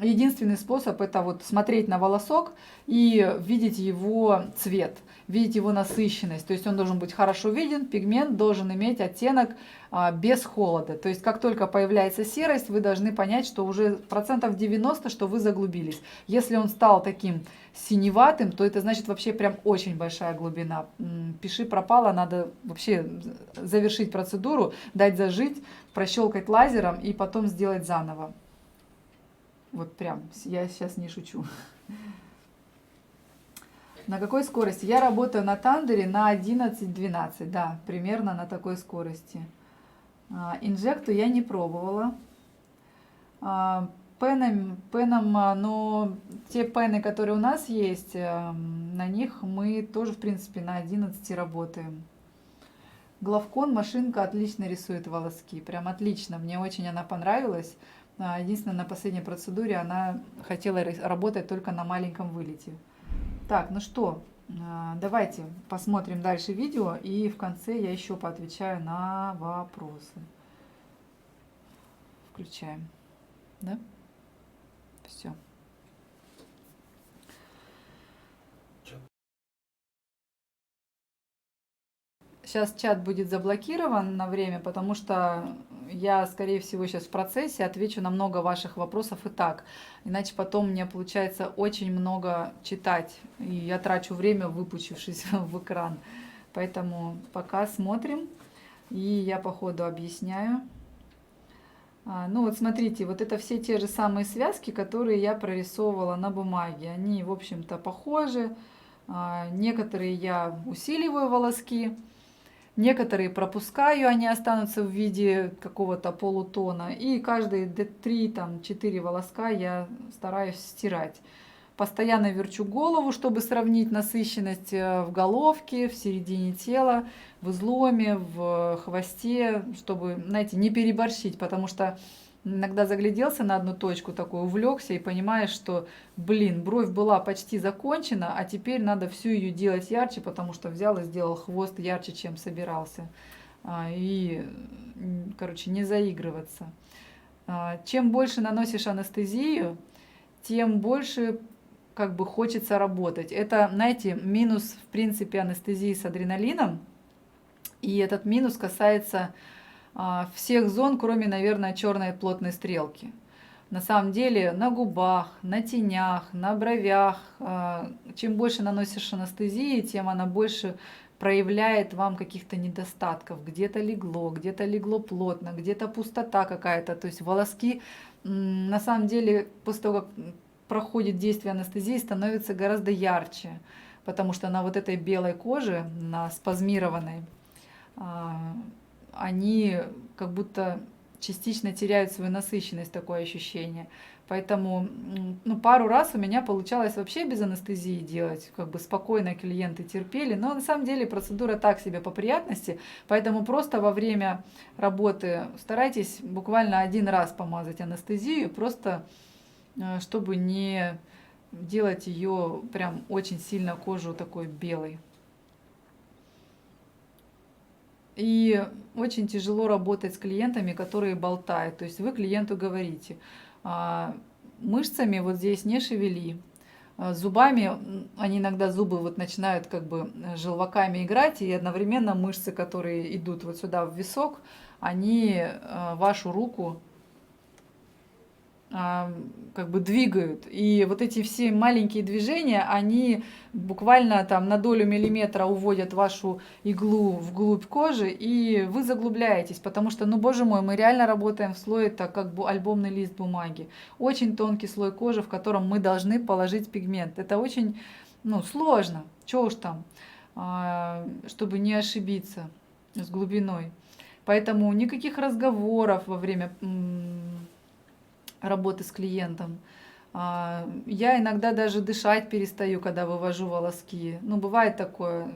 Единственный способ это вот смотреть на волосок и видеть его цвет, видеть его насыщенность. То есть он должен быть хорошо виден, пигмент должен иметь оттенок без холода. То есть как только появляется серость, вы должны понять, что уже 90%, что вы заглубились. Если он стал таким синеватым, то это значит вообще прям очень большая глубина. Пиши пропало, надо вообще завершить процедуру, дать зажить, прощелкать лазером и потом сделать заново. Вот прям, я сейчас не шучу. На какой скорости? Я работаю на тандере на 11-12, да, примерно на такой скорости. Инжекту я не пробовала. Пеном, но те пены, которые у нас есть, на них мы тоже, в принципе, на 11 работаем. Главкон, машинка отлично рисует волоски, прям отлично, мне очень она понравилась. Единственное, на последней процедуре она хотела работать только на маленьком вылете. Так, ну что, давайте посмотрим дальше видео, и в конце я еще поотвечаю на вопросы. Включаем. Да? Все. Сейчас чат будет заблокирован на время, потому что я, скорее всего, сейчас в процессе отвечу на много ваших вопросов и так. Иначе потом мне получается очень много читать, и я трачу время, выпучившись в экран. Поэтому пока смотрим, и я по ходу объясняю. Ну вот смотрите, вот это все те же самые связки, которые я прорисовывала на бумаге. Они, в общем-то, похожи. Некоторые я усиливаю волоски. Некоторые пропускаю, они останутся в виде какого-то полутона. И каждые 3-4 волоска я стараюсь стирать. Постоянно верчу голову, чтобы сравнить насыщенность в головке, в середине тела, в изломе, в хвосте, чтобы, знаете, не переборщить, потому что иногда загляделся на одну точку, такой увлекся и понимаешь, что, блин, бровь была почти закончена, а теперь надо всю ее делать ярче, потому что взял и сделал хвост ярче, чем собирался. И, короче, не заигрываться. Чем больше наносишь анестезию, тем больше как бы хочется работать. Это, знаете, минус, в принципе, анестезии с адреналином. И этот минус касается всех зон, кроме, наверное, черной плотной стрелки. На самом деле на губах, на тенях, на бровях, чем больше наносишь анестезии, тем она больше проявляет вам каких-то недостатков. Где-то легло плотно, где-то пустота какая-то. То есть волоски, на самом деле, после того, как проходит действие анестезии, становится гораздо ярче, потому что на вот этой белой коже, на спазмированной, они как будто частично теряют свою насыщенность, такое ощущение. Поэтому пару раз у меня получалось вообще без анестезии делать, как бы спокойно клиенты терпели, но на самом деле процедура так себе по приятности, поэтому просто во время работы старайтесь буквально один раз помазать анестезию, просто чтобы не делать ее прям очень сильно кожу такой белой. И очень тяжело работать с клиентами, которые болтают. То есть вы клиенту говорите, мышцами вот здесь не шевели, зубами, они иногда зубы вот начинают как бы желваками играть, и одновременно мышцы, которые идут вот сюда в висок, они вашу руку как бы двигают. И вот эти все маленькие движения, они буквально там на долю миллиметра уводят вашу иглу вглубь кожи, и вы заглубляетесь, потому что, ну, боже мой, мы реально работаем в слое, это как бы альбомный лист бумаги. Очень тонкий слой кожи, в котором мы должны положить пигмент. Это очень, ну, сложно, чего уж там, чтобы не ошибиться с глубиной. Поэтому никаких разговоров во время работы с клиентом. Я иногда даже дышать перестаю, когда вывожу волоски. Ну, бывает такое.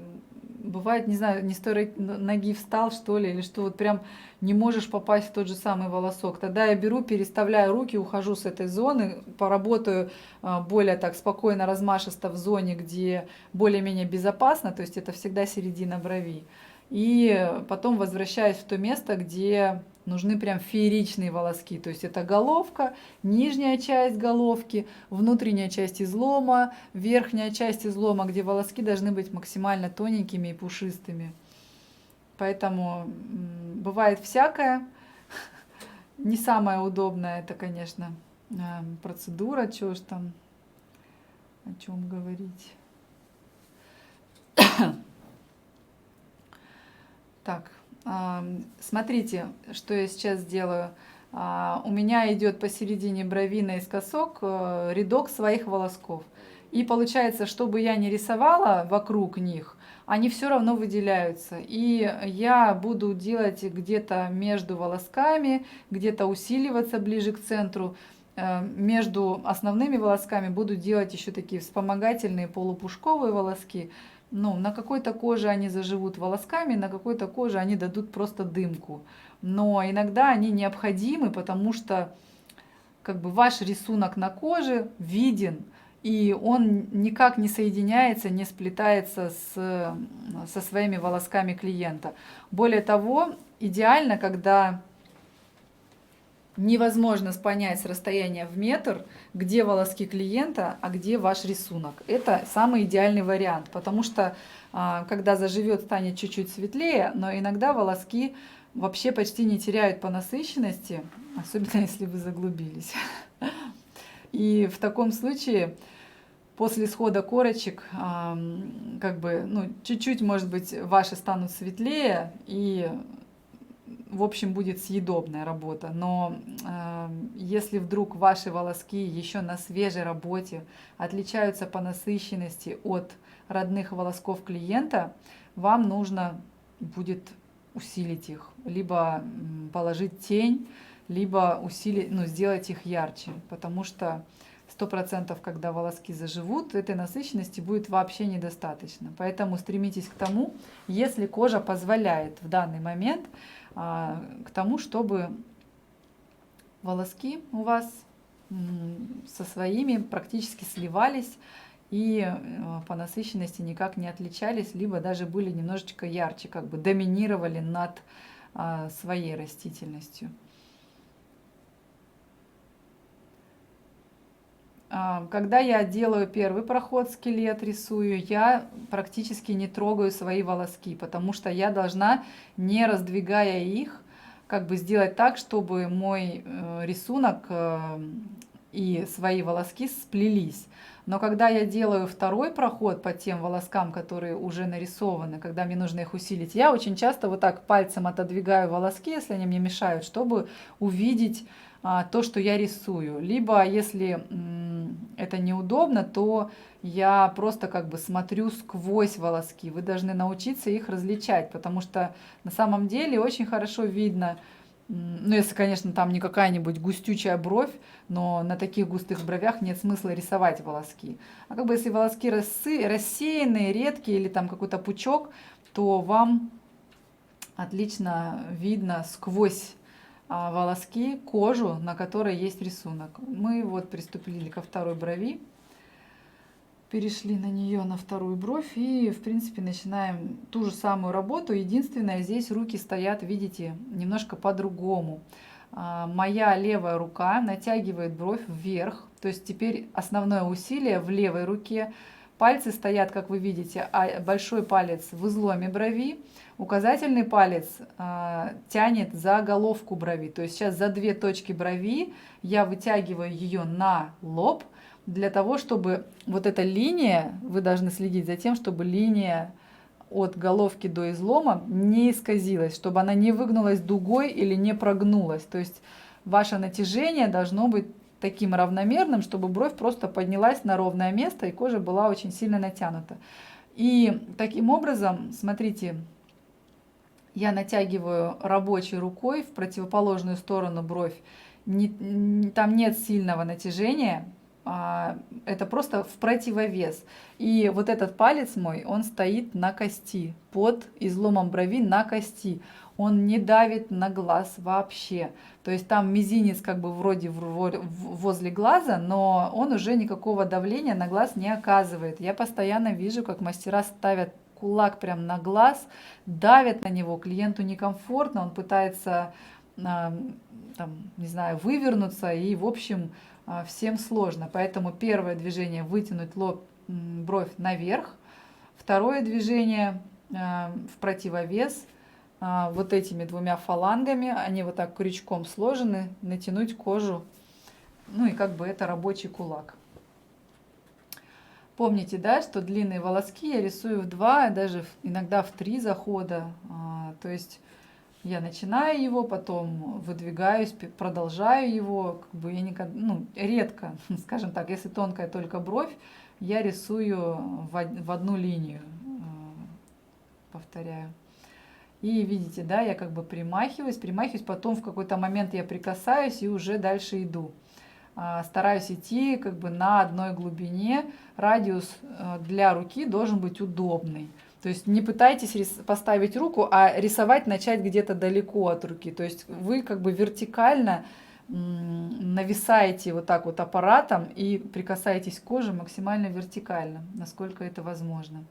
Бывает, не знаю, не с той ноги встал, что ли, или что вот прям не можешь попасть в тот же самый волосок. Тогда я беру, переставляю руки, ухожу с этой зоны, поработаю более так спокойно, размашисто в зоне, где более-менее безопасно, то есть это всегда середина брови. И потом возвращаюсь в то место, где нужны прям фееричные волоски. То есть это головка, нижняя часть головки, внутренняя часть излома, верхняя часть излома, где волоски должны быть максимально тоненькими и пушистыми. Поэтому бывает всякое. Не самая удобная это, конечно, процедура, чего ж там, о чем говорить. Так, смотрите, что я сейчас сделаю. У меня идет посередине брови наискосок рядок своих волосков. И получается, чтобы я не рисовала вокруг них, они все равно выделяются. И я буду делать где-то между волосками, где-то усиливаться ближе к центру. Между основными волосками буду делать еще такие вспомогательные полупушковые волоски. Ну, на какой-то коже они заживут волосками, на какой-то коже они дадут просто дымку. Но иногда они необходимы, потому что как бы ваш рисунок на коже виден, и он никак не соединяется, не сплетается со своими волосками клиента. Более того, идеально, когда невозможно понять с расстояния в метр, где волоски клиента, а где ваш рисунок. Это самый идеальный вариант, потому что когда заживет, станет чуть-чуть светлее, но иногда волоски вообще почти не теряют по насыщенности, особенно если вы заглубились. И в таком случае после схода корочек как бы, ну, чуть-чуть, может быть, ваши станут светлее, и в общем, будет съедобная работа. Но если вдруг ваши волоски еще на свежей работе отличаются по насыщенности от родных волосков клиента, вам нужно будет усилить их. Либо положить тень, либо усилить, ну, сделать их ярче. Потому что 100%, когда волоски заживут, этой насыщенности будет вообще недостаточно. Поэтому стремитесь к тому, если кожа позволяет в данный момент, к тому, чтобы волоски у вас со своими практически сливались и по насыщенности никак не отличались, либо даже были немножечко ярче, как бы доминировали над своей растительностью. Когда я делаю первый проход, скелет рисую, я практически не трогаю свои волоски, потому что я должна, не раздвигая их, как бы сделать так, чтобы мой рисунок и свои волоски сплелись. Но когда я делаю второй проход по тем волоскам, которые уже нарисованы, когда мне нужно их усилить, я очень часто вот так пальцем отодвигаю волоски, если они мне мешают, чтобы увидеть то, что я рисую. Либо, если это неудобно, то я просто как бы смотрю сквозь волоски. Вы должны научиться их различать, потому что на самом деле очень хорошо видно, ну, если, конечно, там не какая-нибудь густючая бровь, но на таких густых бровях нет смысла рисовать волоски. А как бы если волоски рассеянные, редкие или там какой-то пучок, то вам отлично видно сквозь волоски, кожу, на которой есть рисунок. Мы вот приступили ко второй брови, перешли на нее, на вторую бровь, и в принципе начинаем ту же самую работу. Единственное, здесь руки стоят, видите, немножко по-другому. Моя левая рука натягивает бровь вверх, то есть теперь основное усилие в левой руке. Пальцы стоят, как вы видите, а большой палец в изломе брови, указательный палец тянет за головку брови. То есть сейчас за 2 точки брови я вытягиваю ее на лоб, для того, чтобы вот эта линия, вы должны следить за тем, чтобы линия от головки до излома не исказилась, чтобы она не выгнулась дугой или не прогнулась. То есть ваше натяжение должно быть таким равномерным, чтобы бровь просто поднялась на ровное место и кожа была очень сильно натянута. И таким образом, смотрите, я натягиваю рабочей рукой в противоположную сторону бровь. Там нет сильного натяжения, это просто в противовес. И вот этот палец мой, он стоит на кости, под изломом брови на кости. Он не давит на глаз вообще. То есть там мизинец как бы вроде возле глаза, но он уже никакого давления на глаз не оказывает. Я постоянно вижу, как мастера ставят кулак прям на глаз, давят на него, клиенту некомфортно, он пытается, там, не знаю, вывернуться, и, в общем, всем сложно. Поэтому первое движение — вытянуть лоб, бровь наверх. Второе движение в противовес вот этими 2 фалангами, они вот так крючком сложены, натянуть кожу, ну и как бы это рабочий кулак. Помните, да, что длинные волоски я рисую в 2, даже иногда в 3 захода. То есть я начинаю его, потом выдвигаюсь, продолжаю его. Как бы я никогда, ну, редко, скажем так, если тонкая только бровь, я рисую в одну линию, повторяю. И видите, да, я как бы примахиваюсь, потом в какой-то момент я прикасаюсь и уже дальше иду. Стараюсь идти как бы на одной глубине. Радиус для руки должен быть удобный. То есть не пытайтесь поставить руку, а рисовать начать где-то далеко от руки. То есть вы как бы вертикально нависаете вот так вот аппаратом и прикасаетесь к коже максимально вертикально, насколько это возможно.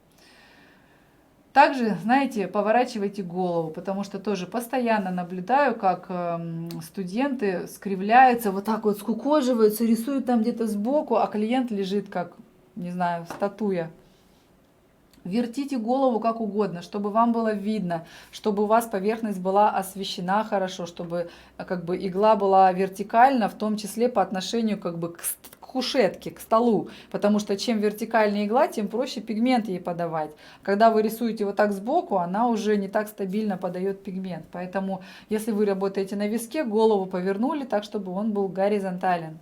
Также, знаете, поворачивайте голову, потому что тоже постоянно наблюдаю, как студенты скривляются, вот так вот скукоживаются, рисуют там где-то сбоку, а клиент лежит как, не знаю, статуя. Вертите голову как угодно, чтобы вам было видно, чтобы у вас поверхность была освещена хорошо, чтобы как бы игла была вертикальна, в том числе по отношению как бы к кушетке, к столу, потому что чем вертикальнее игла, тем проще пигмент ей подавать. Когда вы рисуете вот так сбоку, она уже не так стабильно подает пигмент. Поэтому, если вы работаете на виске, голову повернули так, чтобы он был горизонтален.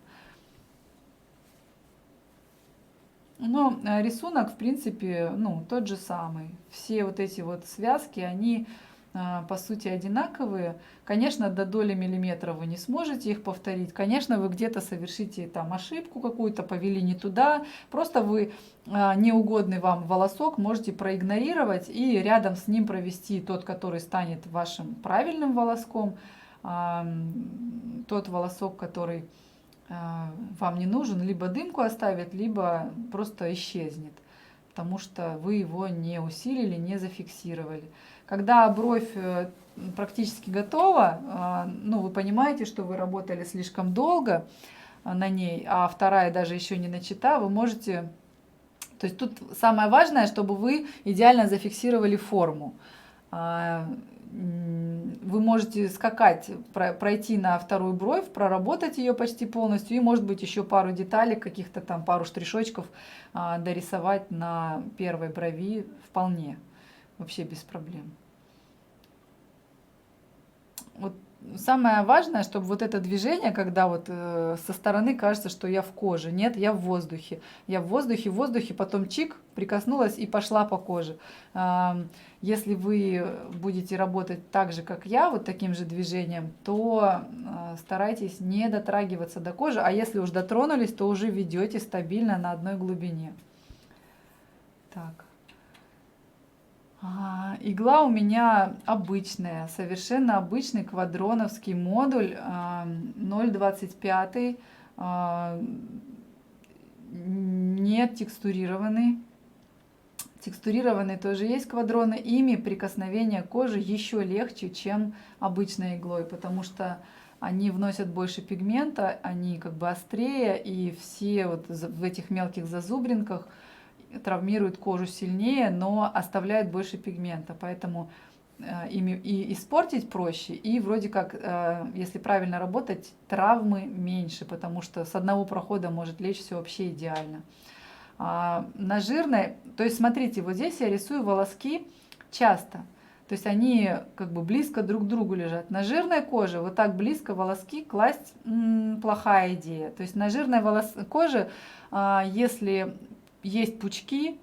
Но рисунок, в принципе, ну, тот же самый. Все вот эти вот связки, они по сути одинаковые. Конечно, до доли миллиметра вы не сможете их повторить. Конечно, вы где-то совершите там ошибку какую-то, повели не туда. Просто вы неугодный вам волосок можете проигнорировать и рядом с ним провести тот, который станет вашим правильным волоском. Тот волосок, который вам не нужен, либо дымку оставит, либо просто исчезнет, потому что вы его не усилили, не зафиксировали. Когда бровь практически готова, ну, вы понимаете, что вы работали слишком долго на ней, а вторая даже еще не начата, вы можете... То есть тут самое важное, чтобы вы идеально зафиксировали форму. Вы можете скакать, пройти на вторую бровь, проработать ее почти полностью, и, может быть, еще пару деталей, каких-то там пару штришочков дорисовать на первой брови вполне, вообще без проблем. Вот самое важное, чтобы вот это движение, когда вот со стороны кажется, что я в коже. Нет, я в воздухе. Я в воздухе, потом чик, прикоснулась и пошла по коже. Если вы будете работать так же, как я, вот таким же движением, то старайтесь не дотрагиваться до кожи. А если уж дотронулись, то уже ведете стабильно на одной глубине. Так. Игла у меня обычная, совершенно обычный квадроновский модуль 0,25, не текстурированный. Текстурированные тоже есть квадроны, ими прикосновение кожи еще легче, чем обычной иглой, потому что они вносят больше пигмента, они как бы острее, и все вот в этих мелких зазубринках травмируют кожу сильнее, но оставляют больше пигмента. Поэтому ими и испортить проще, и вроде как, если правильно работать, травмы меньше, потому что с одного прохода может лечь все вообще идеально. На жирной, то есть смотрите, вот здесь я рисую волоски часто, то есть они как бы близко друг к другу лежат. На жирной коже вот так близко волоски класть плохая идея. То есть на жирной коже, если есть пучки,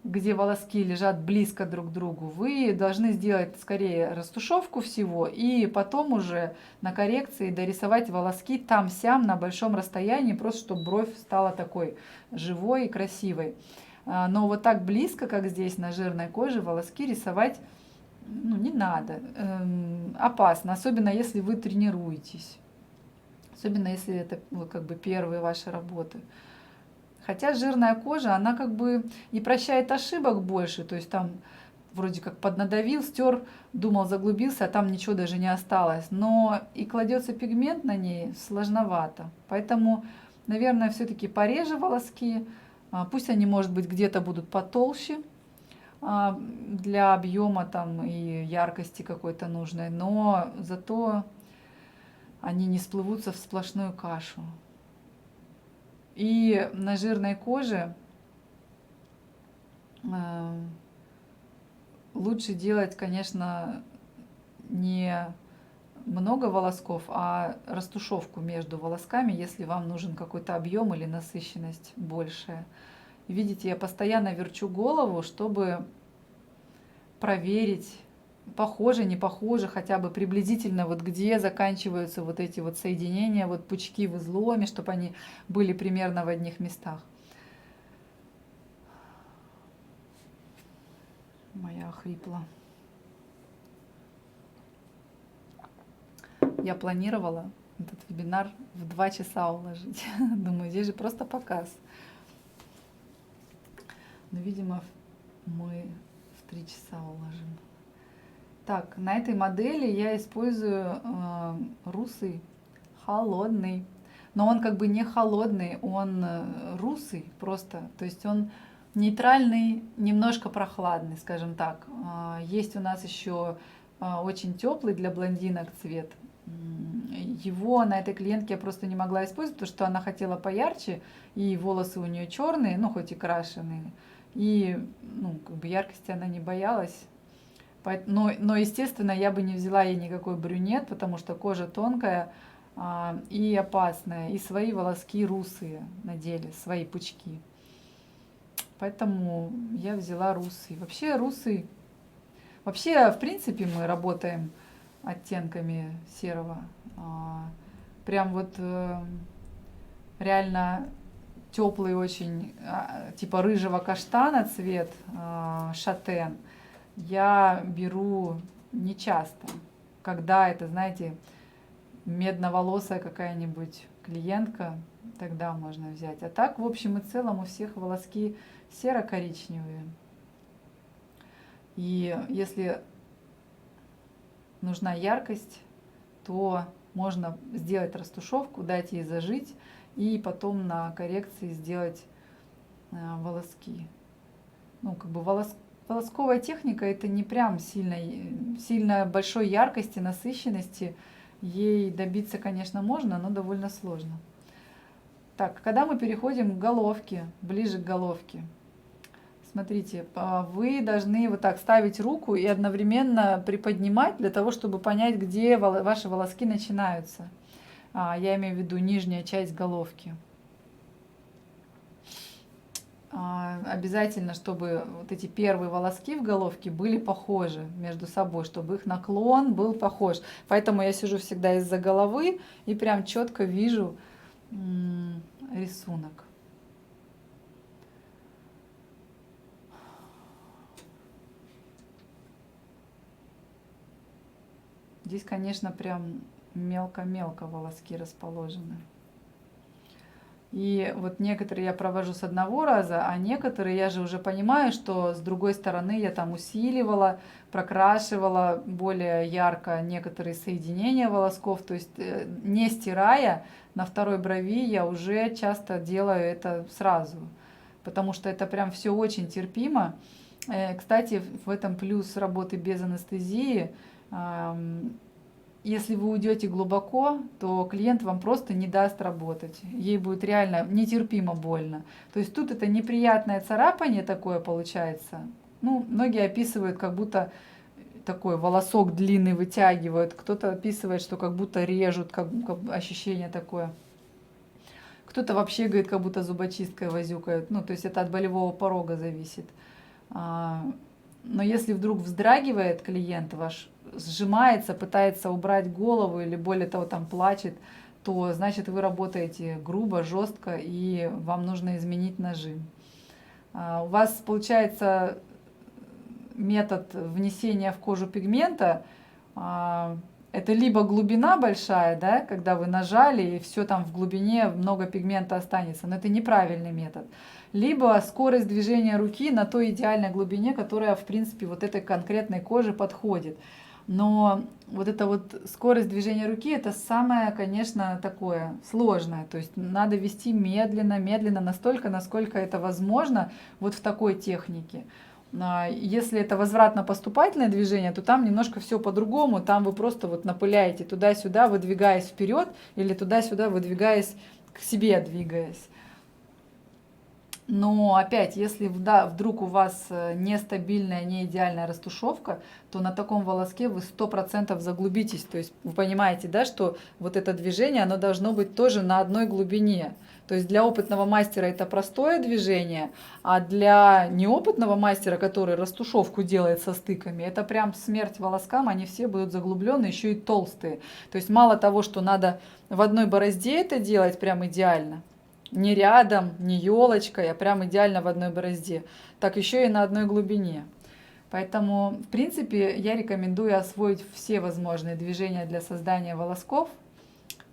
где волоски лежат близко друг к другу, вы должны сделать скорее растушевку всего и потом уже на коррекции дорисовать волоски там-сям на большом расстоянии, просто чтобы бровь стала такой живой и красивой. Но вот так близко, как здесь на жирной коже, волоски рисовать не надо. Опасно, особенно если вы тренируетесь. Особенно если это как бы первые ваши работы. Хотя жирная кожа, она как бы и прощает ошибок больше, то есть там вроде как поднадавил, стер, думал, заглубился, а там ничего даже не осталось. Но и кладется пигмент на ней сложновато. Поэтому, наверное, все-таки пореже волоски, пусть они, может быть, где-то будут потолще для объема там и яркости какой-то нужной, но зато они не сплывутся в сплошную кашу. И на жирной коже лучше делать, конечно, не много волосков, а растушевку между волосками, если вам нужен какой-то объем или насыщенность большая. Видите, я постоянно верчу голову, чтобы проверить, похоже, не похоже, хотя бы приблизительно вот где заканчиваются вот эти вот соединения, вот пучки в изломе, чтобы они были примерно в одних местах. Моя охрипла. Я планировала этот вебинар в 2 часа уложить. Думаю, здесь же просто показ. Но, видимо, мы в 3 часа уложим. Так, на этой модели я использую русый холодный. Но он как бы не холодный, он русый просто. То есть он нейтральный, немножко прохладный, скажем так. Есть у нас еще очень теплый для блондинок цвет. Его на этой клиентке я просто не могла использовать, потому что она хотела поярче, и волосы у нее черные, ну хоть и крашеные. И как бы яркости она не боялась. Но, естественно, я бы не взяла ей никакой брюнет, потому что кожа тонкая и опасная. И свои волоски русые на деле, свои пучки. Поэтому я взяла русый. Вообще русый... Вообще, в принципе, мы работаем оттенками серого. Прям вот реально теплый очень, типа рыжего каштана цвет, шатен. Я беру нечасто, когда это, знаете, медноволосая какая-нибудь клиентка, тогда можно взять. А так, в общем и целом, у всех волоски серо-коричневые. И если нужна яркость, то можно сделать растушевку, дать ей зажить и потом на коррекции сделать волоски. Как бы волосковая техника это не прям сильно большой яркости, насыщенности. Ей добиться, конечно, можно, но довольно сложно. Так, когда мы переходим к головке, ближе к головке, смотрите, вы должны вот так ставить руку и одновременно приподнимать для того, чтобы понять, где ваши волоски начинаются. Я имею в виду нижняя часть головки. Обязательно, чтобы вот эти первые волоски в головке были похожи между собой, чтобы их наклон был похож. Поэтому я сижу всегда из-за головы и прям четко вижу рисунок. Здесь, конечно, прям мелко-мелко волоски расположены. И вот некоторые я провожу с одного раза, а некоторые я же уже понимаю, что с другой стороны я там усиливала, прокрашивала более ярко некоторые соединения волосков. То есть не стирая, на второй брови я уже часто делаю это сразу. потому что это прям все очень терпимо. Кстати, в этом плюс работы без анестезии. Если вы уйдете глубоко, то клиент вам просто не даст работать. Ей будет реально нетерпимо больно. То есть тут это неприятное царапание такое получается. Ну, многие описывают, как будто такой волосок длинный вытягивают. Кто-то описывает, что как будто режут, как ощущение такое. Кто-то вообще говорит, как будто зубочисткой возюкают. Ну, то есть это от болевого порога зависит. Но если вдруг вздрагивает клиент ваш, сжимается, пытается убрать голову или более того там плачет, то значит вы работаете грубо, жестко и вам нужно изменить нажим. У вас получается метод внесения в кожу пигмента, это либо глубина большая, да, когда вы нажали и все там в глубине много пигмента останется, но это неправильный метод. Либо скорость движения руки на той идеальной глубине, которая, в принципе, вот этой конкретной коже подходит. Но вот эта вот скорость движения руки, это самое, конечно, такое сложное. То есть надо вести медленно, медленно, настолько, насколько это возможно вот в такой технике. Если это возвратно-поступательное движение, то там немножко все по-другому. Там вы просто вот напыляете туда-сюда, выдвигаясь вперед, или туда-сюда, выдвигаясь к себе, двигаясь. Но опять, если вдруг у вас нестабильная, не идеальная растушевка, то на таком волоске вы 100% заглубитесь. То есть вы понимаете, да, что вот это движение, оно должно быть тоже на одной глубине. То есть для опытного мастера это простое движение, а для неопытного мастера, который растушевку делает со стыками, это прям смерть волоскам, они все будут заглубленные, еще и толстые. То есть мало того, что надо в одной борозде это делать прям идеально, не рядом, не елочкой, а прям идеально в одной борозде, так еще и на одной глубине. Поэтому, в принципе, я рекомендую освоить все возможные движения для создания волосков,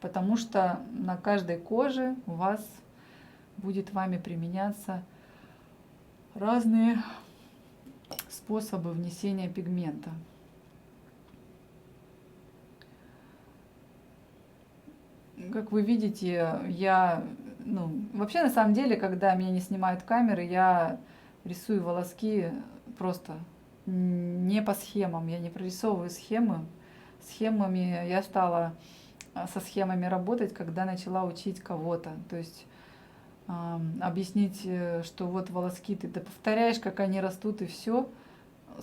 потому что на каждой коже у вас будет вами применяться разные способы внесения пигмента. Как вы видите, вообще на самом деле, когда меня не снимают камеры, я рисую волоски просто не по схемам, я не прорисовываю схемы. Схемами я стала со схемами работать, когда начала учить кого-то. То есть объяснить, что вот волоски ты повторяешь, как они растут, и все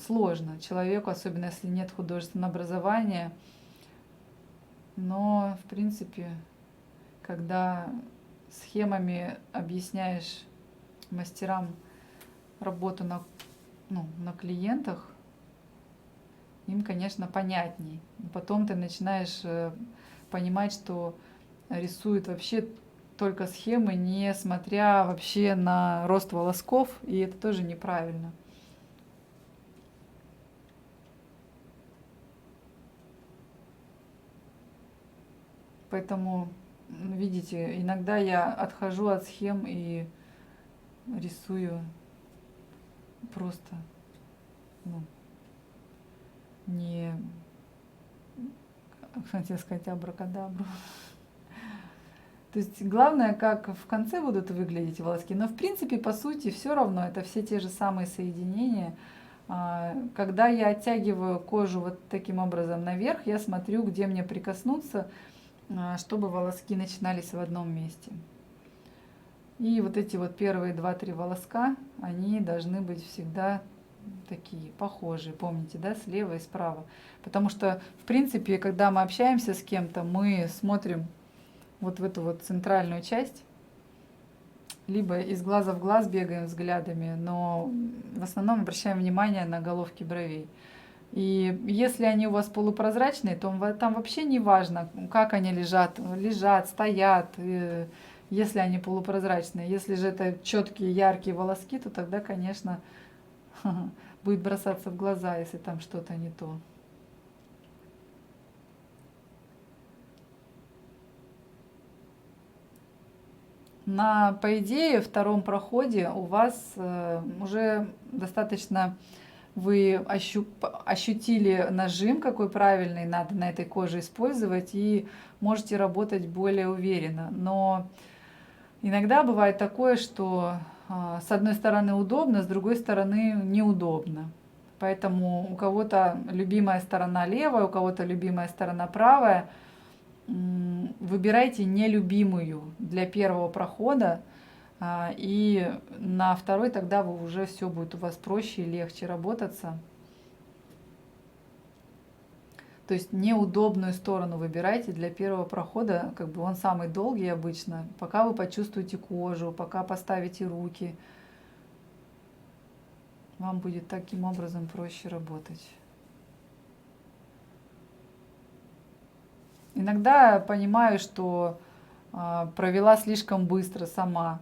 сложно человеку, особенно если нет художественного образования. Но, в принципе, когда схемами объясняешь мастерам работу на клиентах, им, конечно, понятней. Потом ты начинаешь понимать, что рисуют вообще только схемы, не смотря вообще на рост волосков, и это тоже неправильно. Поэтому, видите, иногда я отхожу от схем и рисую просто, не, хотела сказать, абракадабру. То есть главное, как в конце будут выглядеть волоски, но в принципе, по сути, все равно это все те же самые соединения. Когда я оттягиваю кожу вот таким образом наверх, я смотрю, где мне прикоснуться, чтобы волоски начинались в одном месте. И вот эти вот первые 2-3 волоска, они должны быть всегда такие похожие, помните, да, слева и справа. Потому что, в принципе, когда мы общаемся с кем-то, мы смотрим вот в эту вот центральную часть, либо из глаза в глаз бегаем взглядами, но в основном обращаем внимание на головки бровей. И если они у вас полупрозрачные, то там вообще не важно, как они лежат, стоят, если они полупрозрачные. Если же это четкие, яркие волоски, то тогда, конечно, будет бросаться в глаза, если там что-то не то. По идее, втором проходе у вас уже достаточно вы ощутили нажим, какой правильный надо на этой коже использовать, и можете работать более уверенно. Но иногда бывает такое, что с одной стороны удобно, с другой стороны неудобно. Поэтому у кого-то любимая сторона левая, у кого-то любимая сторона правая. Выбирайте нелюбимую для первого прохода, и на второй тогда вы уже все будет у вас проще и легче работаться. То есть неудобную сторону выбирайте для первого прохода, как бы он самый долгий обычно, пока вы почувствуете кожу, пока поставите руки. Вам будет таким образом проще работать. Иногда понимаю, что провела слишком быстро сама.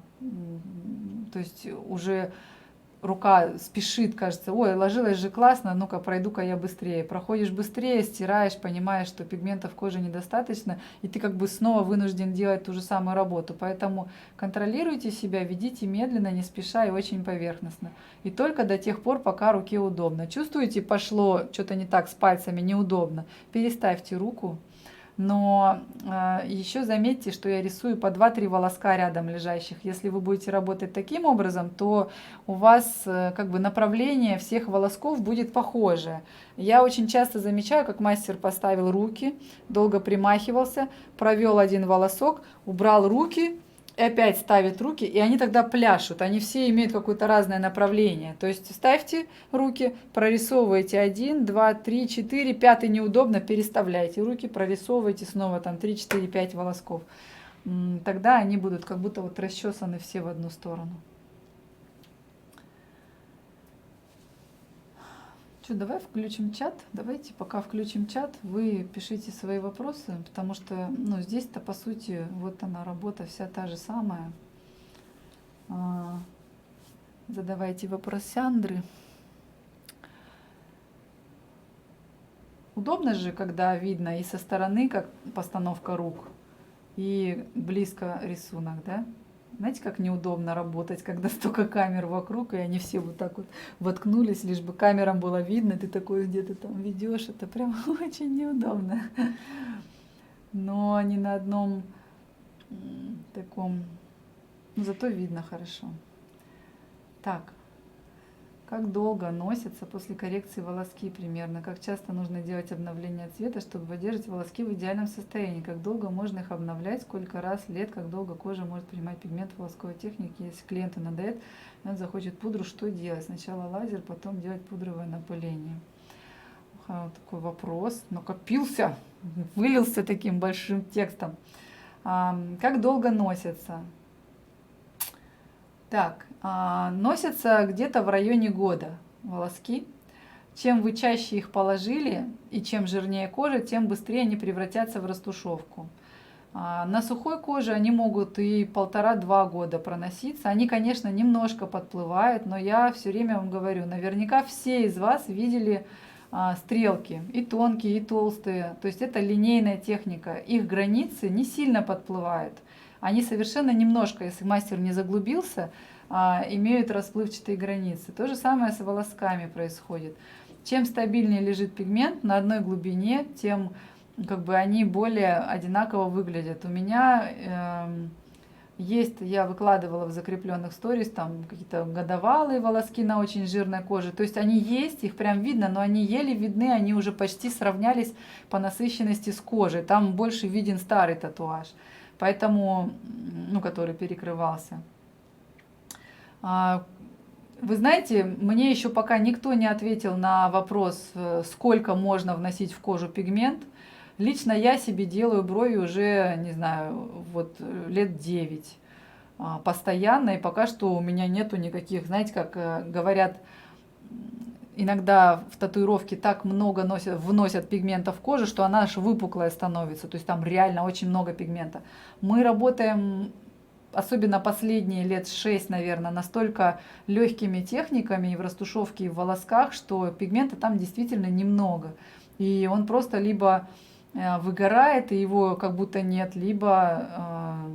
То есть уже рука спешит, кажется, ой, ложилась же классно, ну-ка пройду-ка я быстрее. Проходишь быстрее, стираешь, понимаешь, что пигмента в коже недостаточно, и ты как бы снова вынужден делать ту же самую работу. Поэтому контролируйте себя, ведите медленно, не спеша и очень поверхностно. И только до тех пор, пока руке удобно. Чувствуете, пошло что-то не так с пальцами, неудобно, переставьте руку. Но еще заметьте, что я рисую по 2-3 волоска рядом лежащих. Если вы будете работать таким образом, то у вас как бы направление всех волосков будет похожее. Я очень часто замечаю, как мастер поставил руки, долго примахивался, провел один волосок, убрал руки, и опять ставит руки, и они тогда пляшут. Они все имеют какое-то разное направление. То есть ставьте руки, прорисовывайте 1, 2, 3, 4, 5 неудобно, переставляйте руки, прорисовывайте снова там 3, 4, 5 волосков. Тогда они будут как будто вот расчесаны все в одну сторону. Что, давай включим чат. Давайте пока включим чат, вы пишите свои вопросы, потому что ну, здесь-то по сути вот она работа вся та же самая. Задавайте вопрос Андры. Удобно же, когда видно и со стороны, как постановка рук, и близко рисунок, да? Знаете, как неудобно работать, когда столько камер вокруг, и они все вот так вот воткнулись, лишь бы камерам было видно, ты такой где-то там ведешь, это прям очень неудобно. Но не на одном таком, ну, зато видно хорошо. Так, как долго носятся после коррекции волоски примерно? Как часто нужно делать обновление цвета, чтобы поддерживать волоски в идеальном состоянии? Как долго можно их обновлять? Сколько раз в лет? Как долго кожа может принимать пигмент в волосковой технике? Если клиенту надоест, он захочет пудру, что делать? Сначала лазер, потом делать пудровое напыление. Вот такой вопрос. Накопился, вылился таким большим текстом. Как долго носятся? Так, носятся где-то в районе года волоски. Чем вы чаще их положили и чем жирнее кожа, тем быстрее они превратятся в растушевку. На сухой коже они могут и 1,5-2 года проноситься. Они, конечно, немножко подплывают, но я все время вам говорю, наверняка все из вас видели стрелки, и тонкие, и толстые. То есть это линейная техника. Их границы не сильно подплывают. Они совершенно немножко, если мастер не заглубился, имеют расплывчатые границы. То же самое с волосками происходит. Чем стабильнее лежит пигмент на одной глубине, тем как бы они более одинаково выглядят. У меня есть, я выкладывала в закрепленных сторис, там какие-то годовалые волоски на очень жирной коже. То есть они есть, их прям видно, но они еле видны, они уже почти сравнялись по насыщенности с кожей. Там больше виден старый татуаж, поэтому, ну, который перекрывался. Вы знаете, мне еще пока никто не ответил на вопрос, сколько можно вносить в кожу пигмент. Лично я себе делаю брови уже, не знаю, вот лет 9 постоянно, и пока что у меня нету никаких, знаете, как говорят, иногда в татуировке так много вносят пигмента в кожу, что она аж выпуклая становится, то есть там реально очень много пигмента. Мы работаем, особенно последние лет 6, наверное, настолько легкими техниками и в растушевке, и в волосках, что пигмента там действительно немного. И он просто либо выгорает, и его как будто нет, либо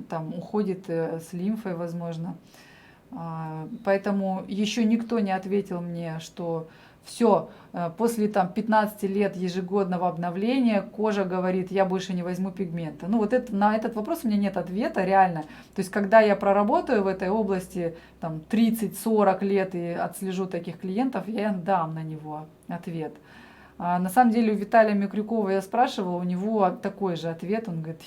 там уходит с лимфой, возможно. Поэтому еще никто не ответил мне, что Все, после там 15 лет ежегодного обновления кожа говорит, я больше не возьму пигмента. Ну вот на этот вопрос у меня нет ответа, реально. То есть когда я проработаю в этой области там 30-40 лет и отслежу таких клиентов, я дам на него ответ. На самом деле у Виталия Микрюкова я спрашивала, у него такой же ответ, он говорит,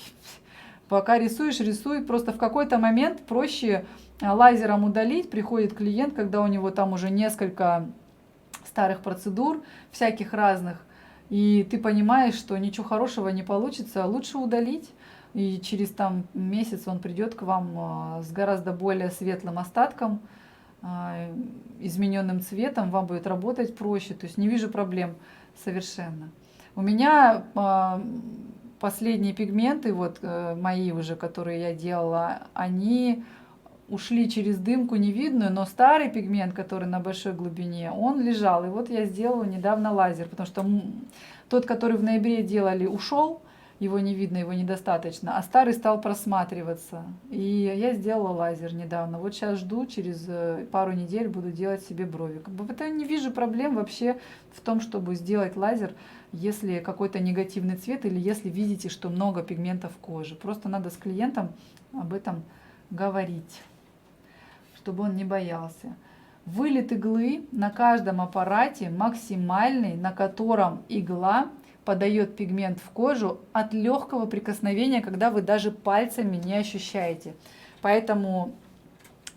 пока рисуешь, рисуй, просто в какой-то момент проще лазером удалить, приходит клиент, когда у него там уже несколько старых процедур, всяких разных, и ты понимаешь, что ничего хорошего не получится, лучше удалить, и через там месяц он придет к вам с гораздо более светлым остатком, измененным цветом, вам будет работать проще, то есть не вижу проблем совершенно. У меня последние пигменты, вот мои уже, которые я делала, они ушли через дымку невидную, но старый пигмент, который на большой глубине, он лежал. И вот я сделала недавно лазер, потому что тот, который в ноябре делали, ушел, его не видно, его недостаточно, а старый стал просматриваться. И я сделала лазер недавно. Вот сейчас жду, через пару недель буду делать себе брови. Как бы в этом не вижу проблем вообще в том, чтобы сделать лазер, если какой-то негативный цвет или если видите, что много пигментов в коже. Просто надо с клиентом об этом говорить, чтобы он не боялся. Вылет иглы на каждом аппарате максимальный, на котором игла подает пигмент в кожу от легкого прикосновения, когда вы даже пальцами не ощущаете. Поэтому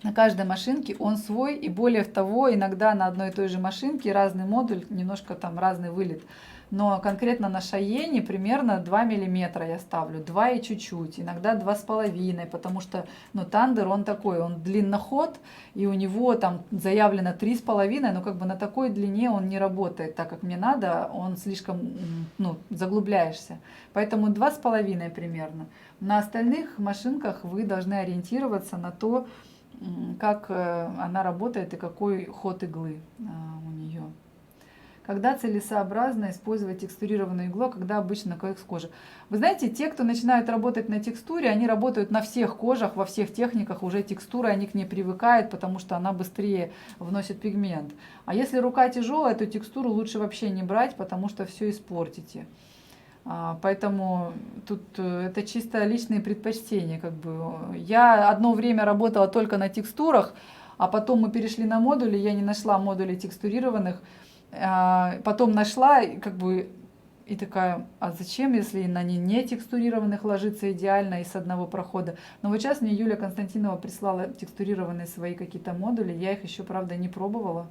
на каждой машинке он свой, и более того, иногда на одной и той же машинке разный модуль, немножко там разный вылет. Но конкретно на Шайене примерно 2 миллиметра я ставлю, 2 и чуть-чуть, иногда 2,5, потому что Тандер он такой, он длинноход, и у него там заявлено 3,5, но как бы на такой длине он не работает, так как мне надо, он слишком, заглубляешься. Поэтому 2,5 примерно. На остальных машинках вы должны ориентироваться на то, как она работает и какой ход иглы у нее. Когда целесообразно использовать текстурированную иглу, когда обычно на кожи. Вы знаете, те, кто начинают работать на текстуре, они работают на всех кожах, во всех техниках, уже текстура, они к ней привыкают, потому что она быстрее вносит пигмент. А если рука тяжелая, то текстуру лучше вообще не брать, потому что все испортите. Поэтому тут это чисто личные предпочтения. Я одно время работала только на текстурах, а потом мы перешли на модули, я не нашла модулей текстурированных. Потом нашла, и такая, а зачем, если на не текстурированных ложится идеально и с одного прохода. Но вот сейчас мне Юлия Константинова прислала текстурированные свои какие-то модули, я их еще, правда, не пробовала.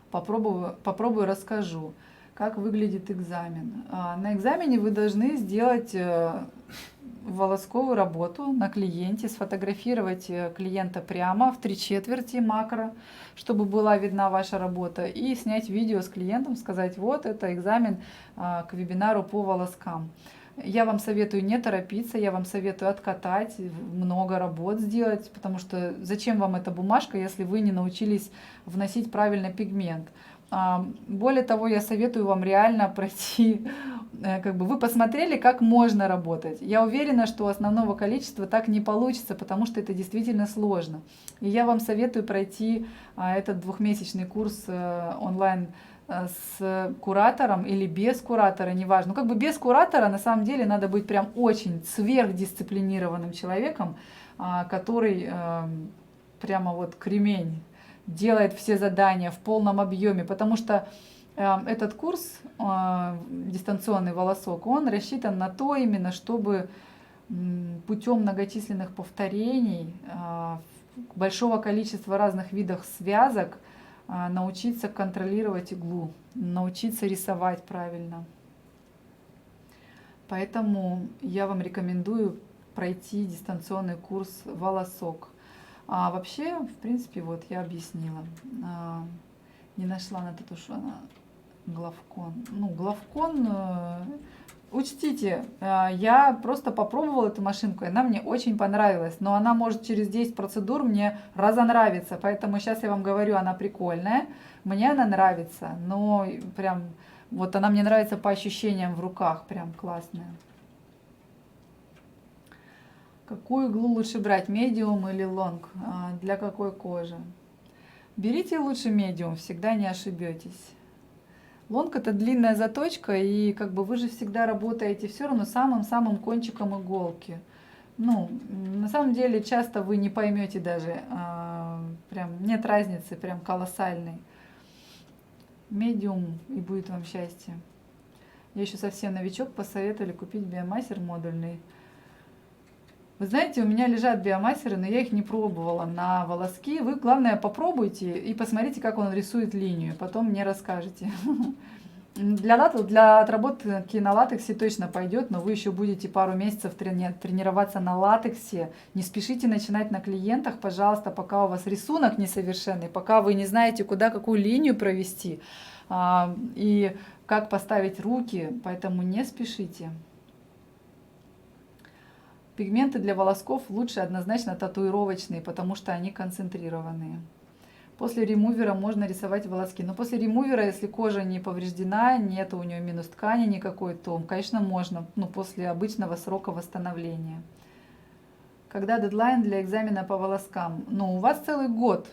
Попробую, расскажу, как выглядит экзамен. На экзамене вы должны сделать волосковую работу на клиенте, сфотографировать клиента прямо в 3/4 макро, чтобы была видна ваша работа, и снять видео с клиентом, сказать, вот это экзамен к вебинару по волоскам. Я вам советую не торопиться, я вам советую откатать, много работ сделать, потому что зачем вам эта бумажка, если вы не научились вносить правильно пигмент. Более того, я советую вам реально пройти, вы посмотрели, как можно работать. Я уверена, что у основного количества так не получится, потому что это действительно сложно. И я вам советую пройти этот 2-месячный курс онлайн с куратором или без куратора, неважно. Без куратора на самом деле надо быть прям очень сверхдисциплинированным человеком, который прямо вот кремень делает все задания в полном объеме, потому что этот курс дистанционный волосок, он рассчитан на то именно, чтобы путем многочисленных повторений, большого количества разных видов связок научиться контролировать иглу, научиться рисовать правильно. Поэтому я вам рекомендую пройти дистанционный курс волосок. А вообще, в принципе, вот я объяснила. Не нашла на эту что она главкон. Главкон, учтите, я просто попробовала эту машинку, и она мне очень понравилась. Но она может через 10 процедур мне разонравиться. Поэтому сейчас я вам говорю, она прикольная. Мне она нравится. Но прям, вот она мне нравится по ощущениям в руках. Прям классная. Какую иглу лучше брать, медиум или лонг? Для какой кожи? Берите лучше медиум, всегда не ошибетесь. Лонг это длинная заточка, и как бы вы же всегда работаете все равно самым-самым кончиком иголки. Ну, на самом деле часто вы не поймете даже, прям нет разницы прям колоссальной. Медиум, и будет вам счастье. Я еще совсем новичок, посоветовали купить биомассер модульный. Вы знаете, у меня лежат биомассеры, но я их не пробовала на волоски. Вы, главное, попробуйте и посмотрите, как он рисует линию. Потом мне расскажете. Для отработки на латексе точно пойдет, но вы еще будете пару месяцев тренироваться на латексе. Не спешите начинать на клиентах, пожалуйста, пока у вас рисунок несовершенный, пока вы не знаете, куда какую линию провести и как поставить руки, поэтому не спешите. Пигменты для волосков лучше однозначно татуировочные, потому что они концентрированные. После ремувера можно рисовать волоски. Но после ремувера, если кожа не повреждена, нет у нее минус ткани никакой, то, конечно, можно, после обычного срока восстановления. Когда дедлайн для экзамена по волоскам? У вас целый год,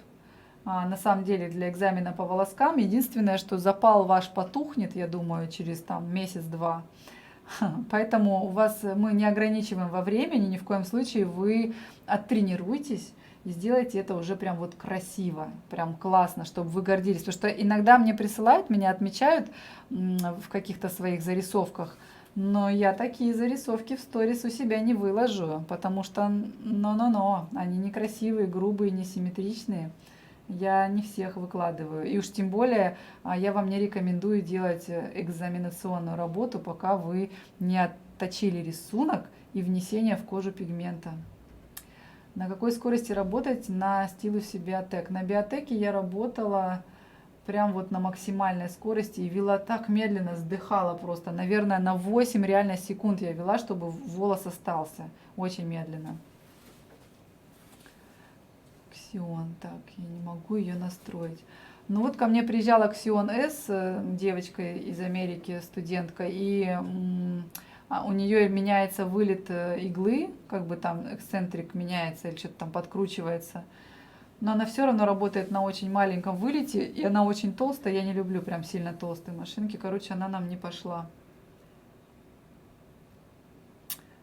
на самом деле, для экзамена по волоскам. Единственное, что запал ваш потухнет, я думаю, через месяц-два. Поэтому мы не ограничиваем во времени, ни в коем случае вы оттренируйтесь и сделайте это уже прям вот красиво, прям классно, чтобы вы гордились. Потому что иногда мне присылают, меня отмечают в каких-то своих зарисовках, но я такие зарисовки в сторис у себя не выложу, потому что, они некрасивые, грубые, несимметричные. Я не всех выкладываю. И уж тем более я вам не рекомендую делать экзаменационную работу, пока вы не отточили рисунок и внесение в кожу пигмента. На какой скорости работать на стилусе Биотек? На Биотеке я работала прям вот на максимальной скорости и вела так медленно, вздыхала просто. Наверное, на 8 реально секунд я вела, чтобы волос остался. Очень медленно. Ксион, так, я не могу ее настроить. Ко мне приезжала Ксион С, девочка из Америки, студентка, и у нее меняется вылет иглы, как бы там эксцентрик меняется или что-то там подкручивается. Но она все равно работает на очень маленьком вылете, и она очень толстая, я не люблю прям сильно толстые машинки, она нам не пошла.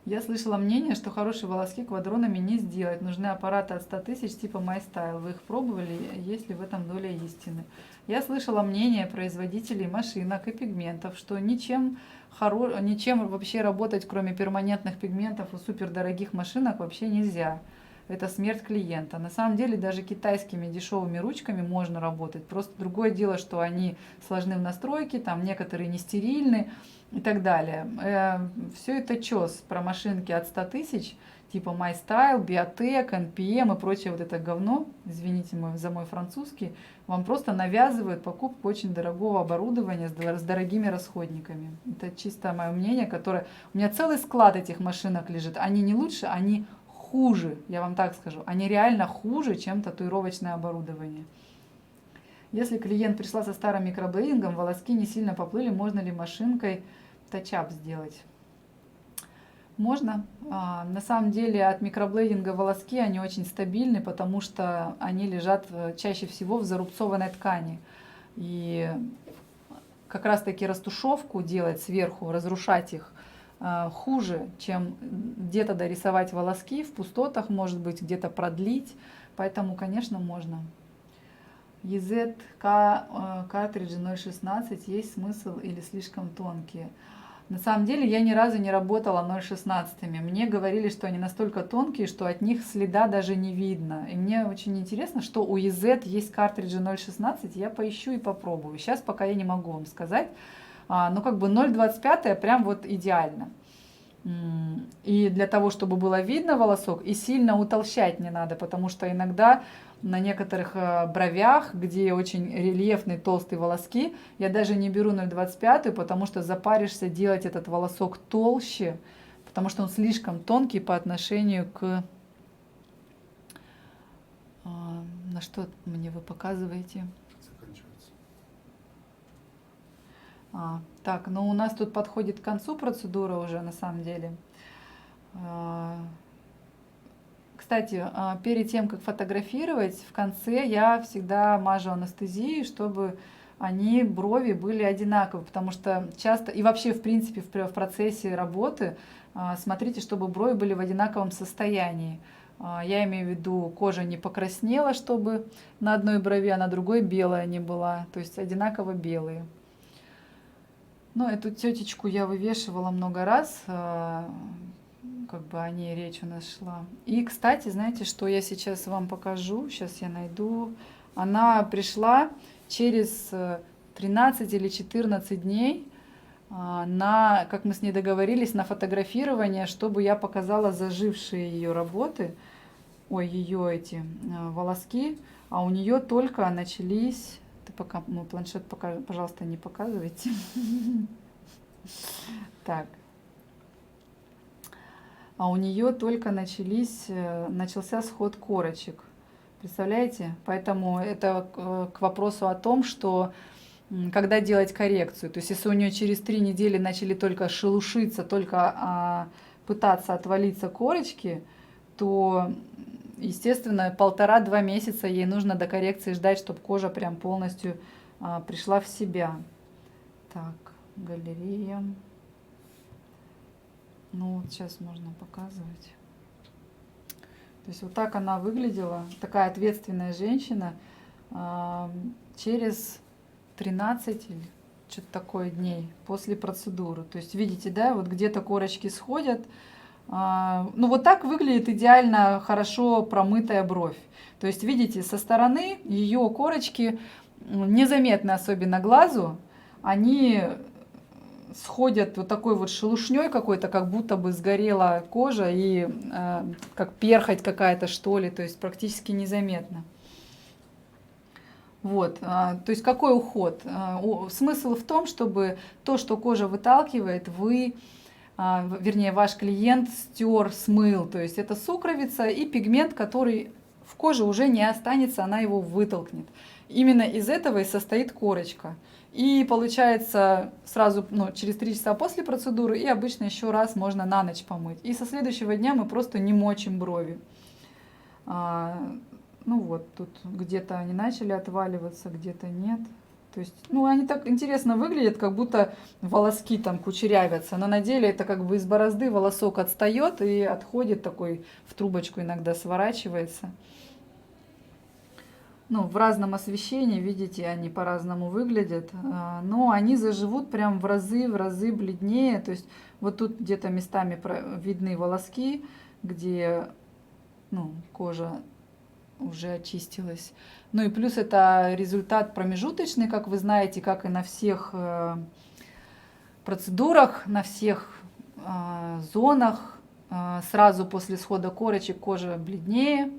Я слышала мнение, что хорошие волоски квадронами не сделать. Нужны аппараты от 100 тысяч типа MyStyle. Вы их пробовали? Есть ли в этом доля истины? Я слышала мнение производителей машинок и пигментов, что ничем вообще работать, кроме перманентных пигментов и супердорогих машинок, вообще нельзя. Это смерть клиента. На самом деле даже китайскими дешевыми ручками можно работать. Просто другое дело, что они сложны в настройке, там некоторые не стерильны и так далее. Все это чёс про машинки от 100 тысяч, типа MyStyle, Biotech, NPM и прочее вот это говно, извините за мой французский, вам просто навязывают покупку очень дорогого оборудования с дорогими расходниками. Это чисто мое мнение, которое... У меня целый склад этих машинок лежит. Они не лучше, они хуже, я вам так скажу. Они реально хуже, чем татуировочное оборудование. Если клиент пришла со старым микроблейдингом, волоски не сильно поплыли, можно ли машинкой тачап сделать? Можно. На самом деле от микроблейдинга волоски, они очень стабильны, потому что они лежат чаще всего в зарубцованной ткани. И как раз таки растушевку делать сверху, разрушать их, хуже, чем где-то дорисовать волоски в пустотах, может быть, где-то продлить. Поэтому, конечно, можно. EZ картриджи 0.16 есть смысл или слишком тонкие? На самом деле я ни разу не работала 0.16. Мне говорили, что они настолько тонкие, что от них следа даже не видно. И мне очень интересно, что у EZ есть картриджи 0.16. Я поищу и попробую. Сейчас пока я не могу вам сказать. Но 0,25 прям вот идеально. И для того, чтобы было видно волосок, и сильно утолщать не надо, потому что иногда на некоторых бровях, где очень рельефные толстые волоски, я даже не беру 0,25, потому что запаришься делать этот волосок толще, потому что он слишком тонкий по отношению к... На что мне вы показываете? Так, у нас тут подходит к концу процедура уже, на самом деле. Кстати, перед тем, как фотографировать, в конце я всегда мажу анестезией, чтобы брови были одинаковые, потому что часто, и вообще, в принципе, в процессе работы, смотрите, чтобы брови были в одинаковом состоянии. Я имею в виду, кожа не покраснела, чтобы на одной брови, а на другой белая не была, то есть одинаково белые. Ну, эту тетечку я вывешивала много раз, как бы о ней речь у нас шла. И, кстати, знаете, что я сейчас вам покажу? Сейчас я найду. Она пришла через 13 или 14 дней как мы с ней договорились, на фотографирование, чтобы я показала зажившие ее работы, ее эти волоски, а у нее только начались. Ты пока мой планшет, пожалуйста, не показывайте. Так. А у нее только начался сход корочек. Представляете? Поэтому это к вопросу о том, что когда делать коррекцию. То есть если у нее через 3 недели начали только шелушиться, только пытаться отвалиться корочки, то, естественно, 1,5-2 месяца ей нужно до коррекции ждать, чтобы кожа прям полностью пришла в себя. Так, галерея. Ну, вот сейчас можно показывать. То есть вот так она выглядела, такая ответственная женщина, через 13 или что-то такое дней после процедуры. То есть видите, да, вот где-то корочки сходят. Ну вот так выглядит идеально хорошо промытая бровь. То есть видите, со стороны ее корочки незаметны, особенно глазу, они сходят вот такой вот шелушней какой-то, как будто бы сгорела кожа и как перхоть какая-то, что ли, то есть практически незаметно. Вот, то есть какой уход? Смысл в том, чтобы то, что кожа выталкивает, вернее, ваш клиент стер, смыл. То есть это сукровица и пигмент, который в коже уже не останется, она его вытолкнет. Именно из этого и состоит корочка. И получается сразу через 3 часа после процедуры, и обычно еще раз можно на ночь помыть. И со следующего дня мы просто не мочим брови. Ну вот, тут где-то они начали отваливаться, где-то нет. То есть, они так интересно выглядят, как будто волоски там кучерявятся. Но на деле это как бы из борозды волосок отстает и отходит такой, в трубочку иногда сворачивается. В разном освещении, видите, они по-разному выглядят. Но они заживут прям в разы бледнее. То есть вот тут где-то местами видны волоски, где кожа уже очистилась. Ну и плюс это результат промежуточный, как вы знаете, как и на всех процедурах, на всех зонах. Сразу после схода корочек кожа бледнее,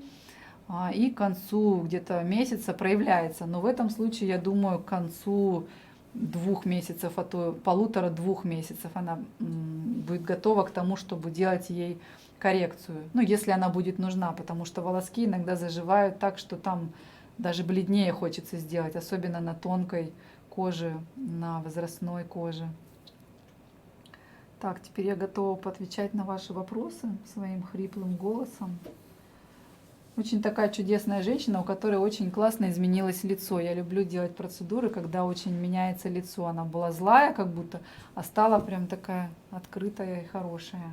и к концу где-то месяца проявляется. Но в этом случае, я думаю, к концу 2 месяцев, а то 1,5-2 месяцев она будет готова к тому, чтобы делать ей коррекцию, если она будет нужна, потому что волоски иногда заживают так, что там даже бледнее хочется сделать, особенно на тонкой коже, на возрастной коже. Так, теперь я готова поотвечать на ваши вопросы своим хриплым голосом. Очень такая чудесная женщина, у которой очень классно изменилось лицо. Я люблю делать процедуры, когда очень меняется лицо. Она была злая как будто, а стала прям такая открытая и хорошая.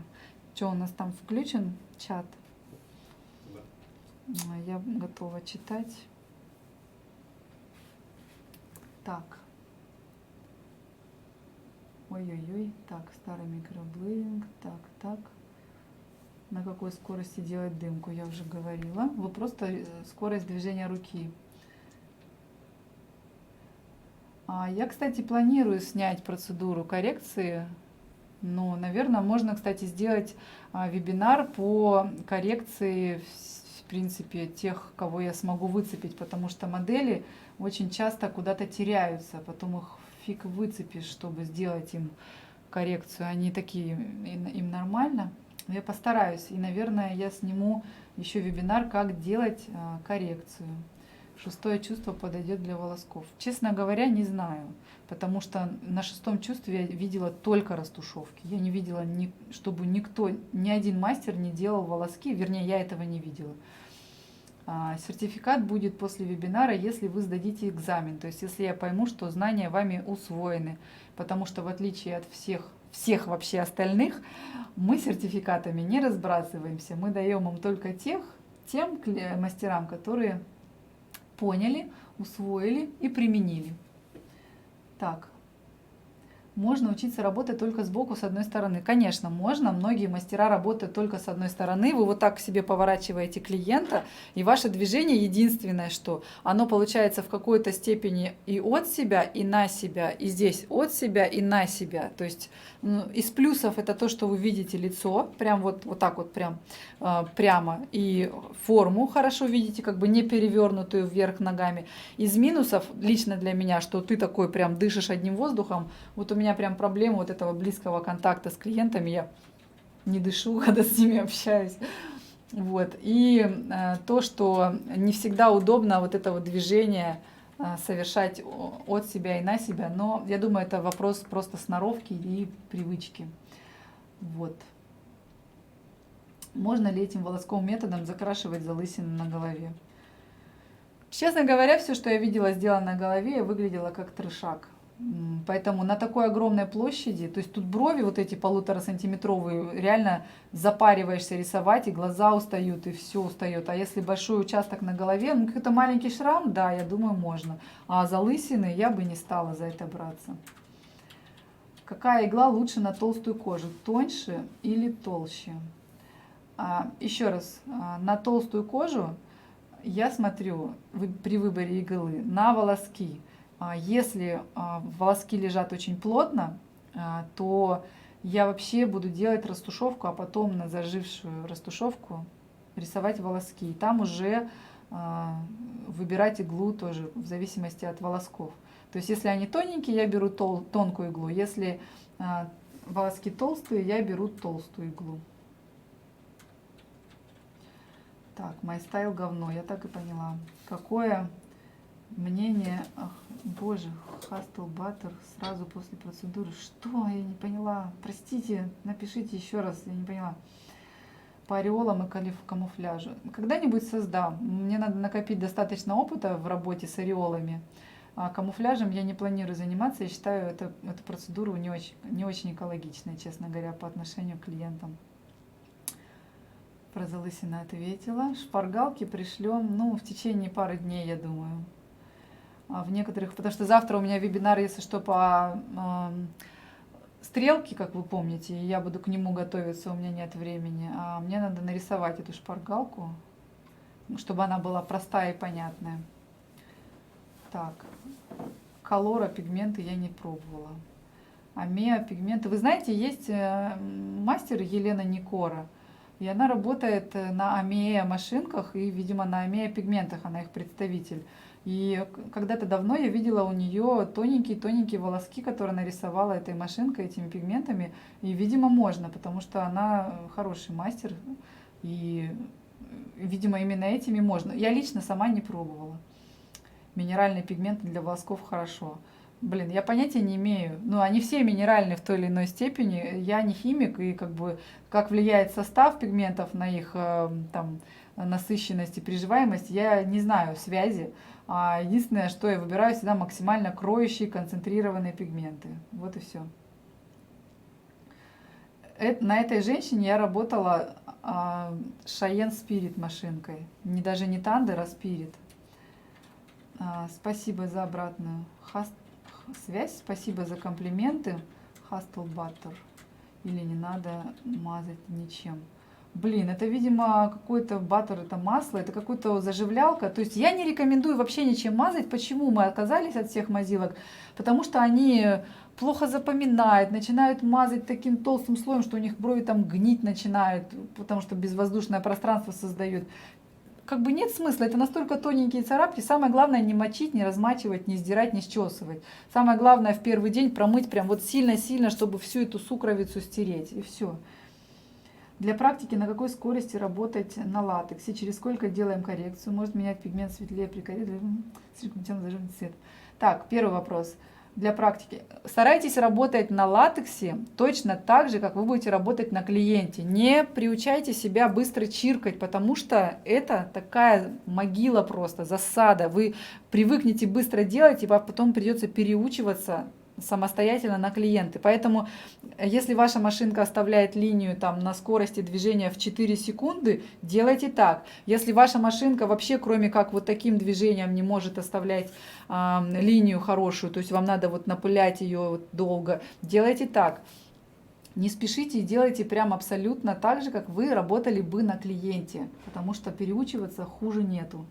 Что, у нас там включен чат? Да. Я готова читать. Так. Ой-ой-ой. Так, старый микроблейдинг. Так. На какой скорости делать дымку, я уже говорила. Вы просто скорость движения руки. Я, кстати, планирую снять процедуру коррекции. Но, наверное, можно, кстати, сделать вебинар по коррекции, в принципе, тех, кого я смогу выцепить, потому что модели очень часто куда-то теряются, потом их фиг выцепишь, чтобы сделать им коррекцию. Они такие, им нормально. Но я постараюсь, и, наверное, я сниму еще вебинар, как делать коррекцию. 6 чувство подойдет для волосков. Честно говоря, не знаю, потому что на 6 чувстве я видела только растушевки. Я не видела, чтобы никто, ни один мастер не делал волоски, вернее, я этого не видела. Сертификат будет после вебинара, если вы сдадите экзамен, то есть если я пойму, что знания вами усвоены, потому что в отличие от всех вообще остальных, мы сертификатами не разбрасываемся, мы даем им только тем мастерам, которые поняли, усвоили и применили. Так. Можно учиться работать только сбоку, с одной стороны. Конечно, можно. Многие мастера работают только с одной стороны. Вы вот так к себе поворачиваете клиента, и ваше движение единственное, что оно получается в какой-то степени и от себя, и на себя, и здесь от себя, и на себя. То есть из плюсов это то, что вы видите лицо, прям вот так вот прямо, и форму хорошо видите, как бы не перевернутую вверх ногами. Из минусов, лично для меня, что ты такой прям дышишь одним воздухом, вот у меня прям проблема вот этого близкого контакта с клиентами, я не дышу, когда с ними общаюсь. Вот. И то, что не всегда удобно вот это вот движение совершать от себя и на себя, но я думаю, это вопрос просто сноровки и привычки. Вот. Можно ли этим волосковым методом закрашивать залысины на голове? Честно говоря, все, что я видела сделано на голове, выглядело как трешак. Поэтому на такой огромной площади, то есть тут брови вот эти 1,5-сантиметровые, реально запариваешься рисовать, и глаза устают, и все устает. А если большой участок на голове, ну какой-то маленький шрам, да, я думаю, можно. А залысины я бы не стала за это браться. Какая игла лучше на толстую кожу, тоньше или толще? Еще раз, на толстую кожу я смотрю при выборе иглы на волоски. Если волоски лежат очень плотно, то я вообще буду делать растушевку, а потом на зажившую растушевку рисовать волоски. И там уже выбирать иглу тоже в зависимости от волосков. То есть если они тоненькие, я беру тонкую иглу. Если волоски толстые, я беру толстую иглу. Так, MyStyle говно, я так и поняла. Какое мнение, ах, боже, Hustle Butter сразу после процедуры. Что? Я не поняла. Простите, напишите еще раз, я не поняла. По ореолам и камуфляжу. Когда-нибудь создам. Мне надо накопить достаточно опыта в работе с ореолами. А камуфляжем я не планирую заниматься. Я считаю эту процедуру не очень экологичной, честно говоря, по отношению к клиентам. Про залысины ответила. Шпаргалки пришлем, ну, в течение пары дней, я думаю. В некоторых, потому что завтра у меня вебинар, если что, по стрелке, как вы помните, и я буду к нему готовиться, у меня нет времени. А мне надо нарисовать эту шпаргалку, чтобы она была простая и понятная. Так, колора, пигменты я не пробовала. Амеа, пигменты. Вы знаете, есть мастер Елена Никора, и она работает на Амеа машинках и, видимо, на Амеа пигментах, она их представитель. И когда-то давно я видела у нее тоненькие волоски, которые нарисовала этой машинкой, этими пигментами. И, видимо, можно, потому что она хороший мастер. И, видимо, именно этими можно. Я лично сама не пробовала. Минеральные пигменты для волосков хорошо. Блин, я понятия не имею. Ну, они все минеральные в той или иной степени. Я не химик, и как влияет состав пигментов на их там, насыщенность и приживаемость, я не знаю связи. Единственное, что я выбираю всегда максимально кроющие, концентрированные пигменты. Вот и все. На этой женщине я работала Cheyenne Spirit машинкой. Даже не Thunder, а Spirit. Спасибо за обратную связь, спасибо за комплименты. Hustle Butter. Или не надо мазать ничем. Блин, это, видимо, какой-то баттер, это масло, это какой-то заживлялка. То есть я не рекомендую вообще ничем мазать. Почему мы отказались от всех мазилок? Потому что они плохо запоминают, начинают мазать таким толстым слоем, что у них брови там гнить начинают, потому что безвоздушное пространство создают. Как бы нет смысла, это настолько тоненькие царапки. Самое главное не мочить, не размачивать, не сдирать, не счесывать. Самое главное в первый день промыть прям вот сильно-сильно, чтобы всю эту сукровицу стереть. И все. Для практики на какой скорости работать на латексе? Через сколько делаем коррекцию? Может менять пигмент светлее при коррекции? Слишком темно зажженный цвет. Так, первый вопрос. Для практики. Старайтесь работать на латексе точно так же, как вы будете работать на клиенте. Не приучайте себя быстро чиркать, потому что это такая могила просто, засада. Вы привыкнете быстро делать, и потом придется переучиваться самостоятельно на клиенты. Поэтому, если ваша машинка оставляет линию там на скорости движения в 4 секунды, делайте так. Если ваша машинка вообще, кроме как вот таким движением, не может оставлять линию хорошую, то есть вам надо вот напылять ее вот долго, делайте так. Не спешите и делайте прям абсолютно так же, как вы работали бы на клиенте, потому что переучиваться хуже нету.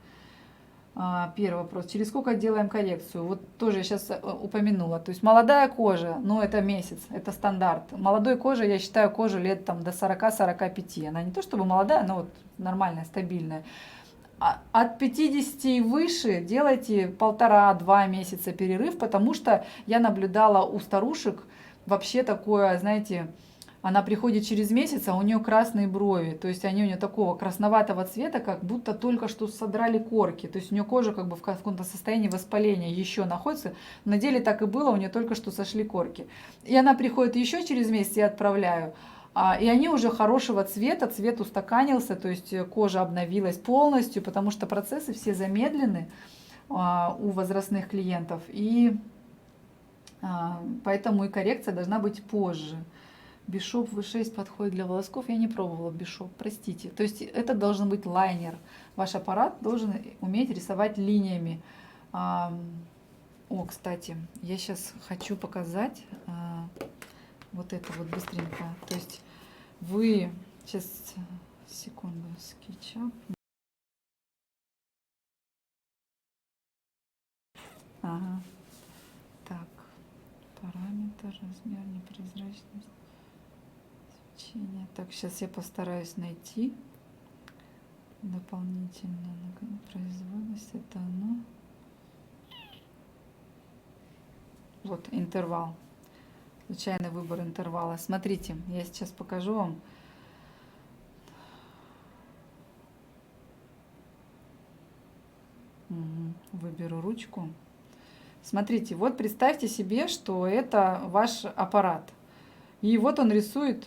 Первый вопрос. Через сколько делаем коррекцию? Вот тоже я сейчас упомянула. То есть молодая кожа, ну это месяц, это стандарт. Молодой кожа, я считаю, кожа лет там до 40-45. Она не то чтобы молодая, но вот нормальная, стабильная. От 50 и выше делайте 1,5-2 месяца перерыв, потому что я наблюдала у старушек вообще такое, знаете, она приходит через месяц, а у нее красные брови, то есть они у нее такого красноватого цвета, как будто только что содрали корки, то есть у нее кожа как бы в каком-то состоянии воспаления еще находится, на деле так и было, у нее только что сошли корки. И она приходит еще через месяц, я отправляю, и они уже хорошего цвета, цвет устаканился, то есть кожа обновилась полностью, потому что процессы все замедлены у возрастных клиентов, и поэтому и коррекция должна быть позже. Бишоп V6 подходит для волосков. Я не пробовала бишоп, простите. То есть это должен быть лайнер. Ваш аппарат должен уметь рисовать линиями. О, кстати, я сейчас хочу показать вот это вот быстренько. То есть вы... Сейчас, секунду, SketchUp. Ага. Так, параметр, размер, непрозрачность. Так, сейчас я постараюсь найти дополнительно производность. Это оно. Вот интервал. Случайный выбор интервала. Смотрите, я сейчас покажу вам. Выберу ручку. Смотрите, вот представьте себе, что это ваш аппарат. И вот он рисует.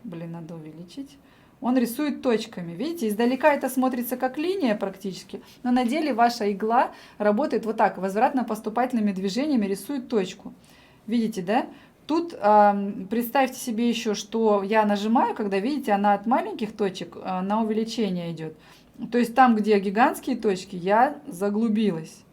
Блин, надо увеличить. Он рисует точками. Видите, издалека это смотрится как линия практически, но на деле ваша игла работает вот так, возвратно-поступательными движениями рисует точку. Видите, да? Тут представьте себе еще, что я нажимаю, когда, видите, она от маленьких точек на увеличение идет. То есть там, где гигантские точки, я заглубилась.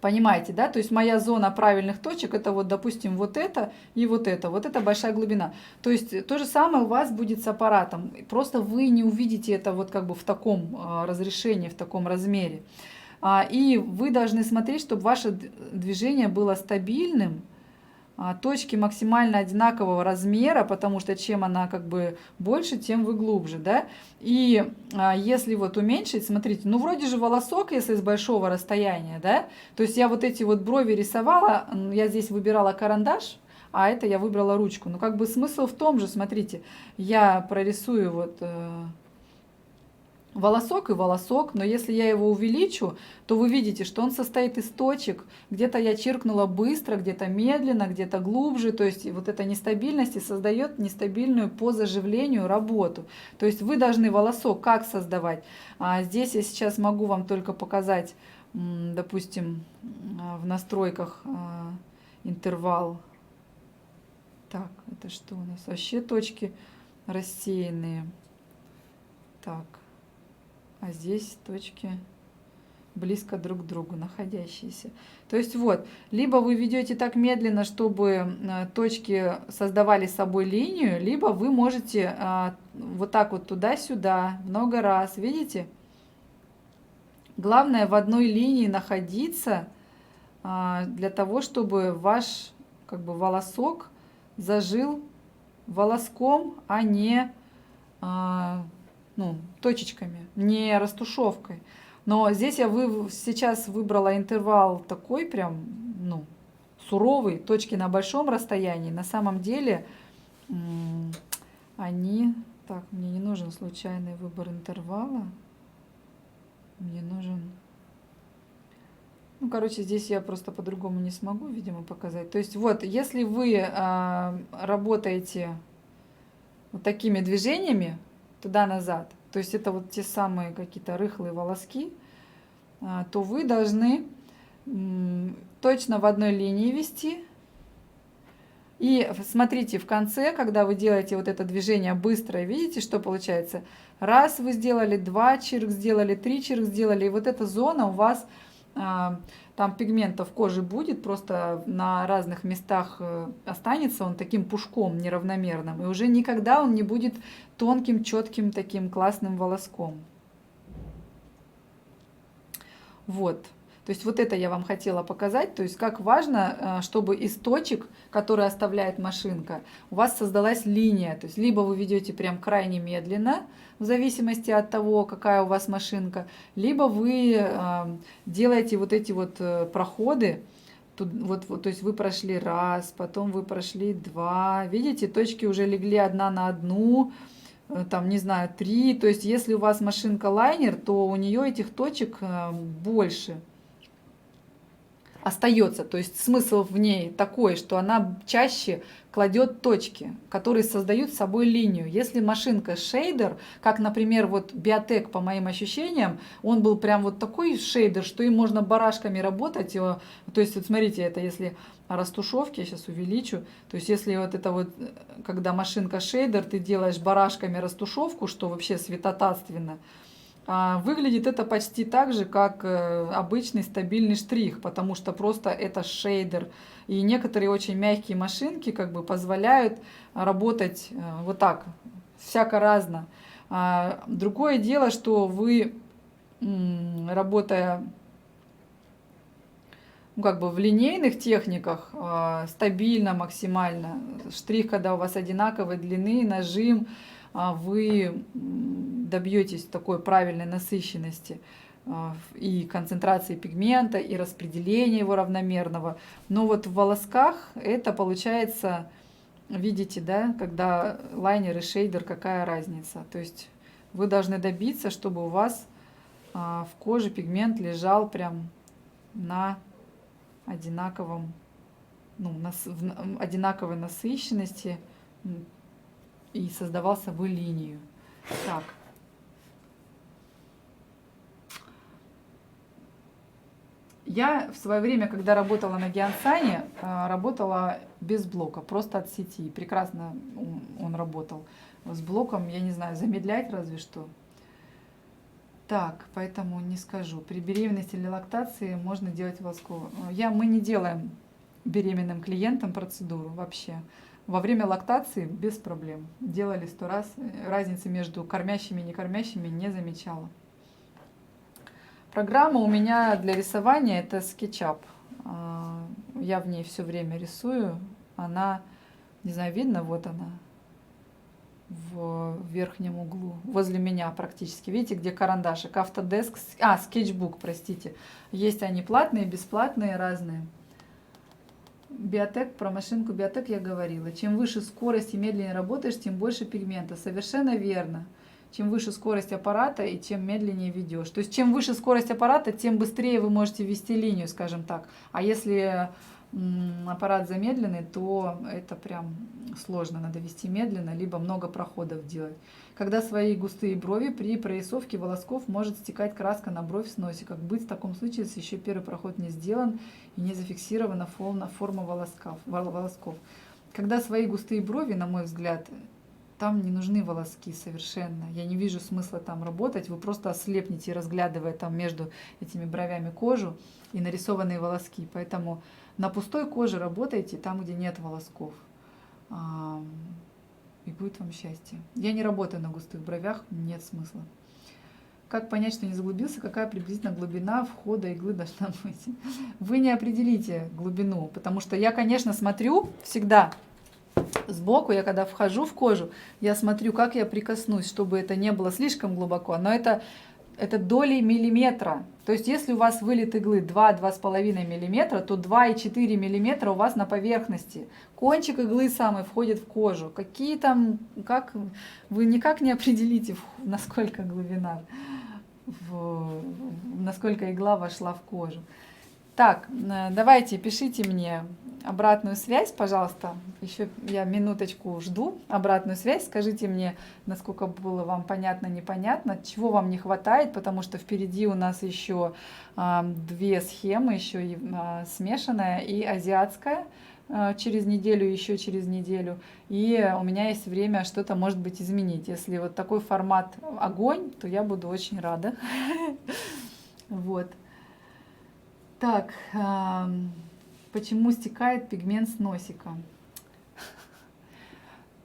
Понимаете, да? То есть моя зона правильных точек, это вот, допустим, вот это и вот это. Вот это большая глубина. То есть то же самое у вас будет с аппаратом. Просто вы не увидите это вот как бы в таком разрешении, в таком размере. И вы должны смотреть, чтобы ваше движение было стабильным. Точки максимально одинакового размера, потому что чем она как бы больше, тем вы глубже, да. И если вот уменьшить, смотрите, ну вроде же волосок, если с большого расстояния, да. То есть я вот эти вот брови рисовала, я здесь выбирала карандаш, а это я выбрала ручку. Ну как бы смысл в том же, смотрите, я прорисую вот... волосок и волосок, но если я его увеличу, то вы видите, что он состоит из точек. Где-то я чиркнула быстро, где-то медленно, где-то глубже. То есть вот эта нестабильность и создает нестабильную по заживлению работу. То есть вы должны волосок как создавать? Здесь я сейчас могу вам только показать, допустим, в настройках интервал. Так, это что у нас? Вообще точки рассеянные. Так. А здесь точки близко друг к другу находящиеся. То есть вот, либо вы ведете так медленно, чтобы точки создавали с собой линию, либо вы можете вот так вот туда-сюда много раз, видите? Главное в одной линии находиться для того, чтобы ваш как бы волосок зажил волоском, а не... ну, точечками, не растушевкой. Но здесь я сейчас выбрала интервал такой прям, ну, суровый, точки на большом расстоянии. На самом деле они... Так, мне не нужен случайный выбор интервала. Мне нужен... Ну, короче, здесь я просто по-другому не смогу, видимо, показать. То есть вот, если вы работаете вот такими движениями туда-назад, то есть это вот те самые какие-то рыхлые волоски, то вы должны точно в одной линии вести. И смотрите, в конце, когда вы делаете вот это движение быстрое, видите, что получается? Раз вы сделали, 2 чирк сделали, 3 чирк сделали, и вот эта зона у вас, там пигмента в коже будет, просто на разных местах останется он таким пушком неравномерным, и уже никогда он не будет тонким, четким таким классным волоском. Вот. То есть вот это я вам хотела показать, то есть как важно, чтобы из точек, которые оставляет машинка, у вас создалась линия. То есть либо вы ведете прям крайне медленно, в зависимости от того, какая у вас машинка, либо вы делаете вот эти вот проходы, тут, вот, то есть вы прошли раз, потом вы прошли 2, видите, точки уже легли одна на одну, там, не знаю, 3. То есть если у вас машинка лайнер, то у нее этих точек больше остается. То есть смысл в ней такой, что она чаще кладет точки, которые создают с собой линию. Если машинка шейдер, как, например, вот Биотек, по моим ощущениям, он был прям вот такой шейдер, что им можно барашками работать. То есть, вот смотрите, это если растушевки, я сейчас увеличу, то есть если вот это вот, когда машинка шейдер, ты делаешь барашками растушевку, что вообще святотатственно, выглядит это почти так же, как обычный стабильный штрих, потому что просто это шейдер. И некоторые очень мягкие машинки как бы позволяют работать вот так, всяко разно. Другое дело, что вы, работая как бы в линейных техниках, стабильно максимально, штрих, когда у вас одинаковой длины, нажим, вы добьетесь такой правильной насыщенности и концентрации пигмента, и распределения его равномерного. Но вот в волосках это получается, видите, да, когда лайнер и шейдер, какая разница. То есть вы должны добиться, чтобы у вас в коже пигмент лежал на одинаковом, одинаковой насыщенности и создавал собой линию. Так. Я в свое время, когда работала на Геансане, работала без блока, просто от сети. Прекрасно он работал. С блоком, я не знаю, замедлять разве что. Так, поэтому не скажу. При беременности или лактации можно делать волоску. Мы не делаем беременным клиентам процедуру вообще. Во время лактации без проблем. Делали 100 раз. Разницы между кормящими и некормящими не замечала. Программа у меня для рисования это SketchUp. Я в ней все время рисую. Она, не знаю, видно, вот она в верхнем углу, возле меня практически. Видите, где карандашик? Autodesk, Sketchbook, простите. Есть они платные, бесплатные, разные. Биотек, про машинку Биотек я говорила. Чем выше скорость и медленнее работаешь, тем больше пигмента. Совершенно верно. Чем выше скорость аппарата и чем медленнее ведешь. То есть чем выше скорость аппарата, тем быстрее вы можете ввести линию, скажем так. А если аппарат замедленный, то это прям сложно. Надо вести медленно, либо много проходов делать. Когда свои густые брови, при прорисовке волосков может стекать краска на бровь с носика. Как быть в таком случае, если еще первый проход не сделан и не зафиксирована форма волосков? Когда свои густые брови, на мой взгляд, там не нужны волоски совершенно. Я не вижу смысла там работать. Вы просто ослепнете, разглядывая там между этими бровями кожу и нарисованные волоски. Поэтому на пустой коже работайте там, где нет волосков. И будет вам счастье. Я не работаю на густых бровях, нет смысла. Как понять, что не заглубился, какая приблизительно глубина входа иглы должна быть? Вы не определите глубину, потому что я, конечно, смотрю всегда сбоку, я когда вхожу в кожу, я смотрю, как я прикоснусь, чтобы это не было слишком глубоко, но это это доли миллиметра. То есть если у вас вылет иглы 2-2,5 миллиметра, то 2,4 миллиметра у вас на поверхности. Кончик иглы самый входит в кожу. Какие там, как, вы никак не определите, насколько глубина, насколько игла вошла в кожу. Так, давайте, пишите мне обратную связь, пожалуйста. Еще я минуточку жду обратную связь. Скажите мне, насколько было вам понятно, непонятно, чего вам не хватает, потому что впереди у нас еще две схемы, еще и смешанная и азиатская через неделю, еще через неделю. И у меня есть время что-то, может быть, изменить. Если вот такой формат огонь, то я буду очень рада. Вот. Так, почему стекает пигмент с носика?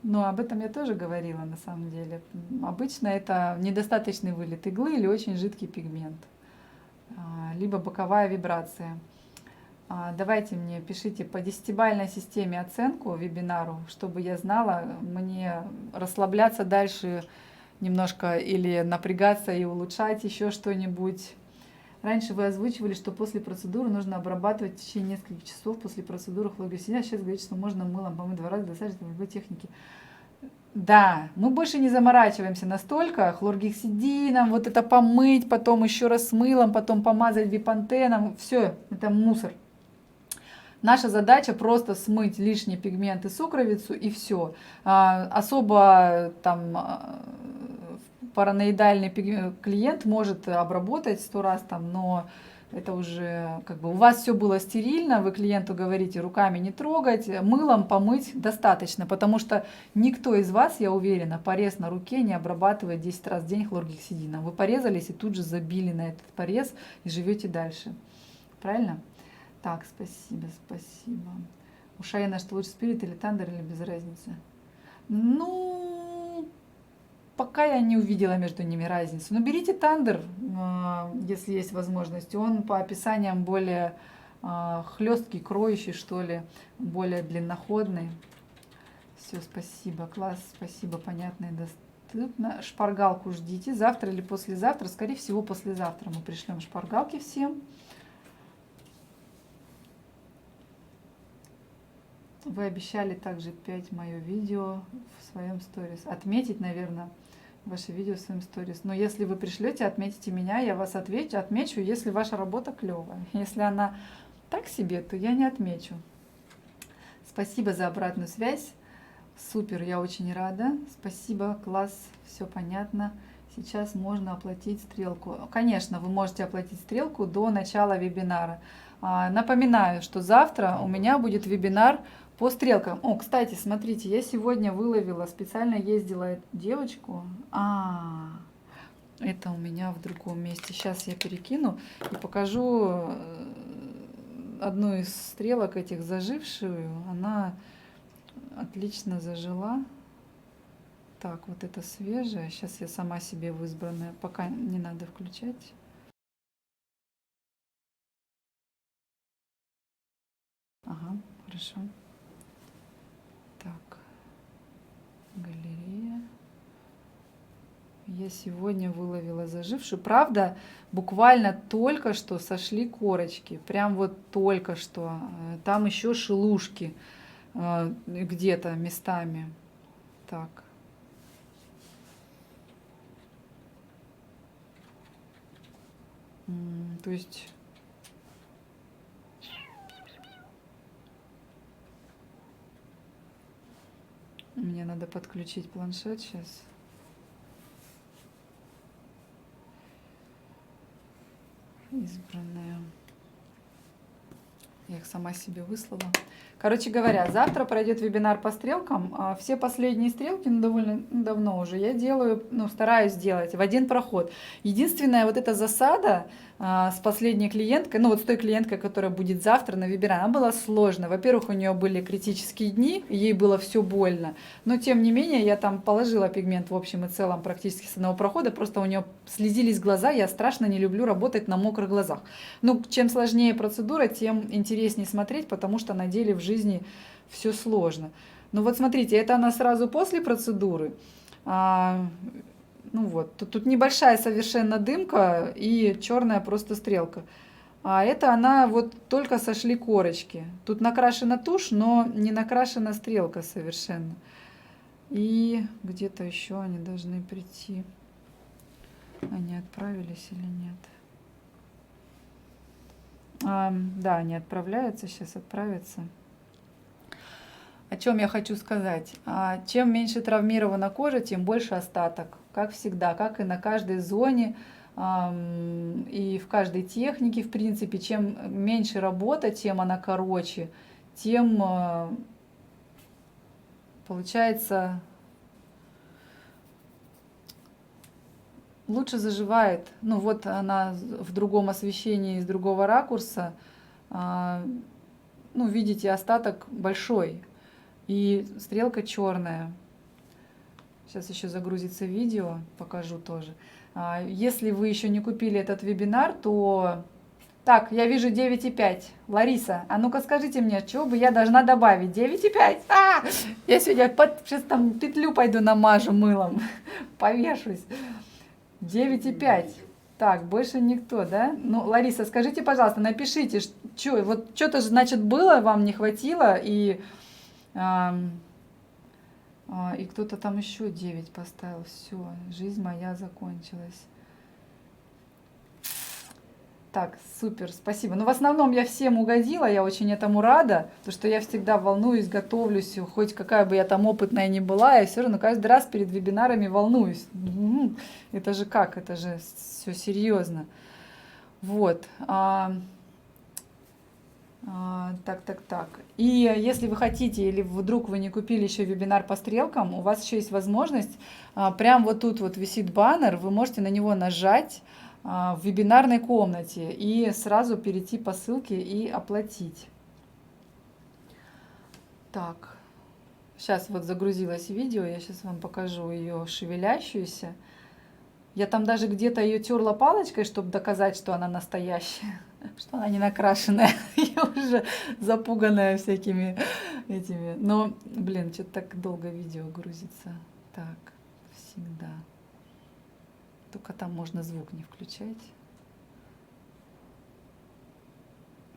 Ну, об этом я тоже говорила, на самом деле. Обычно это недостаточный вылет иглы или очень жидкий пигмент, либо боковая вибрация. Давайте мне пишите по 10-бальной системе оценку вебинару, чтобы я знала, мне расслабляться дальше немножко или напрягаться и улучшать еще что-нибудь. Раньше вы озвучивали, что после процедуры нужно обрабатывать в течение нескольких часов после процедуры хлоргексидином. Сейчас говорите, что можно мылом помыть 2 раза, достаточно в любой технике. Да, мы больше не заморачиваемся настолько хлоргексидином, вот это помыть, потом еще раз с мылом, потом помазать бипантеном. Все, это мусор. Наша задача просто смыть лишний пигмент и сукровицу, и все. Особо там параноидальный клиент может обработать 100 раз там, но это уже как бы у вас все было стерильно, вы клиенту говорите руками не трогать, мылом помыть достаточно, потому что никто из вас, я уверена, порез на руке не обрабатывает 10 раз в день хлоргексидином. Вы порезались и тут же забили на этот порез и живете дальше. Правильно? Так, спасибо, спасибо. У Шаяна что лучше, спирит или тандер, или без разницы? Ну, пока я не увидела между ними разницу. Но берите тандер, если есть возможность. Он по описаниям более хлесткий, кроющий, что ли, более длинноходный. Все, спасибо, класс, спасибо, понятно и доступно. Шпаргалку ждите, завтра или послезавтра. Скорее всего, послезавтра мы пришлем шпаргалки всем. Вы обещали также 5 мое видео в своем сторис. Отметить, наверное, ваше видео в своем сторис. Но если вы пришлете, отметите меня, я вас отмечу, если ваша работа клевая. Если она так себе, то я не отмечу. Спасибо за обратную связь. Супер, я очень рада. Спасибо, класс, все понятно. Сейчас можно оплатить стрелку. Конечно, вы можете оплатить стрелку до начала вебинара. Напоминаю, что завтра у меня будет вебинар по стрелкам. О, кстати, смотрите, я сегодня выловила, специально ездила девочку. Это у меня в другом месте. Сейчас я перекину и покажу одну из стрелок этих зажившую. Она отлично зажила. Так, вот это свежая. Сейчас я сама себе в избранное. Пока не надо включать. Ага, хорошо. Так, галерея. Я сегодня выловила зажившую. Правда, буквально только что сошли корочки. Прям вот только что. Там еще шелушки где-то местами. Так. То есть... Мне надо подключить планшет сейчас. Избранная. Я их сама себе выслала. Короче говоря, завтра пройдет вебинар по стрелкам. Все последние стрелки, довольно давно уже, я делаю, стараюсь делать в один проход. Единственная вот эта засада с последней клиенткой, с той клиенткой, которая будет завтра на вебинаре, она была сложная. Во-первых, у нее были критические дни, ей было все больно. Но тем не менее, я там положила пигмент в общем и целом практически с одного прохода. Просто у нее слезились глаза, я страшно не люблю работать на мокрых глазах. Чем сложнее процедура, тем интереснее смотреть, потому что на деле в жизни все сложно. Вот смотрите, это она сразу после процедуры. Ну вот, тут небольшая совершенно дымка и черная просто стрелка. А это она вот только сошли корочки. Тут накрашена тушь, но не накрашена стрелка совершенно. И где-то еще они должны прийти. Они отправились или нет? Да, они отправляются, сейчас отправятся. О чем я хочу сказать? Чем меньше травмирована кожа, тем больше остаток. Как всегда, как и на каждой зоне и в каждой технике, в принципе. Чем меньше работа, тем она короче, тем получается лучше заживает. Ну вот она в другом освещении, из другого ракурса. Ну, видите, остаток большой. И стрелка черная. Сейчас еще загрузится видео, покажу тоже. Если вы еще не купили этот вебинар, то... Так, я вижу 9,5. Лариса, а ну-ка скажите мне, чего бы я должна добавить? 9,5? Я сегодня сейчас там петлю пойду намажу мылом. Повешусь. 9,5. Так, больше никто, да? Ну, Лариса, скажите, пожалуйста, напишите, что вот что-то же, значит, было, вам не хватило, и кто-то там еще 9 поставил. Все, жизнь моя закончилась. Так, супер, спасибо. Ну, в основном я всем угодила, я очень этому рада, потому что я всегда волнуюсь, готовлюсь, хоть какая бы я там опытная ни была, я все равно каждый раз перед вебинарами волнуюсь. Это же как? Это же все серьезно. Вот. Так. И если вы хотите или вдруг вы не купили еще вебинар по стрелкам, у вас еще есть возможность, прям вот тут вот висит баннер, вы можете на него нажать в вебинарной комнате и сразу перейти по ссылке и оплатить. Так, сейчас вот загрузилось видео, я сейчас вам покажу ее шевелящуюся. Я там даже где-то ее терла палочкой, чтобы доказать, что она настоящая, что она не накрашенная. Я уже запуганная всякими этими. Но, блин, что-то так долго видео грузится. Так, всегда. Только там можно звук не включать.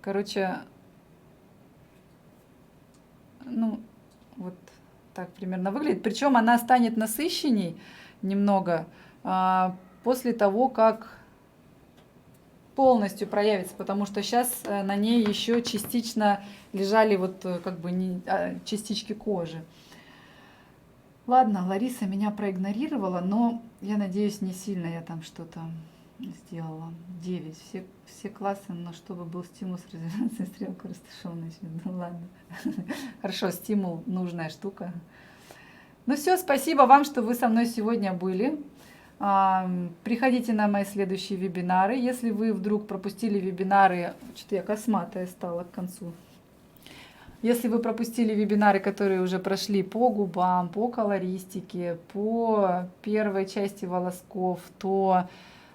Короче, ну, вот так примерно выглядит. Причем она станет насыщенней немного после того, как полностью проявится, потому что сейчас на ней еще частично лежали вот как бы частички кожи. Ладно, Лариса меня проигнорировала, но я надеюсь, не сильно я там что-то сделала. 9. Все классы, но чтобы был стимул с резонансной стрелкой растушеванной. Ну ладно. Хорошо, стимул нужная штука. Ну все, спасибо вам, что вы со мной сегодня были. Приходите на мои следующие вебинары. Если вы вдруг пропустили вебинары, что-то я косматая стала к концу. Если вы пропустили вебинары, которые уже прошли по губам, по колористике, по первой части волосков, то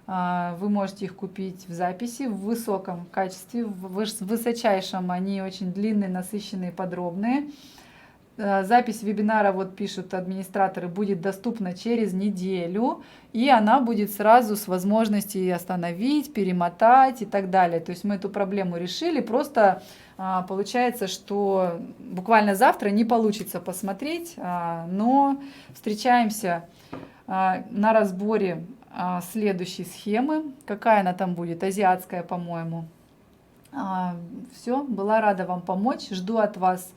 вы можете их купить в записи в высоком качестве, в высочайшем. Они очень длинные, насыщенные, подробные. Запись вебинара, вот пишут администраторы, будет доступна через неделю, и она будет сразу с возможностью остановить, перемотать и так далее. То есть мы эту проблему решили, просто получается, что буквально завтра не получится посмотреть, но встречаемся на разборе следующей схемы. Какая она там будет? Азиатская, по-моему. Все, была рада вам помочь, жду от вас.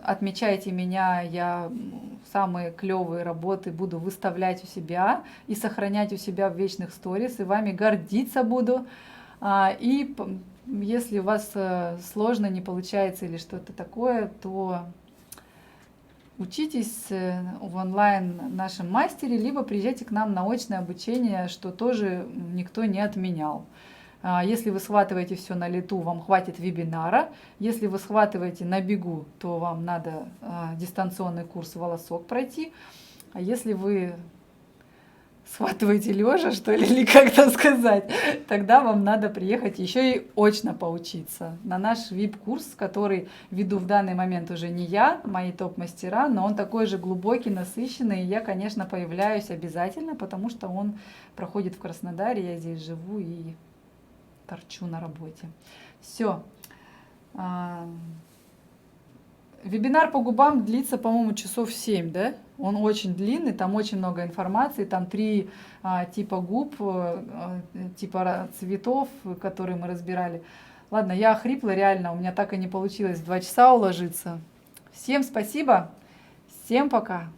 Отмечайте меня, я самые клевые работы буду выставлять у себя и сохранять у себя в вечных сторис, и вами гордиться буду. И если у вас сложно, не получается или что-то такое, то учитесь в онлайн нашем мастере, либо приезжайте к нам на очное обучение, что тоже никто не отменял. Если вы схватываете все на лету, вам хватит вебинара. Если вы схватываете на бегу, то вам надо дистанционный курс «Волосок» пройти. А если вы схватываете лежа, что ли, или как это сказать, тогда вам надо приехать еще и очно поучиться на наш VIP-курс, который веду в данный момент уже не я, мои топ-мастера, но он такой же глубокий, насыщенный, и я, конечно, появляюсь обязательно, потому что он проходит в Краснодаре, я здесь живу и торчу на работе. Все. Вебинар по губам длится, по-моему, часов 7, да? Он очень длинный, там очень много информации, там 3 типа губ, типа цветов, которые мы разбирали. Ладно, я охрипла реально, у меня так и не получилось в 2 часа уложиться. Всем спасибо, всем пока!